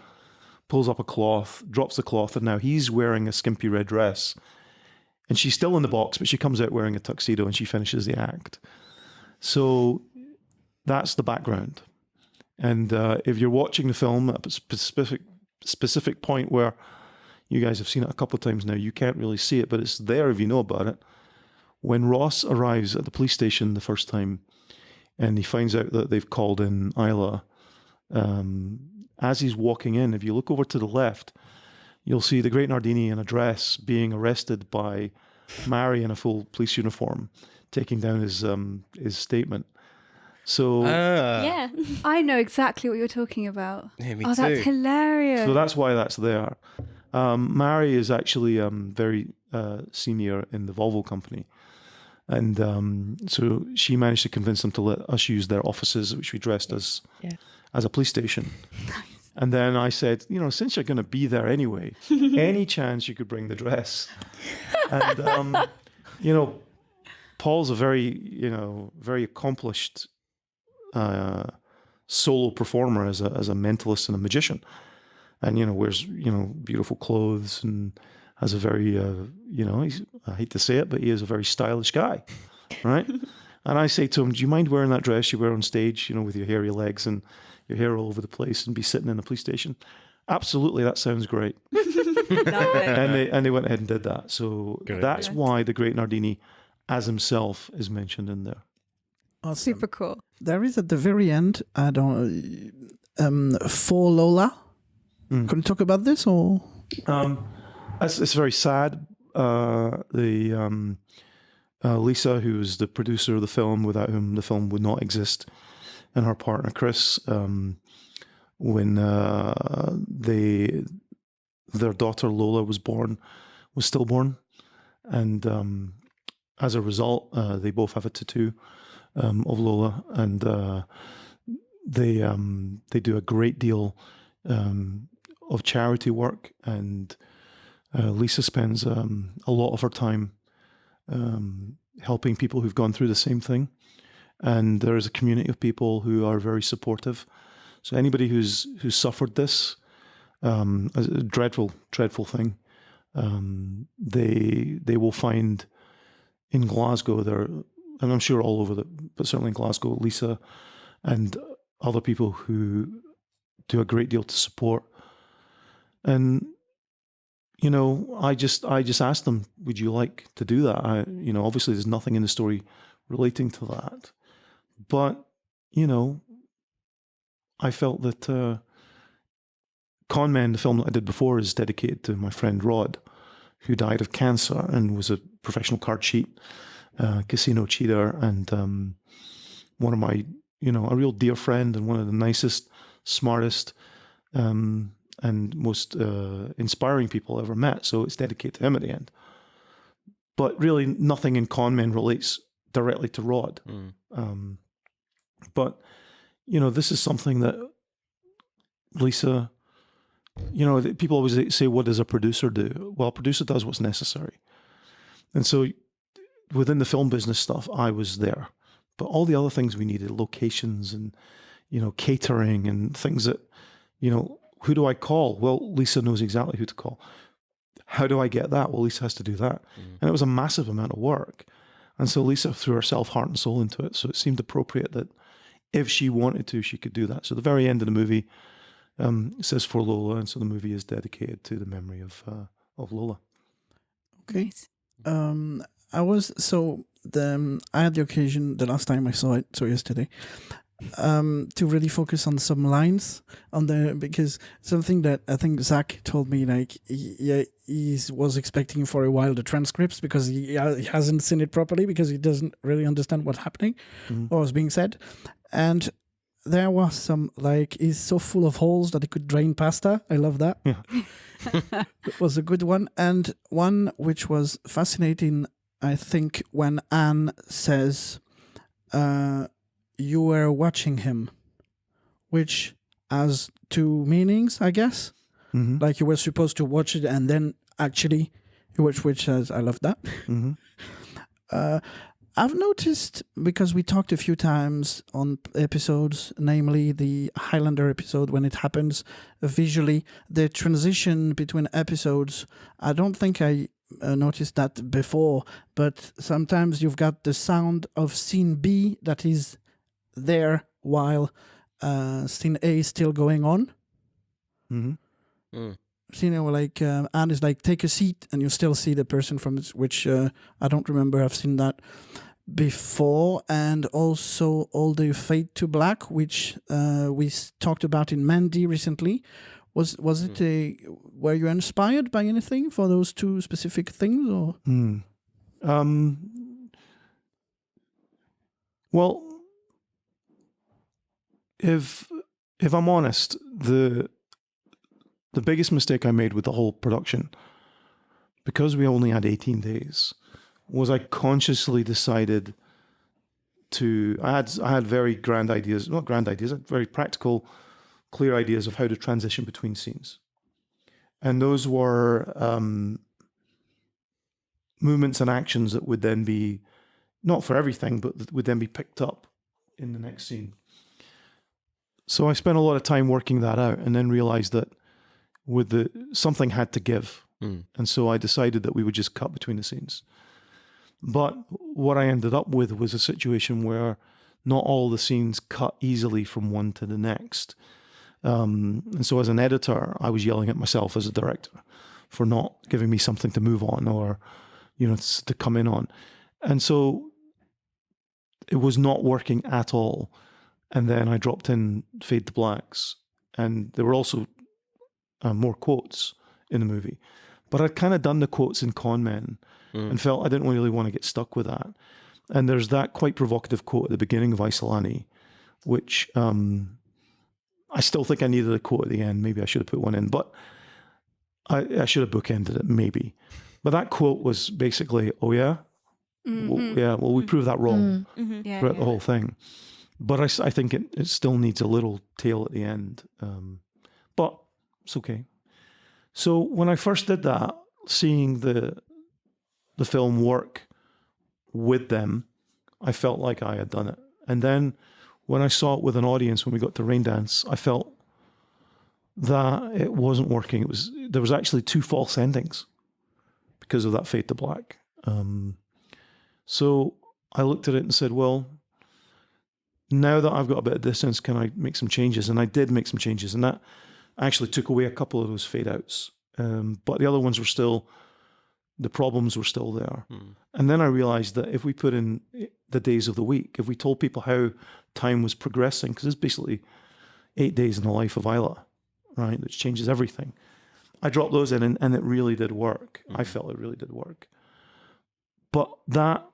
Speaker 6: pulls up a cloth, drops the cloth, and now he's wearing a skimpy red dress. And she's still in the box, but she comes out wearing a tuxedo, and she finishes the act. So that's the background. And if you're watching the film at a specific point where you guys have seen it a couple of times now, you can't really see it, but it's there if you know about it. When Ross arrives at the police station the first time and he finds out that they've called in Isla, as he's walking in, if you look over to the left, you'll see the Great Nardini in a dress being arrested by Mary in a full police uniform, taking down his statement. So
Speaker 3: Yeah.
Speaker 2: I know exactly what you're talking about.
Speaker 5: Yeah, me
Speaker 2: Oh,
Speaker 5: too.
Speaker 2: that's hilarious.
Speaker 6: So that's why that's there. Mary is actually very senior in the Volvo company. And so she managed to convince them to let us use their offices, which we dressed as a police station. And then I said, since you're going to be there anyway, any chance you could bring the dress. And, Paul's a very accomplished solo performer as a mentalist and a magician. And, wears, beautiful clothes and has a very, I hate to say it, but he is a very stylish guy, right? And I say to him, do you mind wearing that dress you wear on stage, with your hairy legs and your hair all over the place and be sitting in a police station? Absolutely, that sounds great. and they went ahead and did that. So that's why the Great Nardini as himself is mentioned in there.
Speaker 1: Awesome.
Speaker 2: Super cool.
Speaker 1: There is at the very end, I don't for Lola. Can you talk about this or?
Speaker 6: It's very sad. Lisa, who was the producer of the film, without whom the film would not exist, and her partner Chris, when their daughter Lola was stillborn, and as a result, they both have a tattoo of Lola, and they do a great deal of charity work, and Lisa spends a lot of her time helping people who've gone through the same thing, and there is a community of people who are very supportive. So anybody who's suffered this, a dreadful thing, they will find in Glasgow there, and I'm sure all over but certainly in Glasgow, Lisa and other people who do a great deal to support. And I just asked them, would you like to do that? Obviously there's nothing in the story relating to that, but I felt that Con Men, the film that I did before, is dedicated to my friend Rod, who died of cancer and was a professional card cheat, casino cheater, and one of my, a real dear friend and one of the nicest, smartest, and most inspiring people I ever met. So it's dedicated to him at the end. But really nothing in Con Men relates directly to Rod. But, this is something that Lisa, people always say, what does a producer do? Well, a producer does what's necessary. And so within the film business stuff, I was there. But all the other things we needed, locations and, catering and things that, who do I call? Well, Lisa knows exactly who to call. How do I get that? Well, Lisa has to do that. And it was a massive amount of work. And so Lisa threw herself heart and soul into it. So it seemed appropriate that if she wanted to, she could do that. So the very end of the movie says for Lola. And so the movie is dedicated to the memory of Lola.
Speaker 1: Okay. I had the occasion the last time I saw it, so yesterday, to really focus on some lines because something that I think Zach told me, like he was expecting for a while the transcripts because he hasn't seen it properly because he doesn't really understand what's happening or was being said, and there was some, like, he's so full of holes that he could drain pasta. I love that.
Speaker 6: Yeah.
Speaker 1: It was a good one, and one which was fascinating, I think, when Anne says, you were watching him, which has two meanings, I guess. Like you were supposed to watch it and then actually you watch, which says, I love that. I've noticed, because we talked a few times on episodes, namely the Highlander episode, when it happens visually, the transition between episodes, I don't think I noticed that before, but sometimes you've got the sound of scene B that is there while scene A is still going on.
Speaker 6: Mm-hmm.
Speaker 1: Scene where like Anne is like, take a seat, and you still see the person from which I don't remember. I've seen that before, and also all the fade to black, which we talked about in Mandy recently. Was it were you inspired by anything for those two specific things, or?
Speaker 6: Well, if I'm honest, the biggest mistake I made with the whole production, because we only had 18 days, was I consciously decided to. I had very grand ideas, not grand ideas, very practical, clear ideas of how to transition between scenes, and those were movements and actions that would then be, not for everything, but that would then be picked up in the next scene. So I spent a lot of time working that out, and then realized that something had to give. And so I decided that we would just cut between the scenes. But what I ended up with was a situation where not all the scenes cut easily from one to the next. And so as an editor, I was yelling at myself as a director for not giving me something to move on, or, to come in on. And so it was not working at all. And then I dropped in fade to blacks, and there were also more quotes in the movie. But I'd kind of done the quotes in Con Men and felt I didn't really want to get stuck with that. And there's that quite provocative quote at the beginning of Isolani, which I still think I needed a quote at the end. Maybe I should have put one in, but I should have bookended it, maybe. But that quote was basically, oh yeah? Well, we proved that wrong throughout the whole thing. But I think it still needs a little tail at the end. But it's okay. So when I first did that, seeing the film work with them, I felt like I had done it. And then when I saw it with an audience, when we got to Rain Dance, I felt that it wasn't working. There was actually 2 false endings because of that fade to black. So I looked at it and said, well, now that I've got a bit of distance, can I make some changes? And I did make some changes, and that actually took away a couple of those fade outs. But the other ones were still, the problems were still there. And then I realized that if we put in the days of the week, if we told people how time was progressing, because it's basically 8 days in the life of Isla, right, which changes everything. I dropped those in, and it really did work. I felt it really did work. But that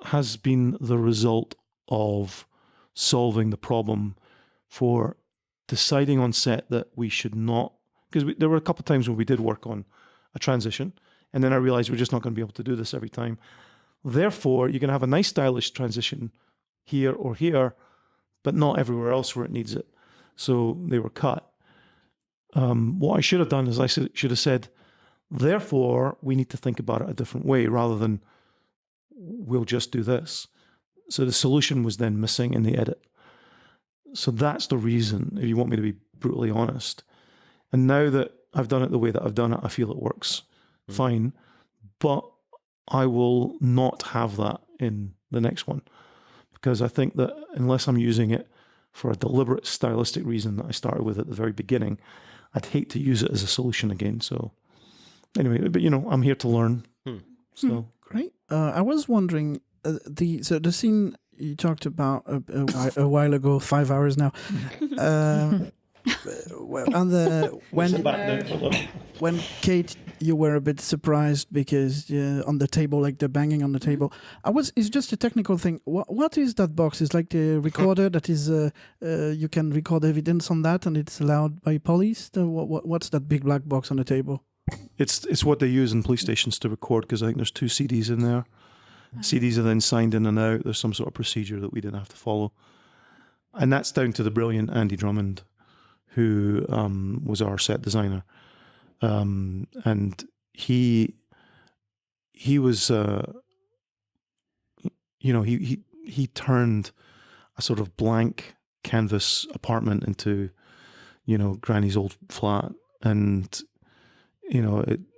Speaker 6: has been the result of solving the problem for deciding on set that we should not, because there were a couple of times when we did work on a transition, and then I realized we're just not going to be able to do this every time. Therefore, you can have a nice stylish transition here or here, but not everywhere else where it needs it. So they were cut. What I should have done is I should have said, therefore, we need to think about it a different way, rather than we'll just do this. So the solution was then missing in the edit. So that's the reason, if you want me to be brutally honest. And now that I've done it the way that I've done it, I feel it works fine. But I will not have that in the next one, because I think that unless I'm using it for a deliberate stylistic reason that I started with at the very beginning, I'd hate to use it as a solution again. So anyway, but I'm here to learn. So
Speaker 1: Great. I was wondering, the scene you talked about a while ago, 5 hours now. When Kate, you were a bit surprised because on the table, like the banging on the table. It's just a technical thing. What is that box? It's like the recorder that is you can record evidence on that, and it's allowed by police. What's that big black box on the table?
Speaker 6: it's what they use in police stations to record, because I think there's 2 CDs in there. CDs are then signed in and out. There's some sort of procedure that we didn't have to follow. And that's down to the brilliant Andy Drummond, who was our set designer. And he was, he turned a sort of blank canvas apartment into, Granny's old flat. And,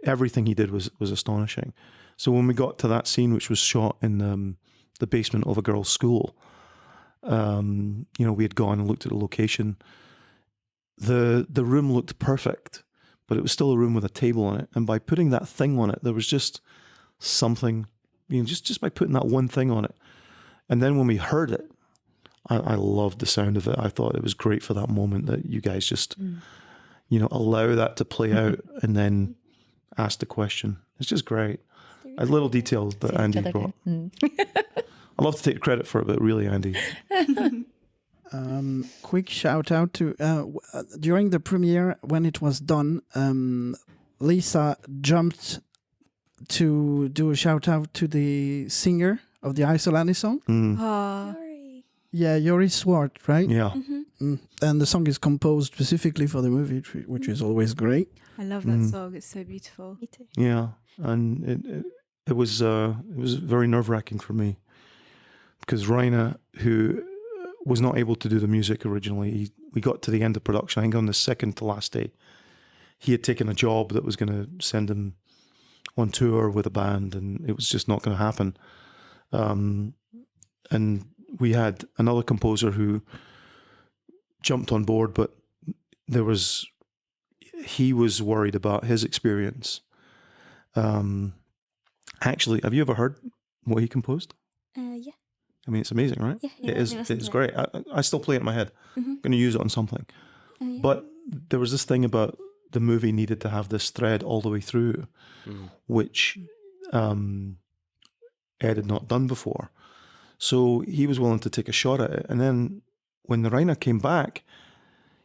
Speaker 6: everything he did was astonishing. So when we got to that scene, which was shot in the basement of a girls' school, We had gone and looked at the location. The room looked perfect, but it was still a room with a table on it. And by putting that thing on it, there was just something, just by putting that one thing on it. And then when we heard it, I loved the sound of it. I thought it was great for that moment that you guys just, allow that to play out and then ask the question. It's just great. A little detail that Andy brought. I love to take credit for it, but really, Andy.
Speaker 1: Quick shout out to during the premiere when it was done, Lisa jumped to do a shout out to the singer of the Isolani song.
Speaker 3: Sorry.
Speaker 1: Yeah, Yori Swart, right?
Speaker 6: Yeah.
Speaker 1: And the song is composed specifically for the movie, which is always great.
Speaker 2: I love that song. It's so beautiful.
Speaker 3: Me too.
Speaker 6: Yeah, and it was very nerve-wracking for me because Raina, who was not able to do the music originally, we got to the end of production, I think on the second to last day. He had taken a job that was going to send him on tour with a band, and it was just not going to happen. And we had another composer who jumped on board, but he was worried about his experience. Actually, have you ever heard what he composed?
Speaker 3: Yeah.
Speaker 6: I mean, it's amazing, right?
Speaker 3: Yeah,
Speaker 6: It's great. I still play it in my head. I'm going to use it on something.
Speaker 3: Yeah.
Speaker 6: But there was this thing about the movie needed to have this thread all the way through, which Ed had not done before. So he was willing to take a shot at it. And then when the Raina came back,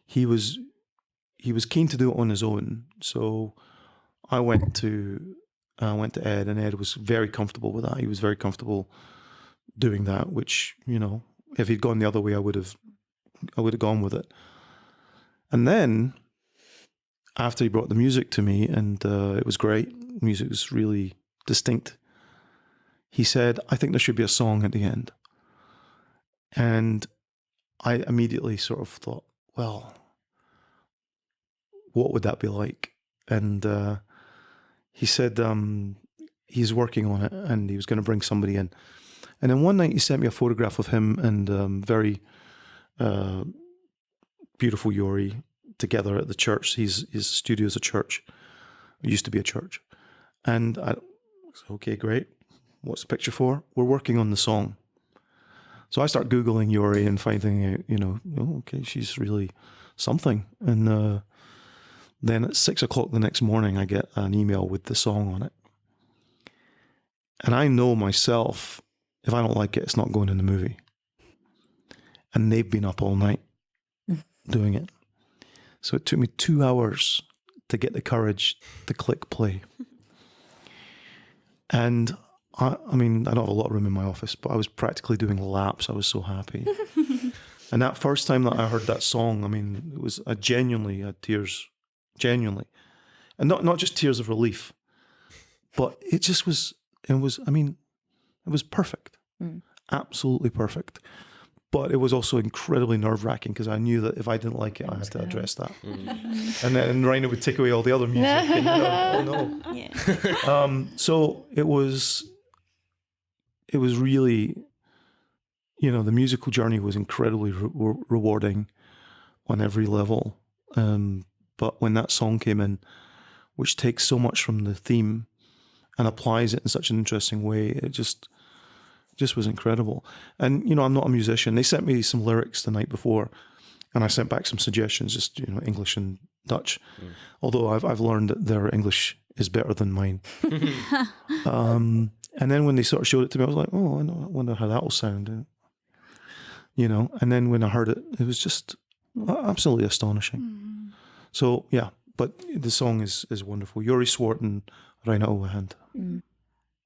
Speaker 6: he was keen to do it on his own. So I went to Ed, and Ed was very comfortable with that. He was very comfortable doing that, which, if he'd gone the other way, I would have gone with it. And then after he brought the music to me, and it was great, the music was really distinct, he said, I think there should be a song at the end. And I immediately sort of thought, well, what would that be like? And he said he's working on it, and he was going to bring somebody in. And then one night he sent me a photograph of him and very beautiful Yori together at the church. His studio is a church. It used to be a church. And I said, okay, great. What's the picture for? We're working on the song. So I start Googling Yori and finding out, okay, she's really something. And then at 6 o'clock the next morning, I get an email with the song on it. And I know myself, if I don't like it, it's not going in the movie. And they've been up all night doing it. So it took me 2 hours to get the courage to click play. And I don't have a lot of room in my office, but I was practically doing laps. I was so happy. And that first time that I heard that song, it was I genuinely had tears, genuinely. And not just tears of relief, but it was perfect. Absolutely perfect. But it was also incredibly nerve-wracking because I knew that if I didn't like it, I had to address that. And then Raina would take away all the other music. And, oh no.
Speaker 3: Yeah.
Speaker 6: So it was really, the musical journey was incredibly rewarding on every level. But when that song came in, which takes so much from the theme and applies it in such an interesting way, it just was incredible. And, I'm not a musician. They sent me some lyrics the night before, and I sent back some suggestions, just, English and Dutch. Although I've learned that their English is better than mine. And then when they sort of showed it to me, I was like, oh, I wonder how that will sound. And then when I heard it, it was just absolutely astonishing. So, yeah, but the song is wonderful. Yori Swart and Raina Overhand.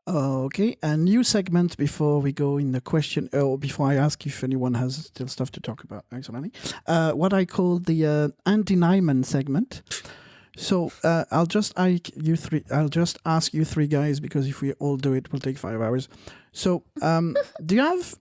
Speaker 1: Okay, a new segment before we go in the question, or before I ask if anyone has still stuff to talk about, actually. What I call the Andy Nyman segment. So I'll just ask you three guys, because if we all do it, we'll take 5 hours. So do you have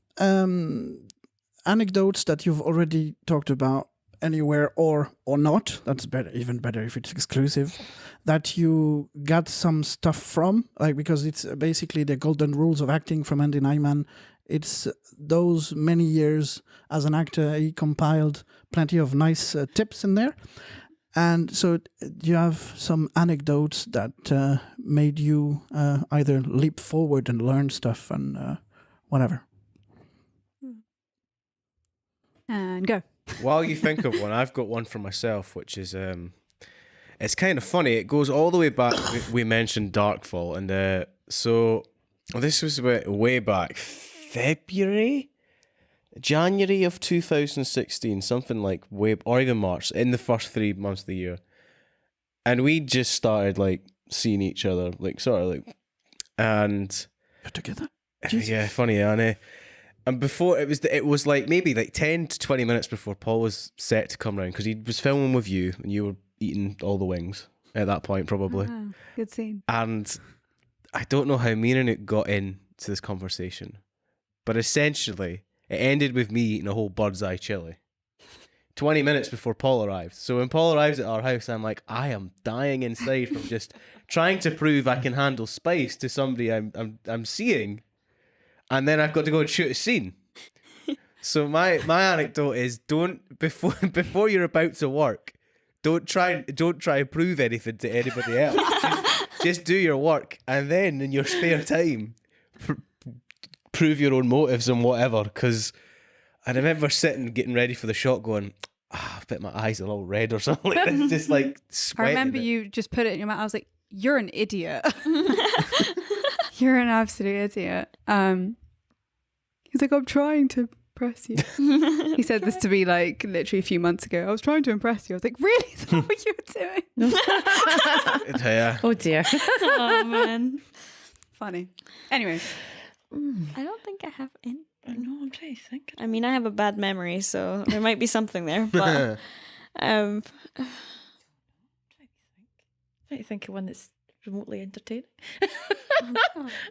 Speaker 1: anecdotes that you've already talked about anywhere or not? That's better, even better if it's exclusive. That you got some stuff from, like, because it's basically the golden rules of acting from Andy Nyman. it's those many years as an actor. He compiled plenty of nice tips in there. And so do you have some anecdotes that made you either leap forward and learn stuff and whatever?
Speaker 2: And go.
Speaker 5: While you think of one, I've got one for myself, which is it's kind of funny. It goes all the way back. We mentioned Darkfall, and so this was way back, January of 2016, something like or even March, in the first 3 months of the year, and we just started like seeing each other, like sort of like, and
Speaker 1: You're together.
Speaker 5: yeah, funny, Anne. And before it was like maybe like 10 to 20 minutes before Paul was set to come round, because he was filming with you and you were eating all the wings at that point probably.
Speaker 2: Wow, good scene.
Speaker 5: And I don't know how me and Anouk got into this conversation, but essentially it ended with me eating a whole bird's eye chili 20 minutes before Paul arrived. So when Paul arrives at our house, I'm like, I am dying inside from just trying to prove I can handle spice to somebody I'm seeing. And then I've got to go and shoot a scene. So my anecdote is, don't before you're about to work, don't try and prove anything to anybody else. Just do your work, and then in your spare time, prove your own motives and whatever. Because I remember getting ready for the shot, going, I bet my eyes are all red or something. Like that. Just like
Speaker 2: I
Speaker 5: sweating.
Speaker 2: remember you just put it in your mouth. I was like, you're an idiot. You're an absolute idiot. He's like, I'm trying to impress you. He said this to me like literally a few months ago. I was trying to impress you. I was like, really? Is that what you were doing?
Speaker 5: Yeah.
Speaker 4: Oh dear.
Speaker 3: Oh man.
Speaker 2: Funny. Anyway.
Speaker 3: I don't think I have any.
Speaker 4: No, I'm trying to think.
Speaker 3: I mean, I have a bad memory, so there might be something there. But
Speaker 4: I'm trying to think of one that's remotely entertaining.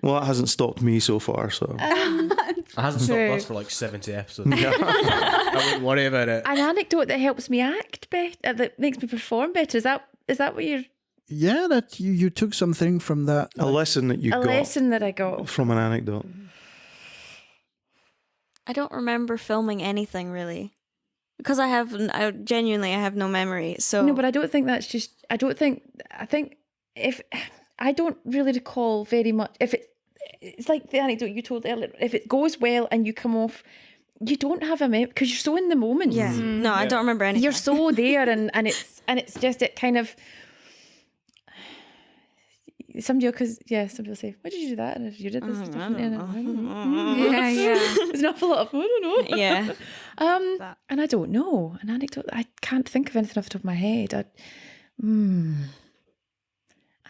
Speaker 6: Well, that hasn't stopped me so far, so.
Speaker 5: It hasn't stopped us for like 70 episodes. I wouldn't worry about it.
Speaker 4: An anecdote that helps me act better, that makes me perform better. Is that what you're?
Speaker 1: Yeah, that you took something from that.
Speaker 6: A lesson that you
Speaker 4: A
Speaker 6: got
Speaker 4: lesson that I got.
Speaker 6: from an anecdote.
Speaker 3: I don't remember filming anything really, because I genuinely have no memory. So
Speaker 4: No, but I don't think that's just. I think if I don't really recall very much. If it's like the anecdote you told earlier. If it goes well and you come off, you don't have a memory because you're so in the moment.
Speaker 3: yeah, no, I don't remember anything.
Speaker 4: You're so there, and it's just it kind of. Somebody will say, "Why did you do that?" And if you did this,
Speaker 3: I
Speaker 4: different,
Speaker 3: don't know.
Speaker 2: Yeah.
Speaker 4: there's an awful lot of I don't know.
Speaker 3: Yeah.
Speaker 4: And I don't know an anecdote. I can't think of anything off the top of my head. I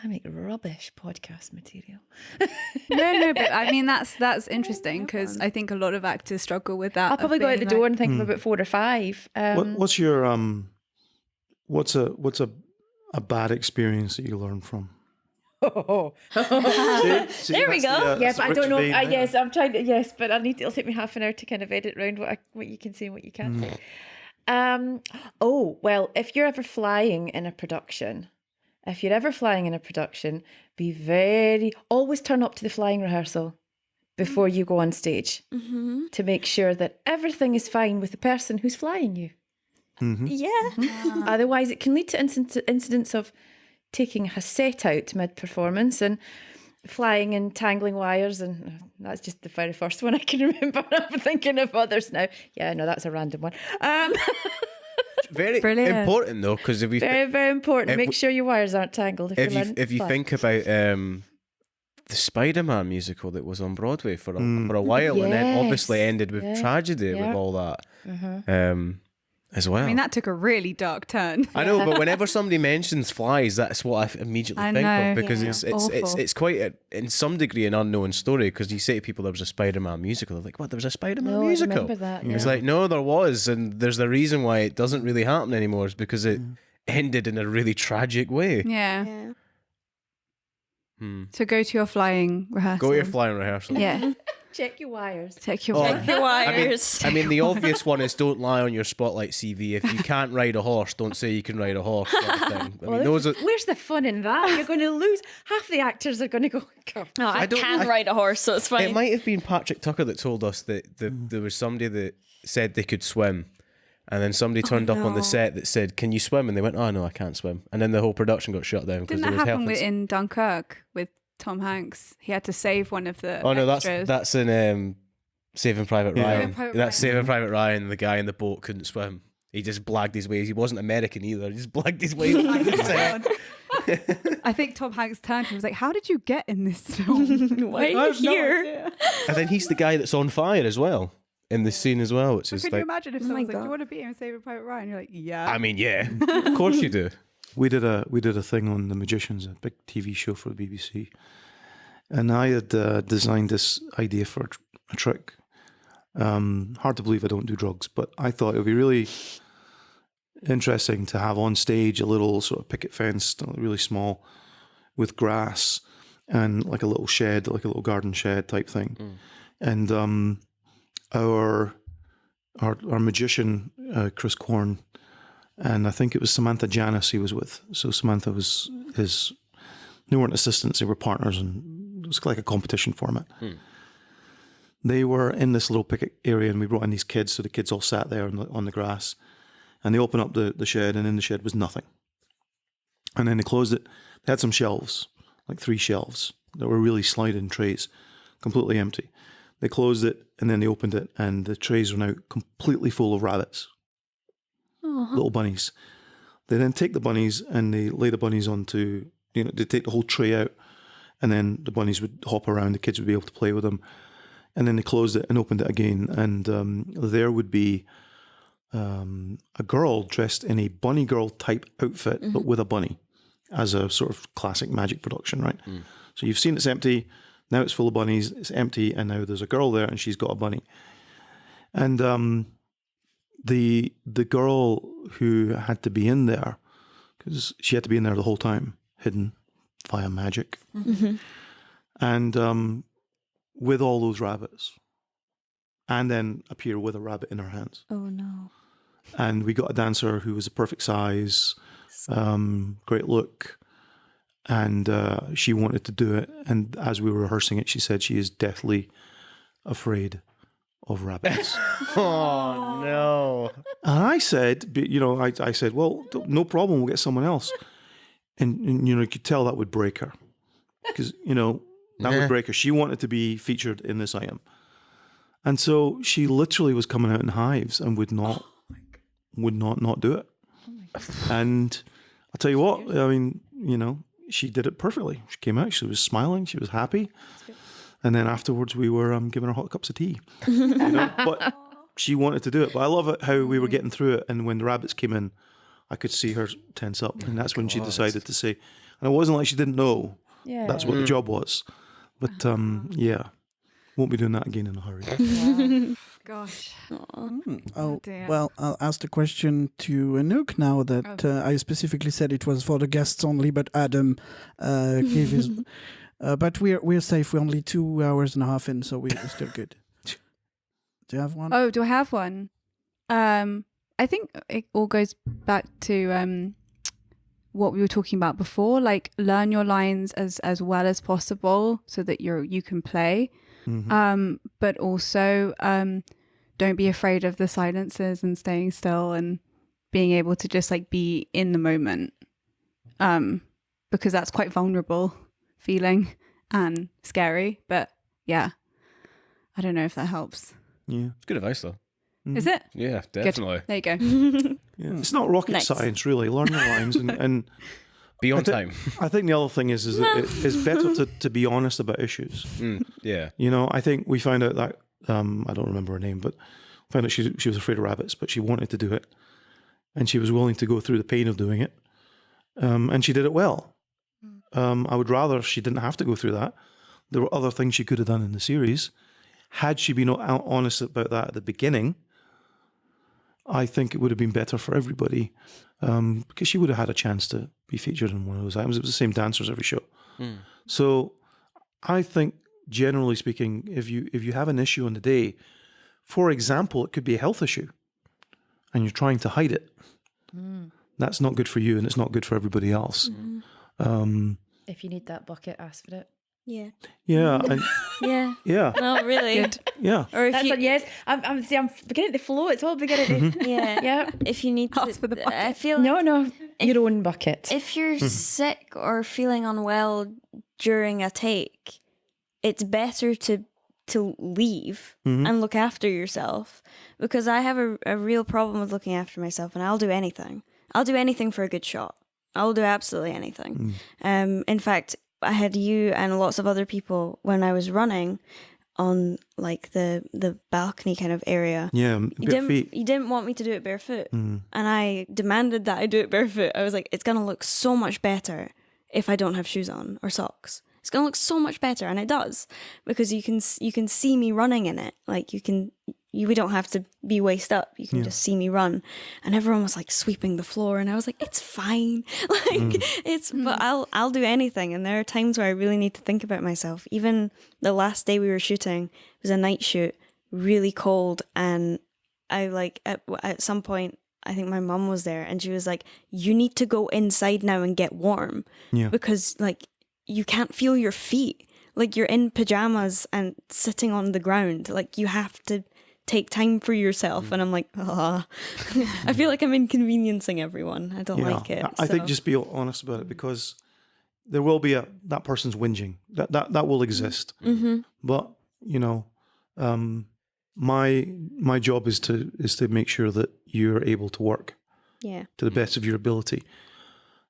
Speaker 4: make rubbish podcast material.
Speaker 2: No, but I mean that's interesting because I think a lot of actors struggle with that.
Speaker 4: I'll probably go out the door and think of about 4 or 5.
Speaker 6: What's your what's a bad experience that you learned from? See,
Speaker 3: There we go.
Speaker 4: Yeah, but I don't know.
Speaker 6: Vein there.
Speaker 4: Yes, I'm trying to. Yes, but it'll take me half an hour to kind of edit around what you can say and what you can't say. Oh well, if you're ever flying in a production, always turn up to the flying rehearsal before you go on stage to make sure that everything is fine with the person who's flying you.
Speaker 3: Yeah.
Speaker 4: Otherwise, it can lead to incidents of taking a set out mid-performance and flying and tangling wires, and that's just the very first one I can remember. I'm thinking of others now. Yeah, no, that's a random one.
Speaker 5: Very
Speaker 2: Brilliant.
Speaker 5: important though, because if you
Speaker 4: Very, very important. Make sure your wires aren't tangled.
Speaker 5: if you think about the Spider-Man musical that was on Broadway for a while, and then obviously ended with tragedy with all that. As well.
Speaker 2: I mean, that took a really dark turn.
Speaker 5: I know, but whenever somebody mentions flies, that's what I immediately think
Speaker 2: know,
Speaker 5: of, because
Speaker 2: yeah.
Speaker 5: it's quite in some degree an unknown story, because you say to people there was a Spider-Man musical, they're like, what, there was a Spider-Man musical?
Speaker 4: I remember that.
Speaker 5: It's like, no, there was, and there's the reason why it doesn't really happen anymore is because it ended in a really tragic way.
Speaker 2: Yeah. So go to your flying rehearsal.
Speaker 5: Go to your flying rehearsal.
Speaker 2: Yeah.
Speaker 4: Check your wires.
Speaker 2: Check your
Speaker 5: Oh,
Speaker 2: wires.
Speaker 3: Your wires.
Speaker 5: I mean, the obvious one is don't lie on your Spotlight CV. If you can't ride a horse, don't say you can ride a horse. Sort of thing. I mean, those are.
Speaker 4: Where's the fun in that? You're going to lose. Half the actors are going to go, God.
Speaker 3: No, I
Speaker 5: don't-
Speaker 3: can ride a horse, so it's fine.
Speaker 5: It might have been Patrick Tucker that told us that there was somebody that said they could swim. And then somebody turned up on the set that said, "Can you swim?" And they went, "Oh no, I can't swim." And then the whole production got shut down because
Speaker 2: Didn't
Speaker 5: there
Speaker 2: that
Speaker 5: was
Speaker 2: happen
Speaker 5: health.
Speaker 2: in Dunkirk with Tom Hanks? He had to save one of the
Speaker 5: Oh no,
Speaker 2: extras.
Speaker 5: that's in Saving Private Ryan.
Speaker 2: Saving Private
Speaker 5: That's
Speaker 2: Ryan.
Speaker 5: Saving Private Ryan. The guy in the boat couldn't swim. He just blagged his way. He wasn't American either. He just blagged his way.
Speaker 2: Oh my God. I think Tom Hanks turned to him and was like, "How did you get in this film?"
Speaker 3: Why are you here?
Speaker 5: And then he's the guy that's on fire as well in the scene as well, which is
Speaker 2: Could you
Speaker 5: like,
Speaker 2: imagine if
Speaker 3: Oh my
Speaker 2: someone's like, "Do
Speaker 3: God.
Speaker 2: you want to be in Saving Private Ryan?" You're like, "Yeah."
Speaker 5: I mean, yeah, of course you do.
Speaker 6: We did a thing on The Magicians, a big TV show for the BBC, and I had designed this idea for a trick. Hard to believe I don't do drugs, but I thought it would be really interesting to have on stage a little sort of picket fence, really small, with grass and like a little shed, like a little garden shed type thing. And our magician, Chris Korn, and I think it was Samantha Janis he was with. So Samantha was his, they weren't assistants, they were partners, and it was like a competition format. They were in this little picket area, and we brought in these kids, so the kids all sat there on the grass, and they opened up the shed, and in the shed was nothing. And then they closed it. They had some shelves, like 3 shelves that were really sliding trays, completely empty. They closed it, and then they opened it, and the trays were now completely full of rabbits, little bunnies. They then take the bunnies and they lay the bunnies onto, they take the whole tray out, and then the bunnies would hop around, the kids would be able to play with them. And then they closed it and opened it again, and there would be a girl dressed in a bunny girl type outfit, but with a bunny, as a sort of classic magic production, right? So you've seen it's empty, now it's full of bunnies, it's empty, and now there's a girl there and she's got a bunny. And the girl who had to be in there, because she had to be in there the whole time, hidden via magic, and with all those rabbits, and then appear with a rabbit in her hands.
Speaker 3: Oh no.
Speaker 6: And we got a dancer who was a perfect size, great look, and she wanted to do it. And as we were rehearsing it, she said she is deathly afraid of rabbits.
Speaker 5: Oh no!
Speaker 6: And I said, I said, well, no problem, we'll get someone else. And you could tell that would break her, because that would break her. She wanted to be featured in this item, and so she literally was coming out in hives and would not do it. And I'll tell you what, I mean, she did it perfectly. She came out, she was smiling, she was happy. And then afterwards we were giving her hot cups of tea. But she wanted to do it. But I love it how we were getting through it, and when the rabbits came in, I could see her tense up, and that's when she decided to say, and it wasn't like she didn't know that's what the job was. But yeah, won't be doing that again in a hurry.
Speaker 2: Gosh.
Speaker 1: Oh,
Speaker 2: dear.
Speaker 1: well, I'll ask the question to Anouk now that I specifically said it was for the guests only, but Adam gave his... but we're safe. We're only 2 hours and a half in, so we're still good. Do you have one?
Speaker 2: Oh, do I have one? I think it all goes back to what we were talking about before. Like, learn your lines as well as possible so that you can play. But also, don't be afraid of the silences and staying still and being able to just like be in the moment, because that's quite vulnerable feeling and scary. But yeah, I don't know if that helps.
Speaker 6: Yeah.
Speaker 5: It's good advice, though.
Speaker 2: Is it?
Speaker 5: Yeah,
Speaker 2: Good.
Speaker 5: definitely.
Speaker 2: There you go.
Speaker 6: Yeah. It's not rocket
Speaker 3: Nice.
Speaker 6: science, really. Learn your lines and
Speaker 5: Be on time.
Speaker 6: I think the other thing is that it's better to be honest about issues.
Speaker 5: Yeah.
Speaker 6: I think we found out that I don't remember her name, but found out she was afraid of rabbits, but she wanted to do it, and she was willing to go through the pain of doing it, and she did it well. I would rather she didn't have to go through that. There were other things she could have done in the series. Had she been honest about that at the beginning, I think it would have been better for everybody, because she would have had a chance to be featured in one of those items. It was the same dancers every show. So I think generally speaking, if you have an issue on the day, for example, it could be a health issue, and you're trying to hide it. That's not good for you, and it's not good for everybody else.
Speaker 4: If you need that bucket, ask for it.
Speaker 3: Yeah.
Speaker 6: Yeah, and,
Speaker 3: Yeah.
Speaker 6: yeah,
Speaker 3: No, really.
Speaker 2: Good.
Speaker 6: yeah.
Speaker 3: Or if
Speaker 4: That's
Speaker 3: you,
Speaker 4: a yes. I'm beginning to flow. It's all beginning to.
Speaker 3: yeah.
Speaker 4: Yeah.
Speaker 3: If you need to,
Speaker 2: Ask for the bucket.
Speaker 3: I feel like
Speaker 4: No. Your own bucket.
Speaker 3: if you're sick or feeling unwell during a take, it's better to leave and look after yourself, because I have a real problem with looking after myself, and I'll do anything. I'll do anything for a good shot. I'll do absolutely anything. In fact, I had you and lots of other people when I was running on like the balcony kind of area.
Speaker 6: Yeah, bare feet.
Speaker 3: You didn't want me to do it barefoot, and I demanded that I do it barefoot. I was like, it's gonna look so much better if I don't have shoes on or socks. It's gonna look so much better, and it does, because you can see me running in it. Like we don't have to be waist up. You can just see me run, and everyone was like sweeping the floor, and I was like, it's fine. Like but I'll do anything. And there are times where I really need to think about myself. Even the last day we were shooting, it was a night shoot, really cold, and I like at some point, I think my mum was there, and she was like, you need to go inside now and get warm, because like you can't feel your feet. Like you're in pajamas and sitting on the ground. Like you have to take time for yourself. And I'm like, I feel like I'm inconveniencing everyone. I don't like it.
Speaker 6: I think just be honest about it, because there will be that person's whinging. That will exist. But you know, my job is to make sure that you're able to work to the best of your ability.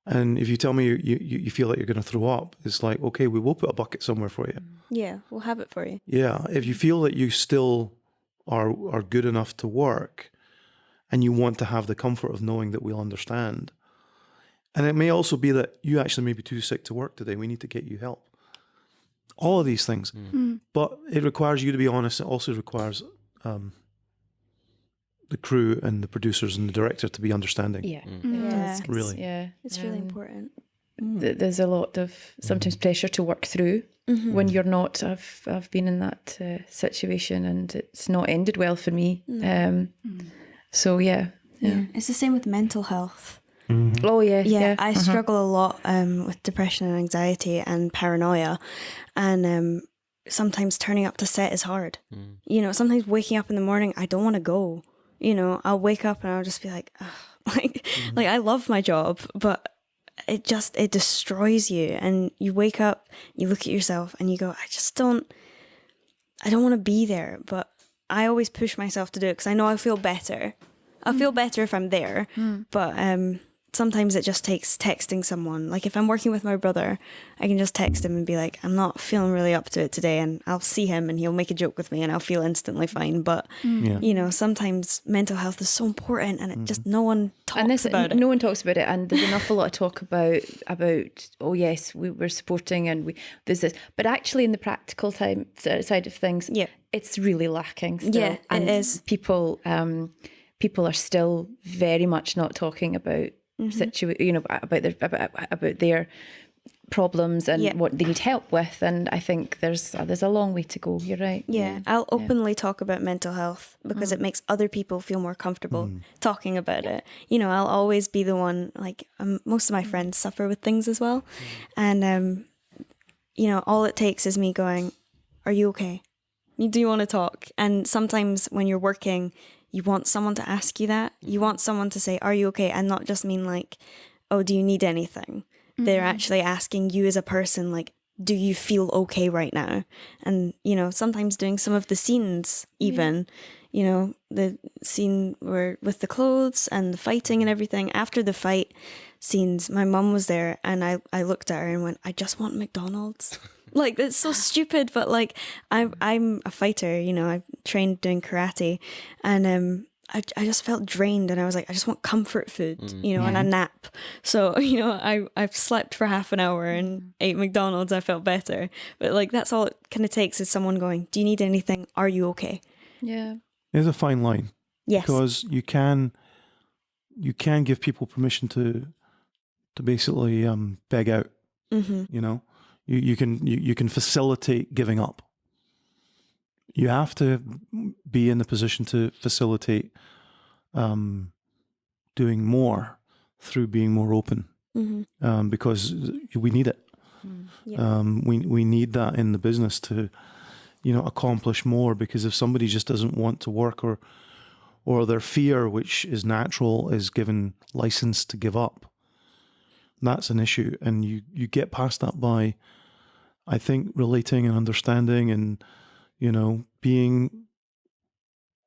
Speaker 6: And if you tell me you feel like you're going to throw up, it's like, okay, we will put a bucket somewhere for you.
Speaker 3: Yeah, we'll have it for you.
Speaker 6: Yeah, if you feel that you still are good enough to work, and you want to have the comfort of knowing that we'll understand. And it may also be that you actually may be too sick to work today. We need to get you help. All of these things. But it requires you to be honest. It also requires the crew and the producers and the director to be understanding.
Speaker 4: Yeah.
Speaker 3: Yeah.
Speaker 6: Really.
Speaker 4: Yeah.
Speaker 3: It's really important.
Speaker 4: There's a lot of sometimes pressure to work through when you're not. I've been in that situation, and it's not ended well for me. So yeah.
Speaker 3: It's the same with mental health.
Speaker 4: Oh yeah.
Speaker 3: I struggle a lot with depression and anxiety and paranoia, and sometimes turning up to set is hard. You know, sometimes waking up in the morning, I don't want to go. You know, I'll wake up and I'll just be like, like I love my job, but it destroys you. And you wake up, you look at yourself, and you go, I don't want to be there, but I always push myself to do it because I know I'll feel better. I'll feel better if I'm there, but sometimes it just takes texting someone. Like if I'm working with my brother, I can just text him and be like, I'm not feeling really up to it today, and I'll see him and he'll make a joke with me and I'll feel instantly fine. But you know, sometimes mental health is so important, and it just no one talks about it.
Speaker 4: No one talks about it, and there's an awful lot of talk about oh yes, we're supporting and there's this, but actually in the practical side of things, it's really lacking still.
Speaker 3: Yeah,
Speaker 4: and
Speaker 3: it is.
Speaker 4: People are still very much not talking about about their problems and what they need help with, and I think there's a long way to go. You're right.
Speaker 3: Yeah, I'll openly talk about mental health because it makes other people feel more comfortable talking about it. You know, I'll always be the one, like most of my friends suffer with things as well, and you know, all it takes is me going, "Are you okay? Do you want to talk?" And sometimes when you're working, you want someone to ask you that. You want someone to say, "Are you okay?" and not just mean like, "Oh, do you need anything?" They're actually asking you as a person, like, "Do you feel okay right now?" And, you know, sometimes doing some of the scenes even, you know, the scene where with the clothes and the fighting and everything. After the fight scenes, my mum was there, and I looked at her and went, "I just want McDonald's." Like, it's so stupid, but like I'm a fighter, you know, I trained doing karate, and I just felt drained, and I was like, I just want comfort food, you know, and a nap. So, you know, I've slept for half an hour and ate McDonald's. I felt better, but like that's all it kind of takes is someone going, "Do you need anything? Are you okay?"
Speaker 4: Yeah,
Speaker 6: There's a fine line.
Speaker 3: Yes,
Speaker 6: because you can give people permission to basically beg out. You know, you can facilitate giving up. you have to be in the position to facilitate doing more through being more open, because we need it. We need that in the business to, accomplish more, because if somebody just doesn't want to work, or their fear, which is natural, is given license to give up, that's an issue. And you get past that by, I think, relating and understanding and, being,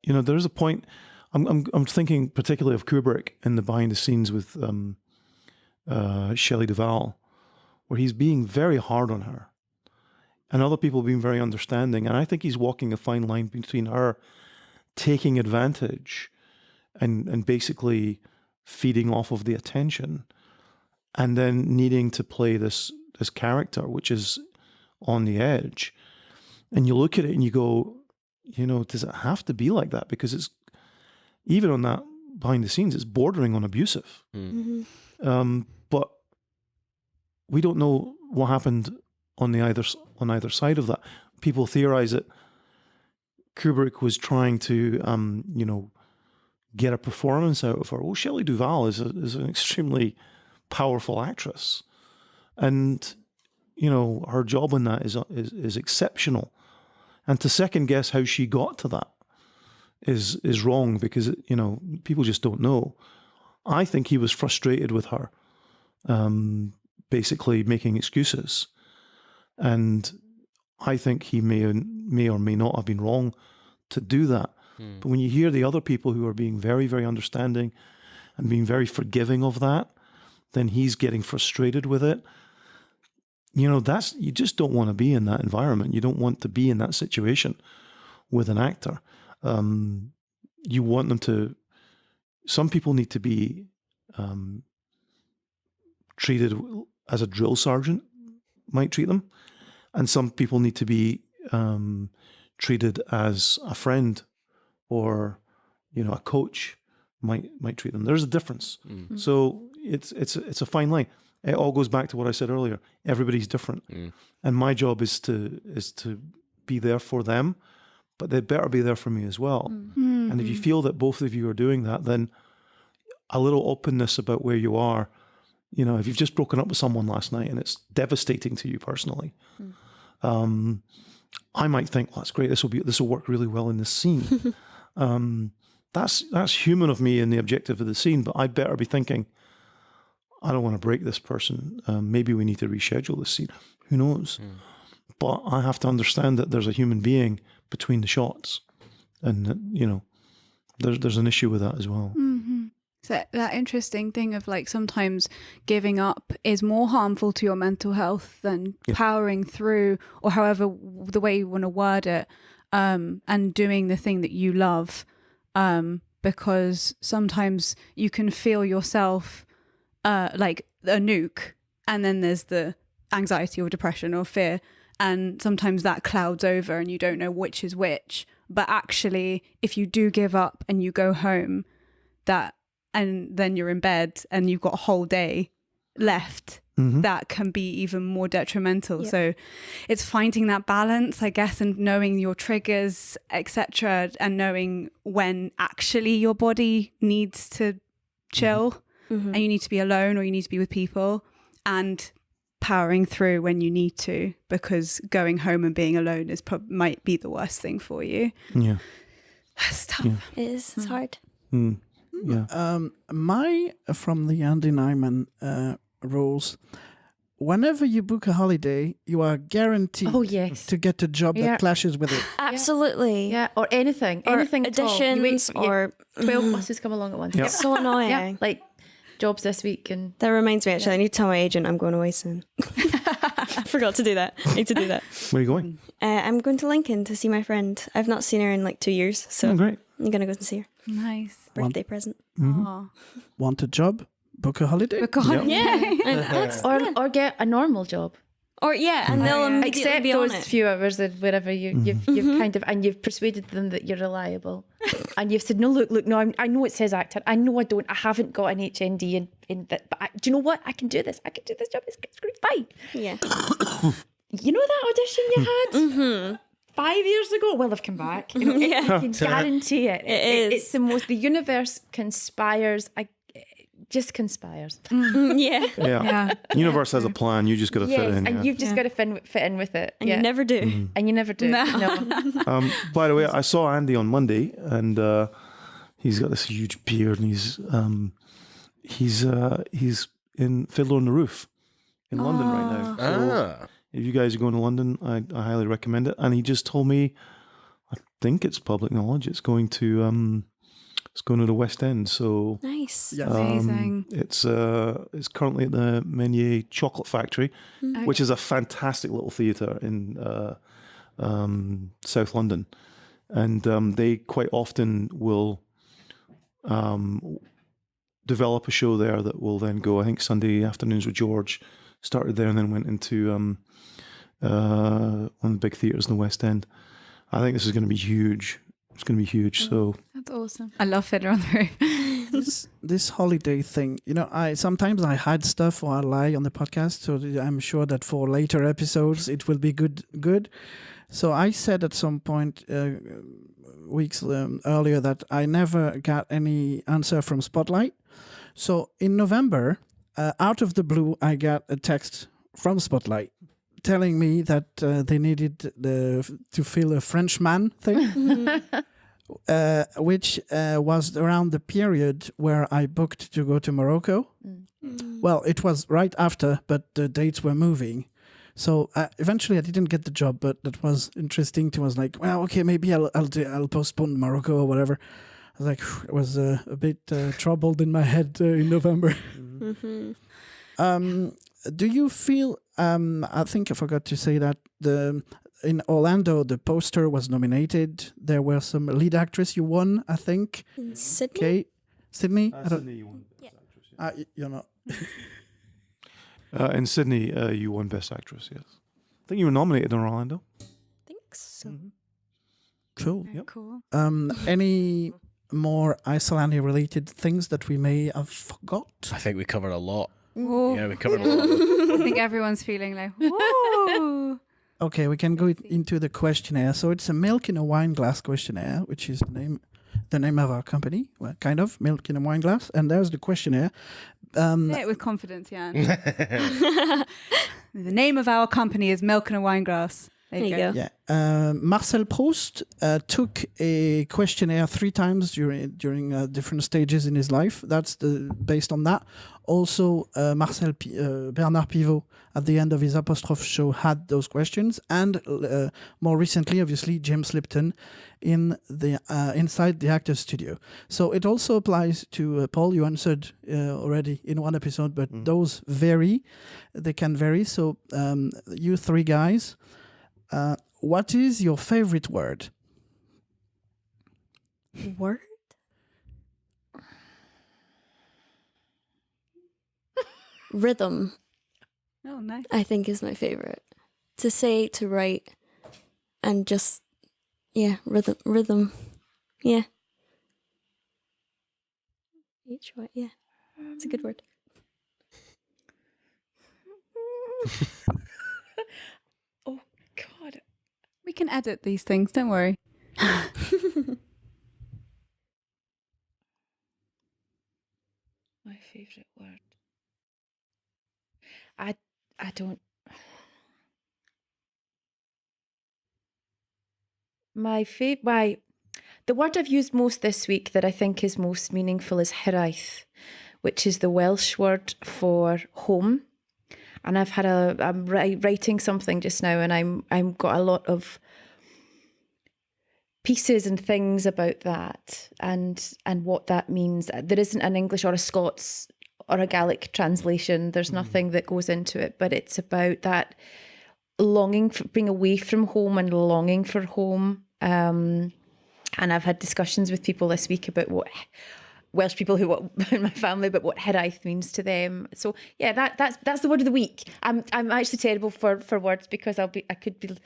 Speaker 6: there's a point, I'm thinking particularly of Kubrick in the behind the scenes with Shelley Duvall, where he's being very hard on her and other people being very understanding. And I think he's walking a fine line between her taking advantage and basically feeding off of the attention, and then needing to play this character, which is on the edge. And you look at it and you go, does it have to be like that? Because it's, even on that behind the scenes, it's bordering on abusive. But we don't know what happened on either side of that. People theorize that Kubrick was trying to, get a performance out of her. Well, Shelley Duvall is an extremely powerful actress, and her job in that is exceptional. And to second guess how she got to that is wrong, because people just don't know. I think he was frustrated with her, basically making excuses, and I think he may or may not have been wrong to do that. But when you hear the other people who are being very, very understanding and being very forgiving of that, then he's getting frustrated with it. You just don't want to be in that environment. You don't want to be in that situation with an actor. You want them to, some people need to be treated as a drill sergeant might treat them, and some people need to be treated as a friend, or a coach might treat them. There's a difference. So it's a fine line. It all goes back to what I said earlier. Everybody's different, and my job is to be there for them, but they better be there for me as well. And if you feel that both of you are doing that, then a little openness about where you are. If you've just broken up with someone last night and it's devastating to you personally, I might think, well, that's great. This will work really well in this scene. That's human of me in the objective of the scene, but I'd better be thinking, I don't want to break this person. Maybe we need to reschedule this scene. Who knows? But I have to understand that there's a human being between the shots, and there's an issue with that as well.
Speaker 2: So that interesting thing of sometimes giving up is more harmful to your mental health than powering through, or however the way you want to word it, and doing the thing that you love, because sometimes you can feel yourself like Anouk, and then there's the anxiety or depression or fear, and sometimes that clouds over and you don't know which is which. But actually, if you do give up and you go home, and then you're in bed and you've got a whole day left, that can be even more detrimental. So it's finding that balance, I guess, and knowing your triggers, etc., and knowing when actually your body needs to chill and you need to be alone, or you need to be with people, and powering through when you need to, because going home and being alone might be the worst thing for you. That's tough.
Speaker 3: It is. It's hard.
Speaker 1: From the Andy Nyman rules, whenever you book a holiday, you are guaranteed to get a job that clashes with it.
Speaker 3: Absolutely.
Speaker 4: Yeah, or anything.
Speaker 3: Or
Speaker 4: anything
Speaker 3: additions, or
Speaker 4: 12 buses come along at once.
Speaker 3: It's so annoying.
Speaker 4: Yeah, like jobs this week. And
Speaker 3: that reminds me, actually, I need to tell my agent I'm going away soon. I forgot to do that. I need to do that.
Speaker 6: Where are you going?
Speaker 3: I'm going to Lincoln to see my friend. I've not seen her in 2 years, so
Speaker 6: great.
Speaker 3: I'm going to go and see her.
Speaker 2: Nice.
Speaker 3: Birthday present.
Speaker 1: Want a job? Book a holiday?
Speaker 4: Or get a normal job.
Speaker 3: Or and they'll immediately
Speaker 4: accept
Speaker 3: be on
Speaker 4: those
Speaker 3: it.
Speaker 4: few hours of wherever you've kind of, and you've persuaded them that you're reliable, and you've said, no, look, no, I know it says actor, I know I haven't got an HND in that, but do you know what? I can do this job. It's great, fine.
Speaker 3: Yeah.
Speaker 4: You know that audition you had? 5 years ago, well, they've come back. You know, I can guarantee it.
Speaker 3: It is.
Speaker 4: It's the most. The universe conspires. Just conspires.
Speaker 6: Yeah. Universe has a plan. You just got to fit in.
Speaker 4: And you've just got to fit in with it.
Speaker 3: And you never do.
Speaker 4: And you never do. No.
Speaker 6: By the way, I saw Andy on Monday, and he's got this huge beard, and he's in Fiddler on the Roof in London right now. So if you guys are going to London, I highly recommend it. And he just told me, I think it's public knowledge, it's going to the West End. So
Speaker 3: Nice.
Speaker 1: Yeah.
Speaker 2: Amazing.
Speaker 6: it's currently at the Meunier Chocolate Factory, which is a fantastic little theatre in South London, and they quite often will develop a show there that will then go. I think Sunday Afternoons with George started there and then went into one of the big theatres in the West End. I think this is going to be huge. It's going to be huge. So
Speaker 2: That's awesome. I love Fiddler on the Roof.
Speaker 1: This holiday thing, I sometimes I hide stuff or I lie on the podcast, so I'm sure that for later episodes it will be good. So I said at some point weeks earlier that I never got any answer from Spotlight. So in November, out of the blue, I got a text from Spotlight telling me that they needed to fill a Frenchman thing. Which was around the period where I booked to go to Morocco. Well, it was right after, but the dates were moving. So eventually I didn't get the job, but that was interesting. I was like, well, okay, maybe I'll postpone Morocco or whatever. I was like, I was a bit troubled in my head in November. Do you feel, I think I forgot to say that in Orlando, the poster was nominated. There were some lead actress you won, I think.
Speaker 3: In Sydney?
Speaker 1: Okay. Sydney?
Speaker 6: Sydney, you won
Speaker 3: Yeah.
Speaker 6: Best Actress.
Speaker 1: You're not.
Speaker 6: In Sydney, you won Best Actress, yes. I think you were nominated in Orlando.
Speaker 3: I think so.
Speaker 1: Cool.
Speaker 2: Very cool.
Speaker 1: Any more Isolani related things that we may have forgot?
Speaker 5: I think we covered a lot.
Speaker 2: Whoa.
Speaker 5: Yeah, we covered a lot.
Speaker 2: I think everyone's feeling like, whoa.
Speaker 1: Okay, we can go into the questionnaire. So it's a Milk in a Wine Glass questionnaire, which is the name of our company. Well, kind of, Milk in a Wine Glass. And there's the questionnaire.
Speaker 2: Say it with confidence, Yann. The name of our company is Milk in a Wine Glass. There you go.
Speaker 1: Yeah. Marcel Proust took a questionnaire 3 times during different stages in his life. That's based on that. Also, Bernard Pivot at the end of his Apostrophe show had those questions, and more recently, obviously, James Lipton in the inside the Actors Studio. So it also applies to Paul. You answered already in one episode, but those vary. They can vary. So you 3 guys. What is your favorite word?
Speaker 3: Word? Rhythm,
Speaker 2: Oh, nice.
Speaker 3: I think, is my favorite. To say, to write, and just, rhythm. Yeah. Each word, yeah. It's a good word.
Speaker 4: Oh, God.
Speaker 2: We can edit these things, don't worry.
Speaker 4: My favourite word. I don't. The word I've used most this week that I think is most meaningful is hiraeth, which is the Welsh word for home. And I'm writing something just now, and I'm got a lot of pieces and things about that and what that means. There isn't an English or a Scots or a Gaelic translation. There's nothing that goes into it, but it's about that longing for being away from home and longing for home. And I've had discussions with people this week about what Welsh people who in my family, but what hiraeth means to them. So yeah, that's the word of the week. I'm actually terrible for words because I could be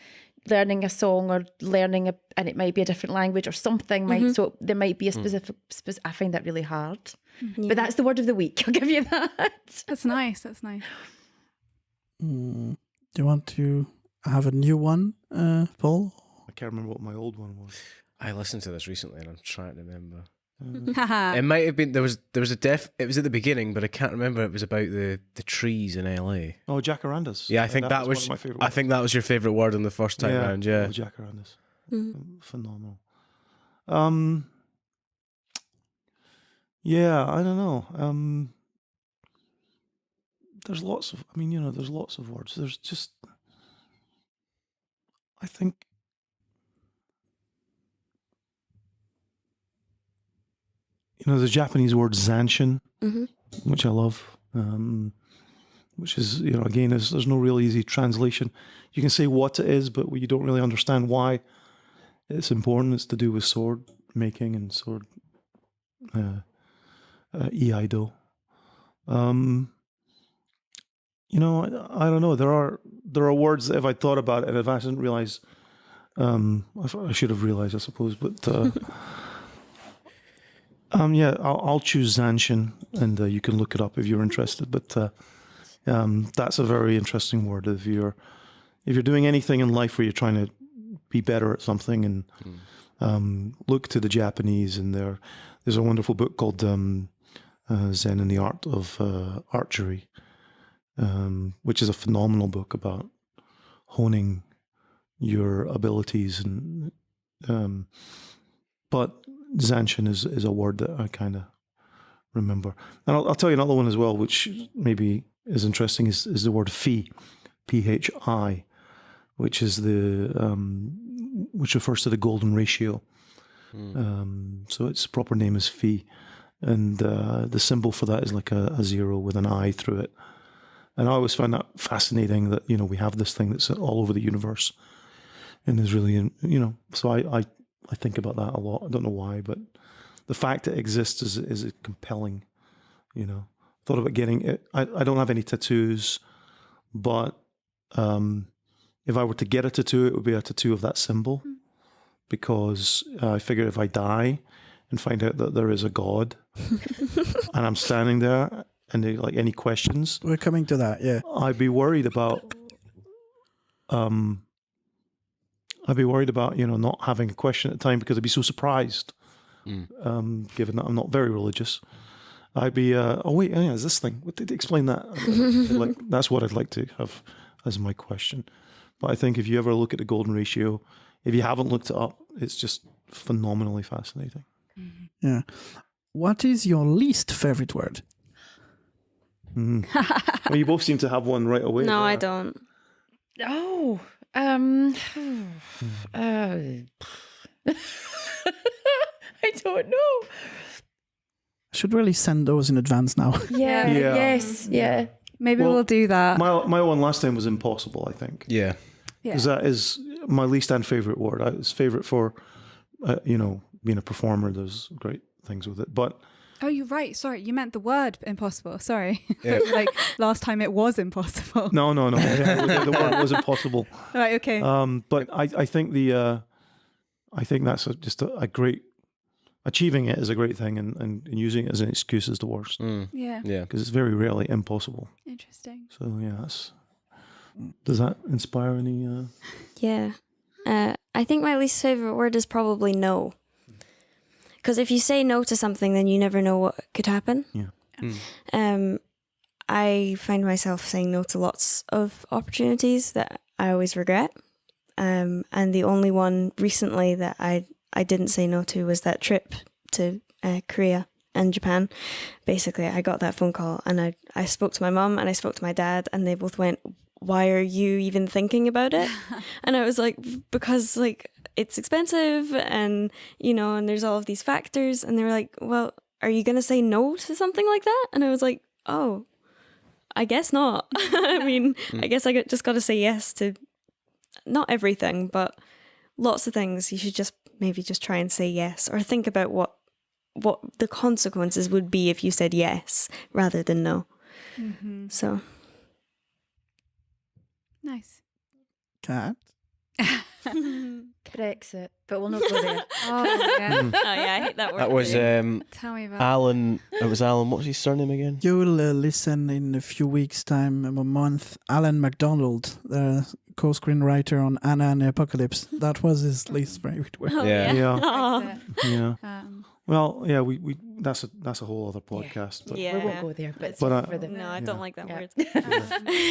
Speaker 4: learning a song or learning and it might be a different language or something. So there might be a specific. I find that really hard. But that's the word of the week. I'll give you that.
Speaker 2: That's nice. That's nice.
Speaker 1: Do you want to have a new one, Paul?
Speaker 6: I can't remember what my old one was.
Speaker 5: I listened to this recently and I'm trying to remember.
Speaker 2: Haha.
Speaker 5: It might have been there was a it was at the beginning, but I can't remember. It was about the trees in LA.
Speaker 6: Oh, jacarandas.
Speaker 5: Yeah, I think that was
Speaker 6: one of my favorite.
Speaker 5: I think that was your favorite word on the first time round. Yeah.
Speaker 6: Oh, jacarandas.
Speaker 3: Mhm.
Speaker 6: Phenomenal. Yeah, I don't know. There's lots of. I mean, there's lots of words. There's just. I think. The Japanese word zanshin,
Speaker 3: Mhm.
Speaker 6: which I love, which is, again, there's no real easy translation. You can say what it is, but you don't really understand why it's important. It's to do with sword making and sword iaido. I don't know. There are words that if I thought about it and if I didn't realize, I should have realized, I suppose, but... yeah, I'll choose zanshin, and you can look it up if you're interested. But that's a very interesting word. If you're doing anything in life where you're trying to be better at something, and look to the Japanese, and there's a wonderful book called Zen and the Art of Archery, which is a phenomenal book about honing your abilities, and but zanshin is a word that I kind of remember. And I'll tell you another one as well, which maybe is interesting, is the word phi, Phi, which is which refers to the golden ratio. So its proper name is phi, and the symbol for that is like a zero with an eye through it. And I always find that fascinating that we have this thing that's all over the universe, and is really so I think about that a lot. I don't know why, but the fact it exists is compelling. Thought about getting it. I don't have any tattoos, but if I were to get a tattoo, it would be a tattoo of that symbol, because I figure if I die and find out that there is a God and I'm standing there and they any questions,
Speaker 1: We're coming to that, yeah.
Speaker 6: I'd be worried about. Not having a question at the time, because I'd be so surprised, given that I'm not very religious. I'd be, is this thing? What did they explain that? That's what I'd like to have as my question. But I think if you ever look at the golden ratio, if you haven't looked it up, it's just phenomenally fascinating.
Speaker 1: Yeah. What is your least favorite word?
Speaker 6: Well, you both seem to have one right away.
Speaker 3: No,
Speaker 6: there.
Speaker 3: I don't.
Speaker 4: Oh, I don't know.
Speaker 1: Should really send those in advance now.
Speaker 4: Yeah.
Speaker 6: Yeah.
Speaker 4: Yes. Yeah.
Speaker 2: Maybe
Speaker 6: Well,
Speaker 2: we'll do that.
Speaker 6: My one last time was impossible, I think.
Speaker 5: Yeah.
Speaker 2: Yeah.
Speaker 6: Because that is my least and favorite word. It's favorite for, being a performer. There's great things with it. But
Speaker 2: Oh, you're right. Sorry, you meant the word impossible. Sorry.
Speaker 5: Yeah.
Speaker 2: Like last time it was impossible.
Speaker 6: no. Yeah, the word was impossible.
Speaker 2: Right, okay.
Speaker 6: But I think I think that's just a great, achieving it is a great thing, and using it as an excuse is the worst,
Speaker 2: Yeah.
Speaker 5: Yeah.
Speaker 6: because it's very rarely impossible.
Speaker 2: Interesting.
Speaker 6: So yeah, does that inspire any?
Speaker 3: Yeah. I think my least favorite word is probably no. Because if you say no to something, then you never know what could happen.
Speaker 6: Yeah.
Speaker 3: I find myself saying no to lots of opportunities that I always regret. And the only one recently that I didn't say no to was that trip to Korea and Japan. Basically, I got that phone call and I spoke to my mum and I spoke to my dad, and they both went, "Why are you even thinking about it?" And I was like, because it's expensive, and and there's all of these factors, and they were like, "Well, are you going to say no to something like that?" And I was like, "Oh, I guess not." I mean, I guess I just got to say yes to not everything, but lots of things. You should maybe just try and say yes, or think about what the consequences would be if you said yes rather than no.
Speaker 2: Mm-hmm.
Speaker 3: So
Speaker 2: Nice.
Speaker 1: Cat?
Speaker 4: Brexit, but we'll not go there.
Speaker 2: Oh, yeah.
Speaker 3: oh yeah, I hate that word.
Speaker 5: That was
Speaker 2: Tell me about
Speaker 5: Alan. It was Alan. What was his surname again?
Speaker 1: You'll listen in a few weeks' time, a month. Alan MacDonald, the co-screenwriter on Anna and the Apocalypse. That was his least favorite word.
Speaker 3: Oh,
Speaker 5: Yeah.
Speaker 6: Yeah.
Speaker 3: Aw.
Speaker 6: Yeah.
Speaker 2: Um,
Speaker 6: Well, yeah, we that's a whole other podcast. But
Speaker 3: Yeah.
Speaker 4: We won't go there, but it's
Speaker 6: But,
Speaker 4: for the
Speaker 3: No, I don't like that
Speaker 4: Yeah.
Speaker 3: word.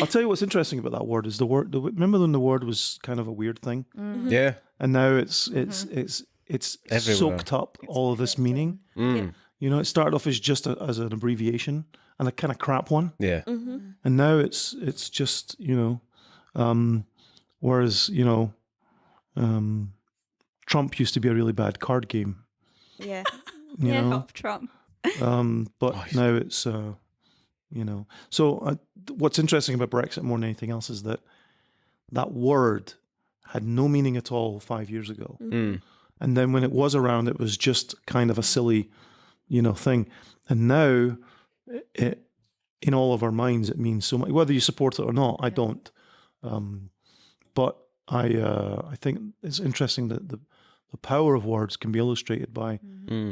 Speaker 6: I'll tell you what's interesting about that word is the word. Remember when the word was kind of a weird thing,
Speaker 5: Yeah.
Speaker 6: and now it's
Speaker 5: Everywhere.
Speaker 6: soaked up all of this meaning.
Speaker 5: Mm.
Speaker 6: You know, it started off as just as an abbreviation and a kind of crap one,
Speaker 5: Yeah.
Speaker 6: and now it's just whereas Trump used to be a really bad card game.
Speaker 3: Yeah.
Speaker 6: You
Speaker 3: Yeah.
Speaker 6: know,
Speaker 2: Top Trump.
Speaker 6: but
Speaker 5: Oh,
Speaker 6: now it's So what's interesting about Brexit more than anything else is that word had no meaning at all 5 years ago.
Speaker 5: Mm.
Speaker 6: And then when it was around, it was just kind of a silly, thing. And now, in all of our minds, it means so much. Whether you support it or not, I don't. But I think it's interesting that the power of words can be illustrated by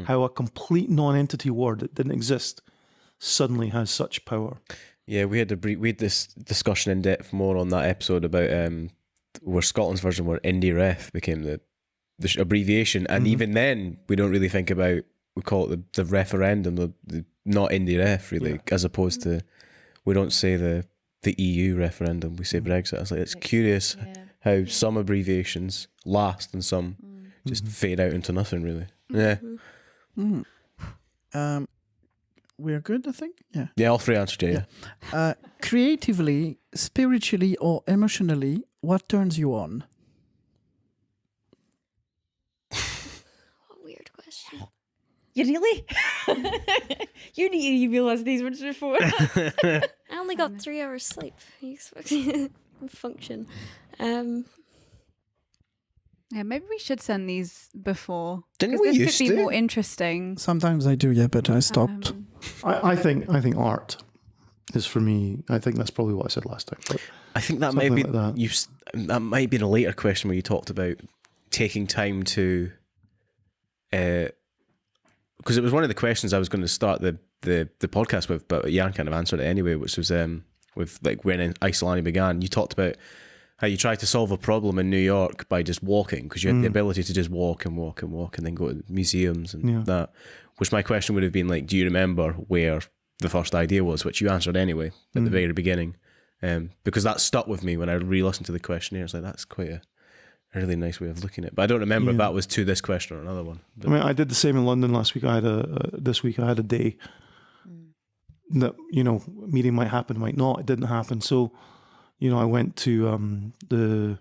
Speaker 6: how a complete non-entity word that didn't exist suddenly has such power.
Speaker 5: Yeah, we had this discussion in depth more on that episode about where Scotland's version where Indie Ref became the abbreviation, and even then we don't really think about, we call it the referendum, the not Indie Ref really, as opposed to, we don't say the EU referendum, we say Brexit. I was like, it's curious how some abbreviations last and some just fade out into nothing really. Yeah.
Speaker 1: We're good, I think. Yeah.
Speaker 5: Yeah, all three answered, yeah.
Speaker 1: Creatively, spiritually, or emotionally, what turns you on?
Speaker 3: What weird question.
Speaker 4: You really? You need to realise these words before.
Speaker 3: I only got 3 hours sleep. You expect me to function.
Speaker 2: Yeah, maybe we should send these before.
Speaker 5: Didn't
Speaker 2: 'cause
Speaker 5: we
Speaker 2: this
Speaker 5: used
Speaker 2: could be
Speaker 5: to?
Speaker 2: more interesting.
Speaker 1: Sometimes I do, yeah, but I stopped.
Speaker 6: I think art is for me. I think that's probably what I said last time. But
Speaker 5: I think that might be
Speaker 6: something like that.
Speaker 5: that might be in a later question where you talked about taking time to, because it was one of the questions I was going to start the podcast with, but Yann kind of answered it anyway, which was with like when Isolani began. You talked about how you tried to solve a problem in New York by just walking, because you had the ability to just walk and walk and walk and then go to museums and that. Which my question would have been like, do you remember where the first idea was? Which you answered anyway at the very beginning, because that stuck with me when I re-listened to the questionnaire. It's like, that's quite a really nice way of looking at it. But I don't remember if that was to this question or another one. But
Speaker 6: I mean, I did the same in London last week. This week I had a day that meeting might happen, might not. It didn't happen, so I went to the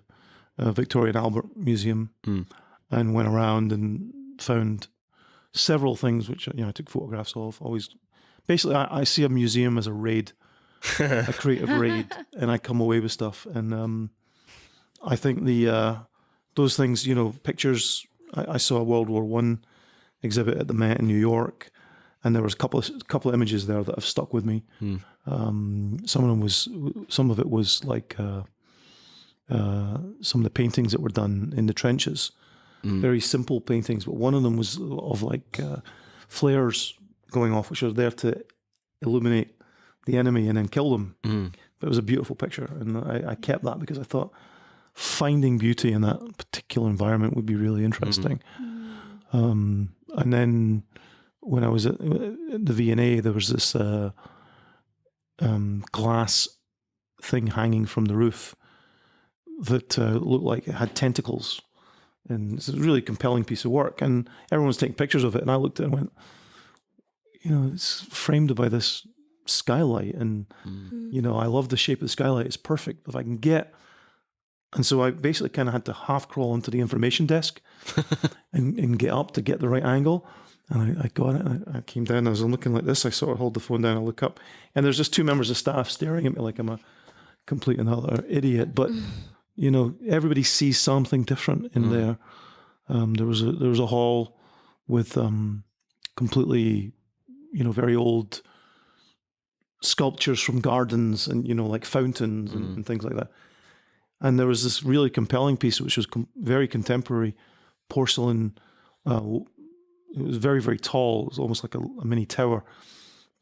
Speaker 6: Victoria and Albert Museum and went around and found several things which I took photographs of. Always, basically, I see a museum as a raid, a creative raid, and I come away with stuff. And I think those things, pictures. I saw a World War I exhibit at the Met in New York, and there was a couple of images there that have stuck with me. Some of it was like some of the paintings that were done in the trenches, very simple paintings, but one of them was of like flares going off, which are there to illuminate the enemy and then kill them. But it was a beautiful picture, and I kept that because I thought finding beauty in that particular environment would be really interesting. And then when I was at the V&A, there was this glass thing hanging from the roof that looked like it had tentacles, and it's a really compelling piece of work, and everyone was taking pictures of it, and I looked at it and went, it's framed by this skylight, and I love the shape of the skylight. It's perfect. If I can get, and so I basically kind of had to half crawl into the information desk and get up to get the right angle. And I got it, and I came down, I was looking like this, I sort of hold the phone down, I look up, and there's just 2 members of staff staring at me like I'm a complete and utter idiot. But, everybody sees something different in there. There was a hall with completely, very old sculptures from gardens and, like fountains and things like that. And there was this really compelling piece, which was very contemporary porcelain. It was very, very tall. It was almost like a mini tower,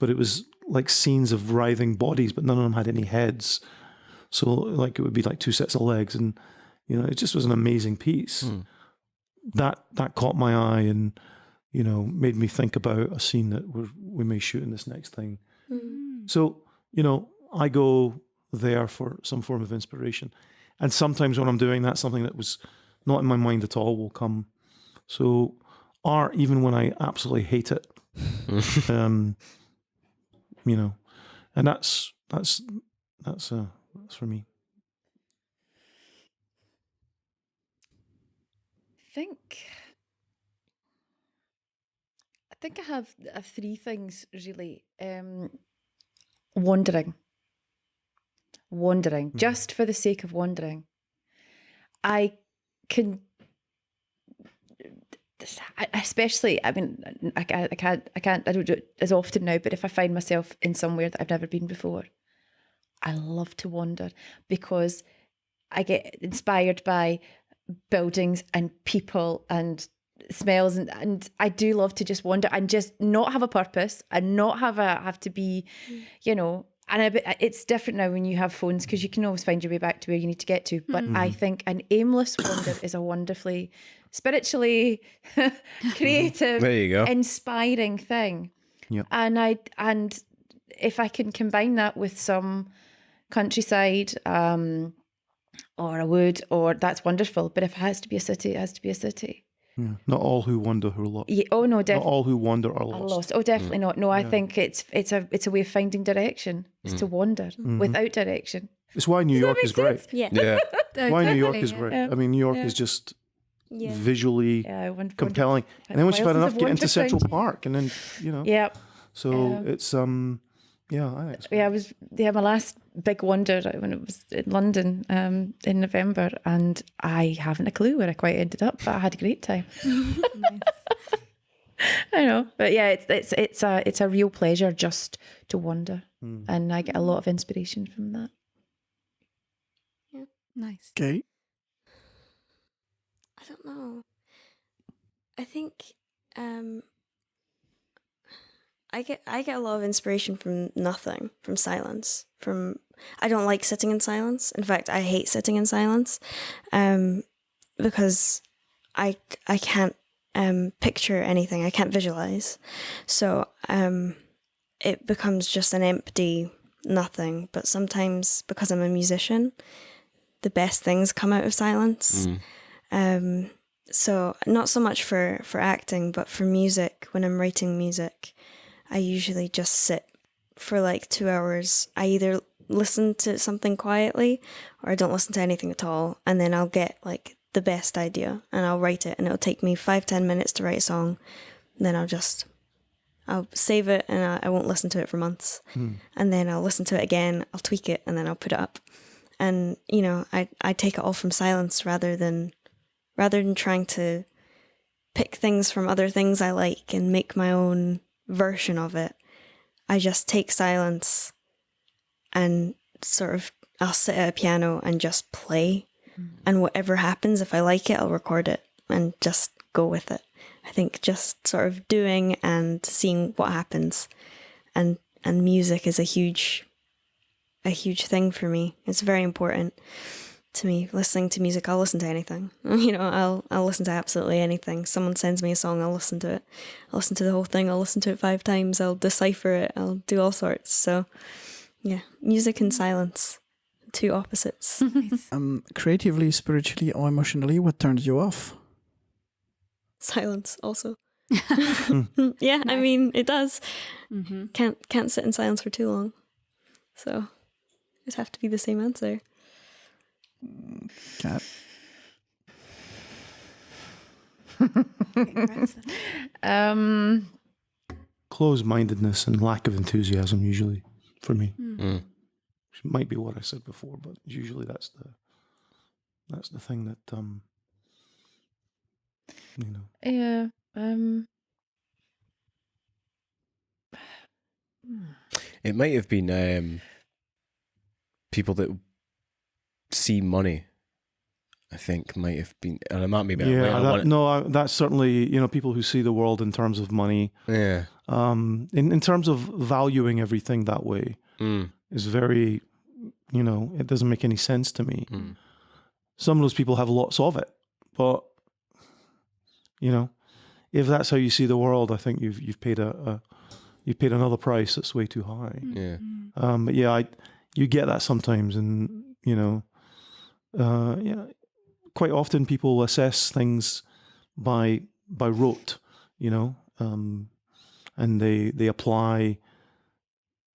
Speaker 6: but it was like scenes of writhing bodies, but none of them had any heads. So like it would be like 2 sets of legs, and it just was an amazing piece. That caught my eye, and made me think about a scene that we may shoot in this next thing. So I go there for some form of inspiration, and sometimes when I'm doing that, something that was not in my mind at all will come. So art, even when I absolutely hate it, and that's for me.
Speaker 4: I think I have 3 things really. Wandering, just for the sake of wandering. I can, especially. I mean, I don't do it as often now. But if I find myself in somewhere that I've never been before, I love to wander because I get inspired by buildings and people and smells, and I do love to just wander and just not have a purpose and not have to be, and it's different now when you have phones because you can always find your way back to where you need to get to. But I think an aimless wander is a wonderfully spiritually creative,
Speaker 5: there you go,
Speaker 4: inspiring thing.
Speaker 6: Yeah.
Speaker 4: And if I can combine that with some countryside, or a wood, or that's wonderful. But if it has to be a city, it has to be a city.
Speaker 6: Yeah. Not all who wander are lost.
Speaker 4: Yeah, oh no, definitely.
Speaker 6: Not all who wander are lost.
Speaker 4: Oh, definitely not. No, I think it's a way of finding direction. It's to wander without direction.
Speaker 6: It's why New York is great.
Speaker 3: Yeah.
Speaker 6: Why New York is great. I mean, New York is just visually compelling. And then once you've had enough, get into Central Park, and then
Speaker 4: Yeah.
Speaker 6: So it's I think it's
Speaker 4: my last big wander when it was in London in November, and I haven't a clue where I quite ended up, but I had a great time. I know, but yeah, it's a real pleasure just to wander, and I get a lot of inspiration from that.
Speaker 2: Yeah, nice.
Speaker 1: Okay.
Speaker 3: I don't know. I think I get a lot of inspiration from nothing, from silence. I don't like sitting in silence. In fact, I hate sitting in silence, because I can't picture anything. I can't visualize. So it becomes just an empty nothing. But sometimes, because I'm a musician, the best things come out of silence. So not so much for acting, but for music. When I'm writing music, I usually just sit for like 2 hours. I either listen to something quietly or I don't listen to anything at all. And then I'll get like the best idea and I'll write it, and it'll take me 5-10 minutes to write a song. And then I'll save it, and I won't listen to it for months. And then I'll listen to it again, I'll tweak it, and then I'll put it up. And, I take it all from silence rather than trying to pick things from other things I like and make my own version of it. I just take silence and sort of I'll sit at a piano and just play, and whatever happens, if I like it, I'll record it and just go with it. I think just sort of doing and seeing what happens, and music is a huge thing for me. It's very important to me. Listening to music, I'll listen to anything. I'll listen to absolutely anything. Someone sends me a song, I'll listen to it. I'll listen to the whole thing. I'll listen to it 5 times. I'll decipher it. I'll do all sorts. So, yeah, music and silence, 2 opposites.
Speaker 1: Creatively, spiritually, or emotionally, what turns you off?
Speaker 3: Silence, also. Yeah, I mean, it does. Can't sit in silence for too long. So, it'd have to be the same answer.
Speaker 1: Cat.
Speaker 6: Closed-mindedness and lack of enthusiasm usually for me. Which might be what I said before, but usually that's the thing that
Speaker 4: Yeah.
Speaker 5: It might have been people that see money. I think might have been, and I might maybe.
Speaker 6: That's certainly people who see the world in terms of money.
Speaker 5: Yeah.
Speaker 6: In terms of valuing everything that way is very, you know, it doesn't make any sense to me. Some of those people have lots of it, but you know, if that's how you see the world, I think you've paid you've paid another price that's way too high.
Speaker 5: Yeah.
Speaker 6: But yeah, you get that sometimes, and you know, yeah, quite often people assess things by rote, you know, and they apply.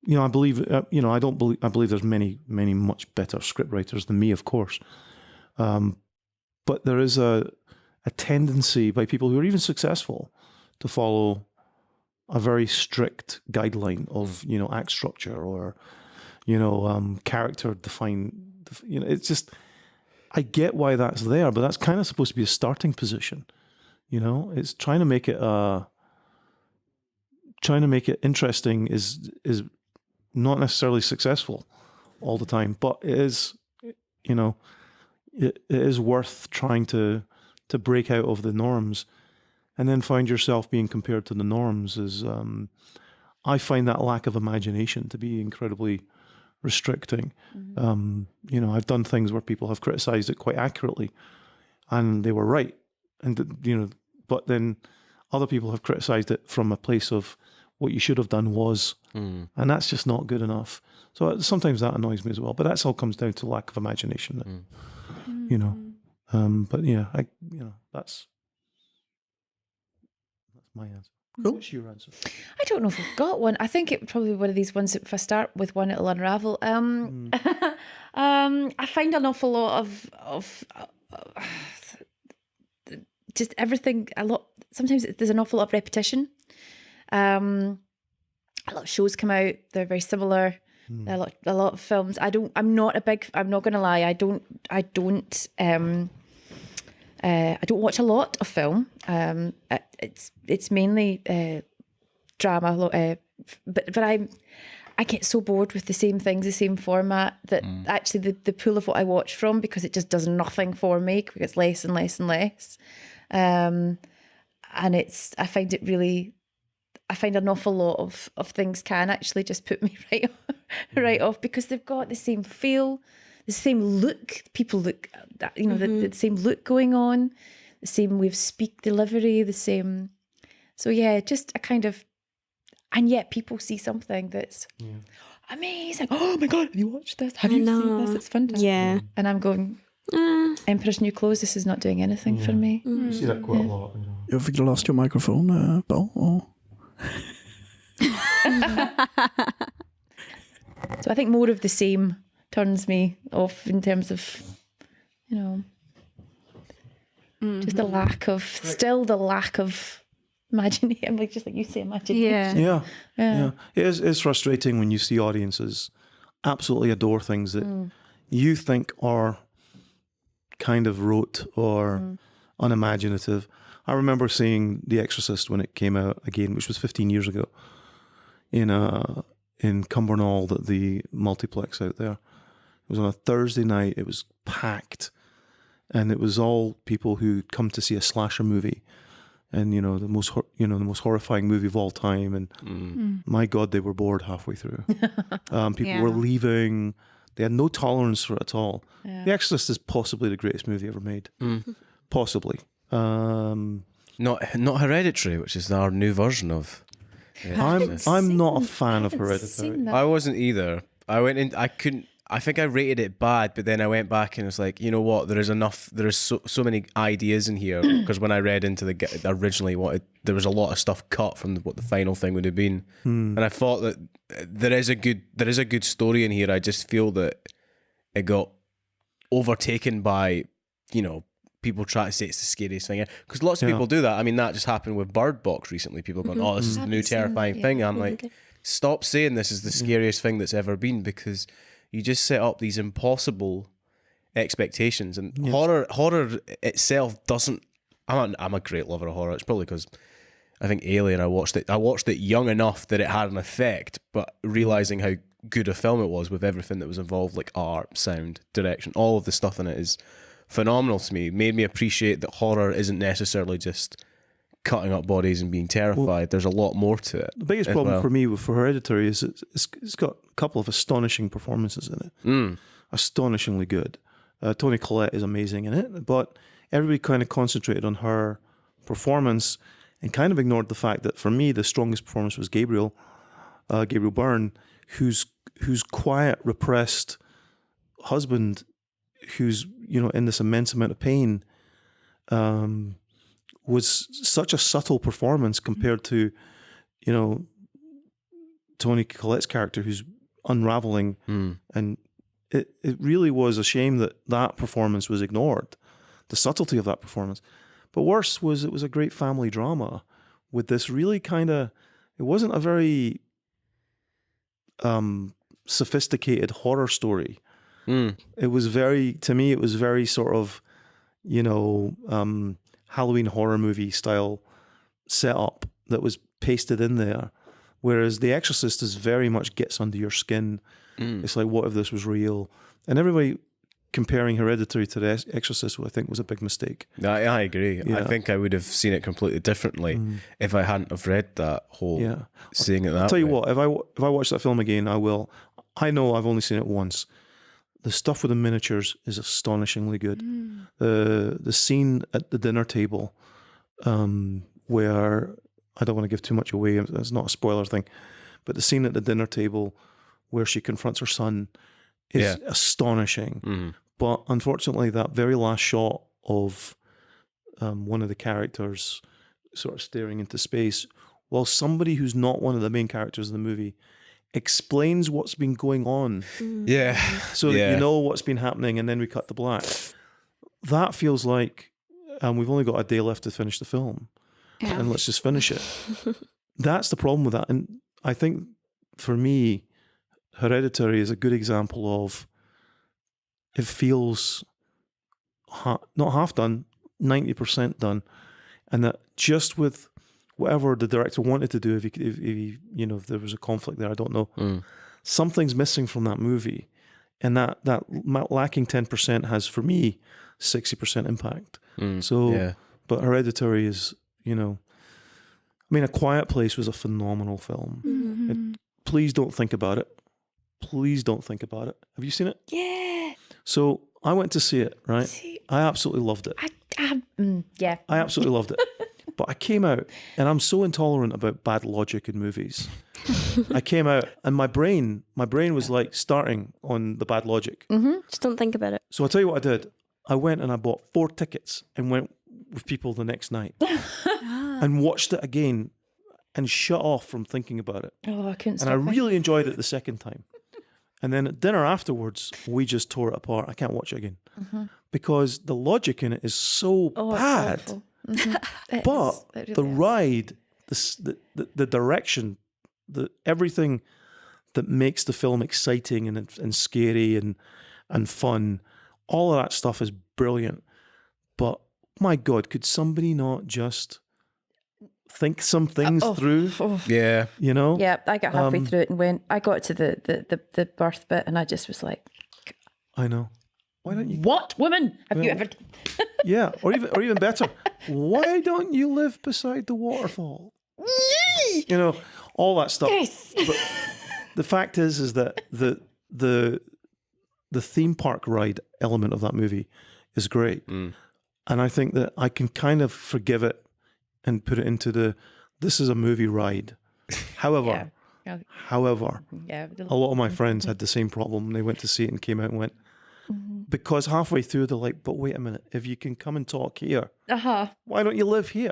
Speaker 6: You know, I believe, you know, I believe there's many much better scriptwriters than me, of course. But there is a tendency by people who are even successful to follow a very strict guideline of, you know, act structure or, you know, character defined. You know, it's just, I get why that's there, but that's kind of supposed to be a starting position. You know, it's trying to make it interesting is not necessarily successful all the time, but it is, you know, it is worth trying to break out of the norms, and then find yourself being compared to the norms. Is I find that lack of imagination to be incredibly restricting. You know, I've done things where people have criticized it quite accurately, and they were right, and you know, but then other people have criticized it from a place of what you should have done was, and that's just not good enough. So sometimes that annoys me as well. But that all comes down to lack of imagination, you know. But yeah, you know, that's my answer.
Speaker 1: Cool.
Speaker 6: What's your answer?
Speaker 4: I don't know if I've got one. I think it probably one of these ones that if I start with one, it'll unravel. I find an awful lot of just everything a lot. Sometimes there's an awful lot of repetition. A lot of shows come out; they're very similar. A lot of films. I'm not going to lie. I don't watch a lot of film. It's mainly drama. But I get so bored with the same things, the same format, that actually the pool of what I watch from, because it just does nothing for me, because it's less and less and less. And I find an awful lot of things can actually just put me right off, because they've got the same feel, the same look. People look, you know, the same look going on, the same way of speak delivery, the same. So yeah, just a kind of, and yet people see something that's amazing. Oh my God, have you watched this? Have you seen this? It's fantastic.
Speaker 3: Yeah.
Speaker 4: And I'm going, Emperor's New Clothes, this is not doing anything for me.
Speaker 6: You see that quite a lot. You know.
Speaker 1: Have you lost your microphone, Paul? Or?
Speaker 4: So I think more of the same turns me off in terms of, you know, just the lack of imagination. Like, just like you say, imagination.
Speaker 6: Yeah. It's frustrating when you see audiences absolutely adore things that you think are kind of rote or unimaginative. I remember seeing The Exorcist when it came out again, which was 15 years ago, in Cumbernauld at the multiplex out there. It was on a Thursday night. It was packed, and it was all people who'd come to see a slasher movie, and you know, the most horrifying movie of all time. And my God, they were bored halfway through. People were leaving. They had no tolerance for it at all. Yeah. The Exorcist is possibly the greatest movie ever made. Possibly.
Speaker 5: Not Hereditary, which is our new version of.
Speaker 6: I'm not a fan of Hereditary.
Speaker 5: I wasn't either. I went in. I couldn't. I think I rated it bad, but then I went back and was like, you know what? There is enough. There is so many ideas in here, because when I read into originally there was a lot of stuff cut from what the final thing would have been, and I thought that there is a good story in here. I just feel that it got overtaken by, you know, people try to say it's the scariest thing, because lots of people do that. I mean, that just happened with Bird Box recently. People going, oh, this is the new terrifying thing. I'm like, stop saying this is the scariest thing that's ever been, because you just set up these impossible expectations, and horror itself doesn't. I'm a great lover of horror. It's probably because I think Alien, I watched it young enough that it had an effect, but realizing how good a film it was with everything that was involved, like art, sound, direction, all of the stuff in it is phenomenal to me. It made me appreciate that horror isn't necessarily just cutting up bodies and being terrified. There's a lot more to it.
Speaker 6: The biggest
Speaker 5: as
Speaker 6: problem
Speaker 5: well.
Speaker 6: for me for Hereditary is it's got a couple of astonishing performances in it. Astonishingly good. Toni Collette is amazing in it, but everybody kind of concentrated on her performance and kind of ignored the fact that for me the strongest performance was Gabriel Byrne, whose quiet, repressed husband, who's in this immense amount of pain, was such a subtle performance compared to Toni Collette's character, who's unraveling, and it really was a shame that performance was ignored, the subtlety of that performance. But worse was it was a great family drama with this really kind of, it wasn't a very sophisticated horror story. It was to me, it was very sort of, Halloween horror movie style setup that was pasted in there. Whereas The Exorcist is very much gets under your skin. It's like, what if this was real? And everybody comparing Hereditary to The Exorcist, I think, was a big mistake.
Speaker 5: I agree.
Speaker 6: Yeah.
Speaker 5: I think I would have seen it completely differently if I hadn't have read that whole seeing it that way.
Speaker 6: I'll tell you what, if I watch that film again, I will. I know I've only seen it once. The stuff with the miniatures is astonishingly good. The scene at the dinner table, where I don't want to give too much away, it's not a spoiler thing, but the scene at the dinner table where she confronts her son is astonishing. But unfortunately, that very last shot of one of the characters sort of staring into space, while somebody who's not one of the main characters in the movie explains what's been going on. So that you know what's been happening, and then we cut to black. That feels like we've only got a day left to finish the film, and let's just finish it. That's the problem with that. And I think for me, Hereditary is a good example of it feels not half done, 90% done, and that just with whatever the director wanted to do, if there was a conflict there, I don't know. Something's missing from that movie, and that lacking 10% has, for me, 60% impact. But Hereditary is, A Quiet Place was a phenomenal film. Please don't think about it. Please don't think about it. Have you seen it?
Speaker 4: Yeah.
Speaker 6: So I went to see it, right? I absolutely loved it. I absolutely loved it. But I came out, and I'm so intolerant about bad logic in movies. I came out, and my brain was like starting on the bad logic.
Speaker 3: Just don't think about it.
Speaker 6: So I'll tell you what I did. I went and I bought 4 tickets and went with people the next night and watched it again and shut off from thinking about it.
Speaker 4: Oh, I couldn't
Speaker 6: And I
Speaker 4: stop
Speaker 6: really enjoyed it the second time. And then at dinner afterwards, we just tore it apart. I can't watch it again because the logic in it is so bad. But the ride, the direction, everything that makes the film exciting and scary and fun, all of that stuff is brilliant. But my God, could somebody not just think some things through?
Speaker 5: Yeah.
Speaker 4: Yeah, I got halfway through it and I got to the birth bit and I just was like,
Speaker 6: I know. Why don't you?
Speaker 4: What woman have you ever?
Speaker 6: Yeah, or even better, why don't you live beside the waterfall? All that stuff.
Speaker 4: Yes.
Speaker 6: But the fact is that the theme park ride element of that movie is great, and I think that I can kind of forgive it and put it into this is a movie ride. However,
Speaker 4: Yeah.
Speaker 6: a lot of my friends had the same problem. They went to see it and came out and went. Because halfway through they're like, but wait a minute, if you can come and talk here, why don't you live here?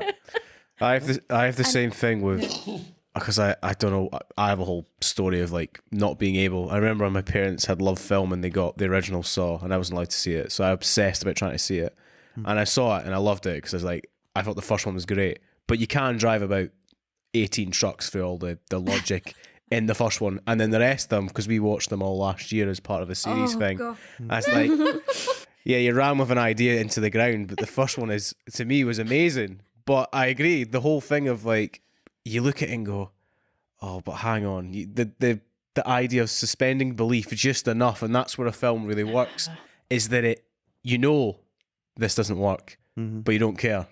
Speaker 5: I have the same thing with, because I don't know, I have a whole story of like not being able. I remember when my parents had loved film and they got the original Saw and I wasn't allowed to see it, so I obsessed about trying to see it, and I saw it and I loved it because I thought the first one was great, but you can drive about 18 trucks through all the logic in the first one, and then the rest of them, because we watched them all last year as part of a series thing.
Speaker 2: God.
Speaker 5: That's like, yeah, you ran with an idea into the ground, but the first one to me was amazing. But I agree, the whole thing of like, you look at it and go, oh, but hang on, the idea of suspending belief just enough, and that's where a film really works, is that this doesn't work, but you don't care.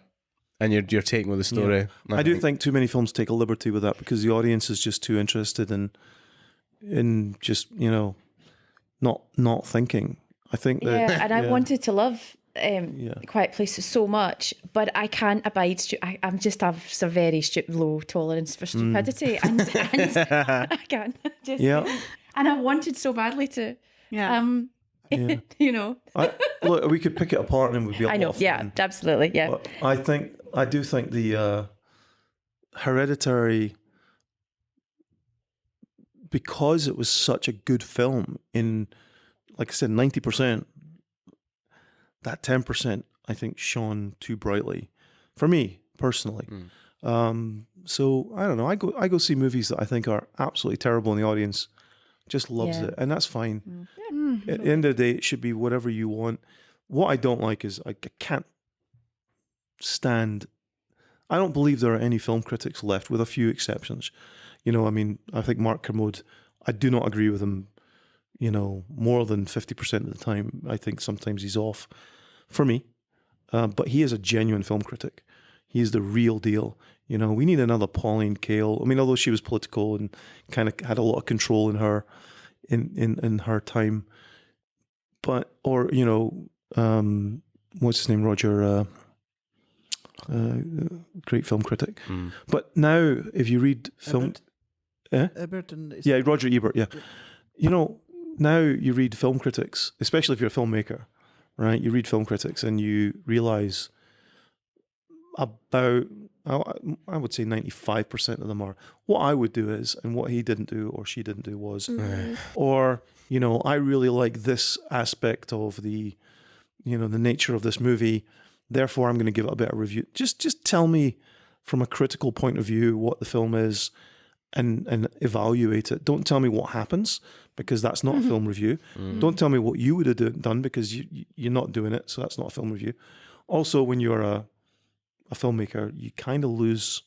Speaker 5: and you're taking with the story.
Speaker 6: I do think too many films take a liberty with that because the audience is just too interested in just not thinking. I think that
Speaker 4: I wanted to love Quiet Place so much, but I can't abide. I just have a very low tolerance for stupidity, and I can't. And I wanted so badly to.
Speaker 6: Look, we could pick it apart and we'd be.
Speaker 4: I know. Yeah, absolutely. Yeah.
Speaker 6: But I do think the Hereditary, because it was such a good film in, like I said, 90%. That 10%, I think, shone too brightly for me personally. So I don't know. I go see movies that I think are absolutely terrible, and the audience just loves it, and that's fine. At the end of the day, it should be whatever you want. What I don't like is I can't stand. I don't believe there are any film critics left, with a few exceptions. I think Mark Kermode, I do not agree with him. More than 50% of the time. I think sometimes he's off for me. But he is a genuine film critic. He is the real deal. We need another Pauline Kael. I mean, although she was political and kind of had a lot of control in her in her time. But, what's his name? Roger, great film critic. But now, if you read film...
Speaker 1: Ebert
Speaker 6: Roger Ebert, now you read film critics, especially if you're a filmmaker, right? You read film critics and you realize about, I would say 95% of them are, what I would do is, and what he didn't do or she didn't do was, or, I really like this aspect of the nature of this movie, therefore I'm going to give it a better review. Just tell me from a critical point of view what the film is and evaluate it. Don't tell me what happens, because that's not a film review. Don't tell me what you would have done, because you're not doing it, so that's not a film review. Also, when you're a filmmaker, you kind of lose,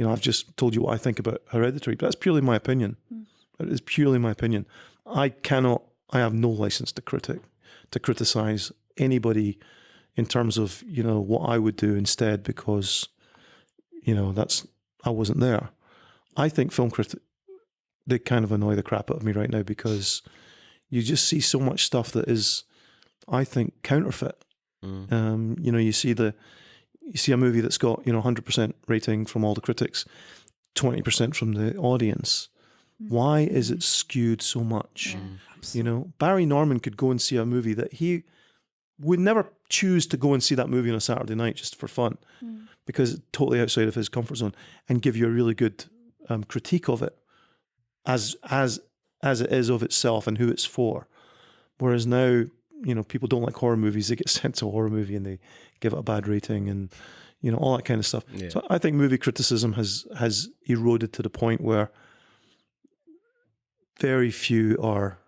Speaker 6: I've just told you what I think about Hereditary, but that's purely my opinion. It is purely my opinion. I have no license to criticize anybody in terms of, what I would do instead, because, I wasn't there. I think film critics, they kind of annoy the crap out of me right now, because you just see so much stuff that is, I think, counterfeit. You see a movie that's got 100% rating from all the critics, 20% from the audience. Why is it skewed so much? Barry Norman could go and see a movie that he would never choose to go and see that movie on a Saturday night just for fun, because it's totally outside of his comfort zone, and give you a really good critique of it as it is of itself and who it's for. Whereas now, people don't like horror movies. They get sent to a horror movie and they give it a bad rating, and all that kind of stuff. Yeah. So I think movie criticism has eroded to the point where very few are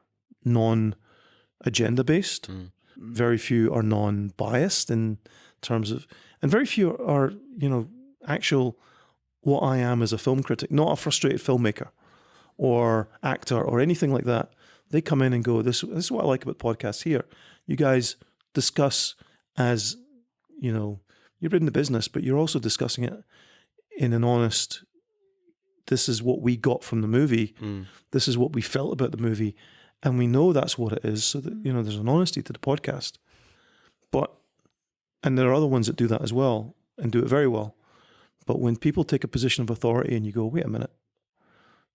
Speaker 6: non-agenda based. Very few are non-biased in terms of, and very few are, actual what I am as a film critic, not a frustrated filmmaker or actor or anything like that. They come in and go, this is what I like about podcasts here. You guys discuss as, you're in the business, but you're also discussing it in an honest, this is what we got from the movie. This is what we felt about the movie. And we know that's what it is, so that, there's an honesty to the podcast. And there are other ones that do that as well and do it very well. But when people take a position of authority and you go, wait a minute,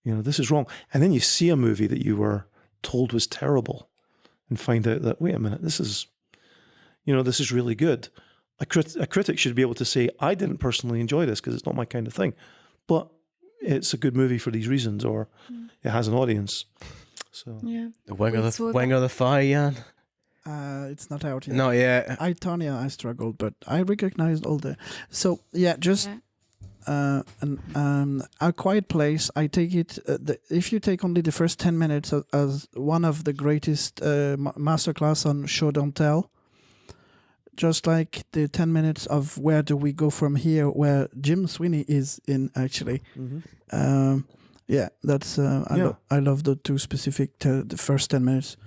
Speaker 6: this is wrong. And then you see a movie that you were told was terrible and find out that, wait a minute, this is really good. A critic should be able to say, I didn't personally enjoy this because it's not my kind of thing, but it's a good movie for these reasons, or it has an audience. So
Speaker 5: the Wing of the Fire, Yann.
Speaker 1: It's not out yet.
Speaker 5: Not yet.
Speaker 1: I struggled, but I recognized all the. So A Quiet Place. I take it. If you take only the first 10 minutes as one of the greatest masterclass on show don't tell, just like the 10 minutes of Where Do We Go From Here, where Jim Sweeney is in actually. That's I love the two specific the first 10 minutes.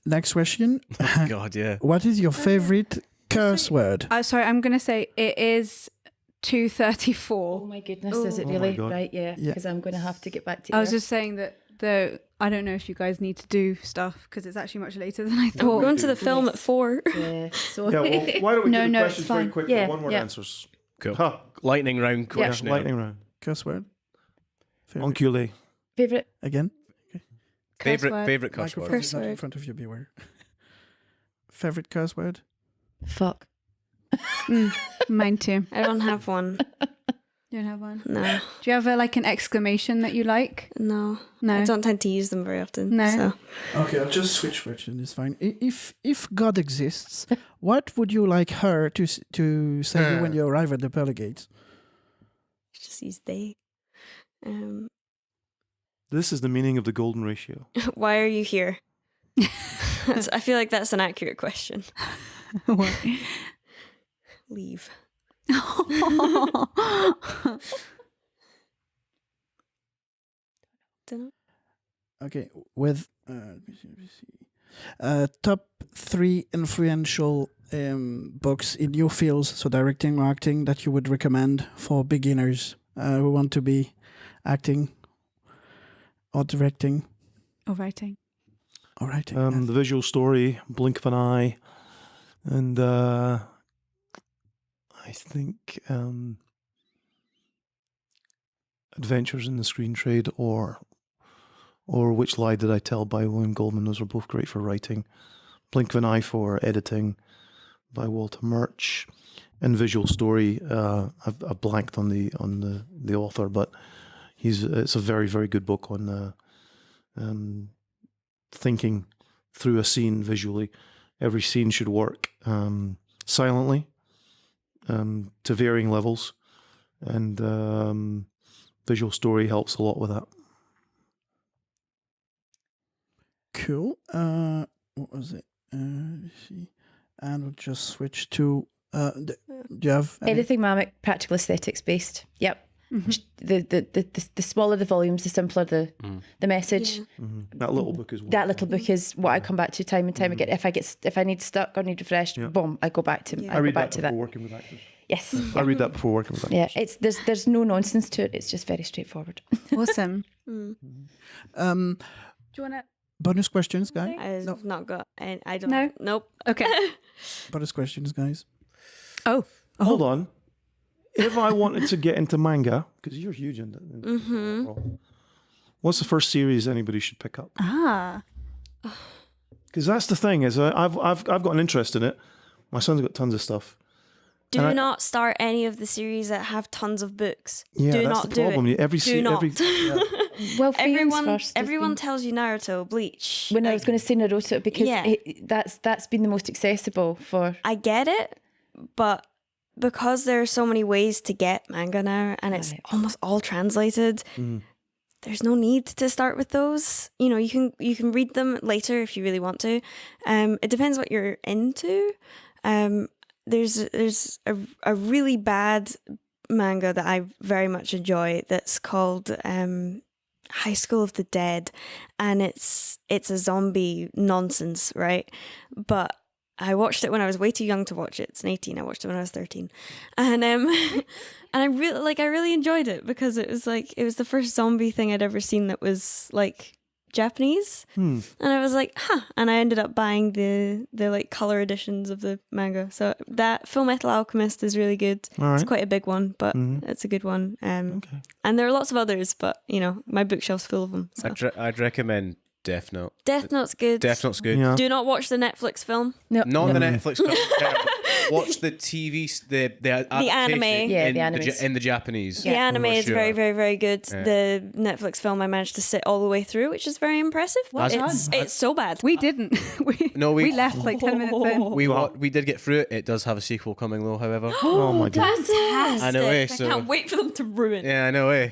Speaker 1: Next question.
Speaker 5: Oh God, yeah.
Speaker 1: What is your favorite curse word.
Speaker 2: Sorry, I'm going to say it is
Speaker 4: Oh
Speaker 2: 2:34.
Speaker 4: my goodness, is it
Speaker 6: Oh my
Speaker 4: really?
Speaker 6: God.
Speaker 4: Right, yeah,
Speaker 1: Yeah.
Speaker 4: because I'm going to have to get back to
Speaker 2: I was
Speaker 4: Air.
Speaker 2: just saying that I don't know if you guys need to do stuff because it's actually much later than I
Speaker 3: I'm
Speaker 2: thought.
Speaker 3: going to the film at 4.
Speaker 4: Yeah, so
Speaker 6: Yeah, well, why don't we
Speaker 2: No,
Speaker 6: do the
Speaker 2: no,
Speaker 6: questions
Speaker 2: it's
Speaker 6: very
Speaker 2: fine.
Speaker 6: quickly?
Speaker 4: Yeah,
Speaker 6: One word
Speaker 4: yeah.
Speaker 6: answers.
Speaker 5: Cool.
Speaker 6: Ha!
Speaker 5: Lightning round
Speaker 6: Yeah,
Speaker 5: question.
Speaker 6: lightning round.
Speaker 1: Curse word. Favorite.
Speaker 6: Enculé.
Speaker 4: Favorite
Speaker 1: Again.
Speaker 2: Curse word.
Speaker 5: Favorite curse
Speaker 1: Microphone
Speaker 5: word.
Speaker 1: is not in
Speaker 3: word.
Speaker 1: front of you. Beware. Favorite curse word.
Speaker 4: fuck.
Speaker 2: Mine too.
Speaker 3: I don't have one.
Speaker 2: You don't have one?
Speaker 3: No,
Speaker 2: Do you have an exclamation that you like?
Speaker 3: no.
Speaker 2: No.
Speaker 3: I don't tend to use them very often.
Speaker 2: No.
Speaker 3: So.
Speaker 1: Okay, I'll just switch question. It's fine. If God exists, what would you like her to say when you arrive at the pearly gates?
Speaker 3: Just use they.
Speaker 6: This is the meaning of the golden ratio.
Speaker 3: Why are you here? I feel like that's an accurate question.
Speaker 2: What?
Speaker 3: Leave. Dunno.
Speaker 1: Okay, with let me see. Top 3 influential books in your fields, so directing or acting, that you would recommend for beginners who want to be acting or directing
Speaker 2: Or writing.
Speaker 1: or writing.
Speaker 6: The visual story, blink of an eye, and I think Adventures in the Screen Trade or Which Lie Did I Tell by William Goldman. Those are both great for writing. Blink of an Eye for editing by Walter Murch, and visual story. I've blanked on the author, but it's a very, very good book on thinking through a scene visually. Every scene should work silently to varying levels, and visual story helps a lot with that.
Speaker 1: Cool. What was it? Let's see. And we'll just switch to. Do you have any?
Speaker 4: Anything Mamic, practical aesthetics based. Yep. The smaller the volumes, the simpler the message.
Speaker 3: Yeah.
Speaker 6: That little book is
Speaker 4: That little book is what I come back to time and time again. If I need stuck or need refreshed,
Speaker 6: Yeah.
Speaker 4: boom, I go back to.
Speaker 3: Yeah.
Speaker 4: I
Speaker 6: I
Speaker 4: go
Speaker 6: read
Speaker 4: back
Speaker 6: that
Speaker 4: to
Speaker 6: before
Speaker 4: that.
Speaker 6: working with actors.
Speaker 4: Yes.
Speaker 6: I read that before working with actors.
Speaker 4: Yeah. It's there's no nonsense to it. It's just very straightforward.
Speaker 2: Awesome.
Speaker 3: Mm.
Speaker 2: Do you want to?
Speaker 1: Bonus questions, guys.
Speaker 3: I've
Speaker 1: No.
Speaker 3: not got. I don't.
Speaker 2: No?
Speaker 3: Nope.
Speaker 2: Okay.
Speaker 1: Bonus questions, guys.
Speaker 2: Oh.
Speaker 6: Hold on. If I wanted to get into manga, because you're huge into what's the first series anybody should pick up?
Speaker 2: Ah.
Speaker 6: Because that's the thing is I've got an interest in it. My son's got tons of stuff.
Speaker 3: Do
Speaker 6: And I-
Speaker 3: not start any of the series that have tons of books.
Speaker 6: Yeah,
Speaker 3: do
Speaker 6: that's
Speaker 3: not
Speaker 6: the
Speaker 3: do
Speaker 6: problem.
Speaker 3: it.
Speaker 6: Every
Speaker 3: Do
Speaker 6: se-
Speaker 3: not.
Speaker 6: every-
Speaker 4: Well, fans first.
Speaker 3: Everyone tells you Naruto, Bleach.
Speaker 4: When I was going to say Naruto because
Speaker 3: Yeah.
Speaker 4: that's been the most accessible for.
Speaker 3: I get it, but because there are so many ways to get manga now, and it's
Speaker 4: Right.
Speaker 3: almost all translated, there's no need to start with those. You know, you can read them later if you really want to. It depends what you're into. There's a really bad manga that I very much enjoy that's called High School of the Dead, and it's a zombie nonsense, right? But I watched it when I was way too young to watch it. It's an 18. I watched it when I was 13, and and I really enjoyed it because it was the first zombie thing I'd ever seen that was like Japanese, and I was like, huh. And I ended up buying the like color editions of the manga. So that Full Metal Alchemist is really good.
Speaker 6: All right.
Speaker 3: It's quite a big one, but it's a good one.
Speaker 6: Okay.
Speaker 3: And there are lots of others, but you know, my bookshelf's full of them. So.
Speaker 5: I'd recommend Death Note.
Speaker 3: Death Note's good.
Speaker 5: Death Note's good.
Speaker 6: Yeah.
Speaker 3: Do not watch the Netflix film.
Speaker 4: No,
Speaker 5: Not the Netflix. Watch the TV, the
Speaker 3: anime.
Speaker 4: Yeah,
Speaker 5: in
Speaker 4: the animes.
Speaker 5: in the Japanese.
Speaker 3: The anime is
Speaker 5: Sure.
Speaker 3: very, very, very good.
Speaker 5: Yeah.
Speaker 3: The Netflix film I managed to sit all the way through, which is very impressive.
Speaker 2: Well
Speaker 3: It's so bad.
Speaker 2: We didn't. we left like 10 minutes in.
Speaker 5: We did get through it. It does have a sequel coming though, however.
Speaker 6: Oh my god.
Speaker 3: Fantastic.
Speaker 5: I know, eh,
Speaker 3: I
Speaker 5: so-
Speaker 3: can't wait for them to ruin.
Speaker 5: Yeah, I know, eh?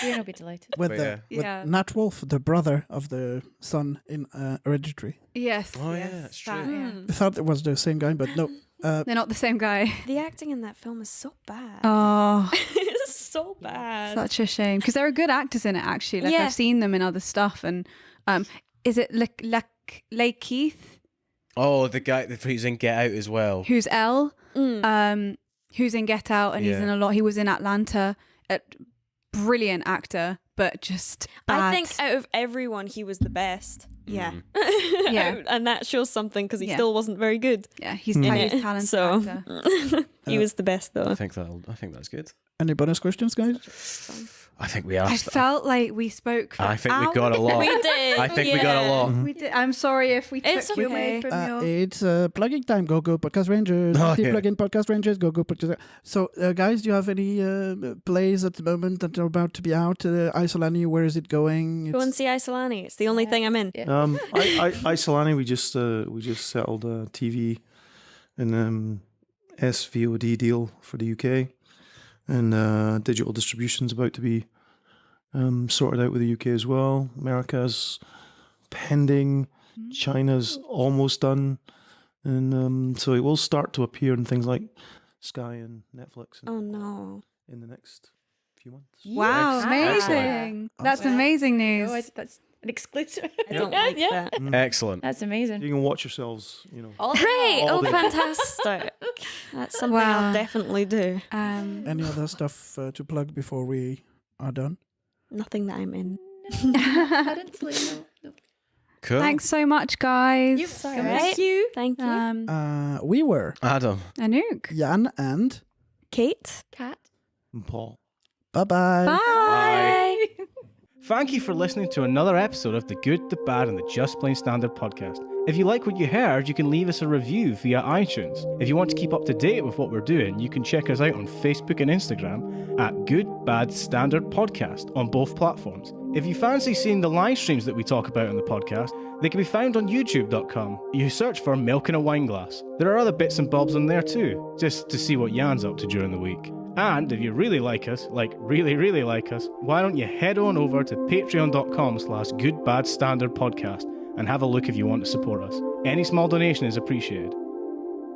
Speaker 4: I'll be delighted.
Speaker 1: With
Speaker 5: But
Speaker 1: with
Speaker 2: yeah.
Speaker 1: Nat Wolff, the brother of the son in Hereditary.
Speaker 2: Yes.
Speaker 5: Oh,
Speaker 2: yes,
Speaker 5: yeah, that's
Speaker 2: that,
Speaker 5: true.
Speaker 2: yeah.
Speaker 1: I thought it was the same guy, but no.
Speaker 2: They're not the same guy.
Speaker 3: The acting in that film is so bad.
Speaker 2: Oh,
Speaker 3: It's so bad.
Speaker 2: such a shame. Because there are good actors in it, actually. Like,
Speaker 3: Yeah.
Speaker 2: I've seen them in other stuff. And is it Lake Keith?
Speaker 5: Oh, the guy who's in Get Out as well.
Speaker 2: Who's Elle, who's in Get Out, and he's
Speaker 5: Yeah.
Speaker 2: in a lot. He was in Atlanta. Brilliant actor, but just bad.
Speaker 3: I think out of everyone, he was the best.
Speaker 2: Yeah.
Speaker 3: Yeah. And that shows something because he
Speaker 2: Yeah.
Speaker 3: still wasn't very good.
Speaker 2: Yeah, he's
Speaker 3: in
Speaker 2: he's
Speaker 3: it.
Speaker 2: talented
Speaker 3: So
Speaker 2: actor.
Speaker 3: he was the best, though.
Speaker 5: I think that's good.
Speaker 1: Any bonus questions, guys?
Speaker 5: I think we
Speaker 2: I
Speaker 5: asked.
Speaker 2: felt like we spoke for
Speaker 5: I think we got a
Speaker 2: hours.
Speaker 5: lot.
Speaker 3: We did.
Speaker 5: I think we got a lot.
Speaker 2: We did. I'm sorry if we
Speaker 3: It's
Speaker 2: took you
Speaker 3: okay.
Speaker 2: away from your...
Speaker 1: It's plugging time. Go Podcast Rangers.
Speaker 5: Oh,
Speaker 1: Keep
Speaker 5: yeah.
Speaker 1: plugging Podcast Rangers. Go Podcast. So, guys, do you have any plays at the moment that are about to be out? Isolani, where is it going?
Speaker 3: Go and see Isolani. It's the only thing I'm in.
Speaker 6: Isolani, we just settled a TV and SVOD deal for the UK, and digital distribution's about to be sorted out with the UK as well. America's pending, China's almost done, and so it will start to appear in things like Sky and Netflix.
Speaker 3: Oh, no.
Speaker 6: In the next few months.
Speaker 2: Wow, amazing. That's amazing news.
Speaker 4: Oh, that's an exclusive.
Speaker 3: I don't like that.
Speaker 5: Excellent.
Speaker 4: That's amazing.
Speaker 6: You can watch yourselves,
Speaker 3: Great.
Speaker 6: all
Speaker 3: Oh,
Speaker 6: day.
Speaker 3: fantastic. That's something
Speaker 2: Wow.
Speaker 3: I'll definitely do.
Speaker 1: Any other stuff to plug before we are done?
Speaker 3: Nothing that I'm in.
Speaker 4: Currently, no.
Speaker 5: Cool.
Speaker 2: Thanks so much, guys.
Speaker 3: Thank you. Thank you.
Speaker 1: We were
Speaker 5: Adam.
Speaker 2: Anouk.
Speaker 1: Yann and
Speaker 3: Kate.
Speaker 4: Cat.
Speaker 6: And Paul.
Speaker 1: bye-bye.
Speaker 2: Bye.
Speaker 8: Thank you for listening to another episode of the Good, the Bad, and the Just Plain Standard podcast. If you like what you heard, you can leave us a review via iTunes. If you want to keep up to date with what we're doing, you can check us out on Facebook and Instagram at Good, Bad, Standard Podcast on both platforms. If you fancy seeing the live streams that we talk about on the podcast, they can be found on youtube.com. You search for Milk in a Wineglass. There are other bits and bobs on there too, just to see what Yann's up to during the week. And if you really like us, like really, really like us, why don't you head on over to patreon.com/goodbadstandardpodcast and have a look if you want to support us. Any small donation is appreciated.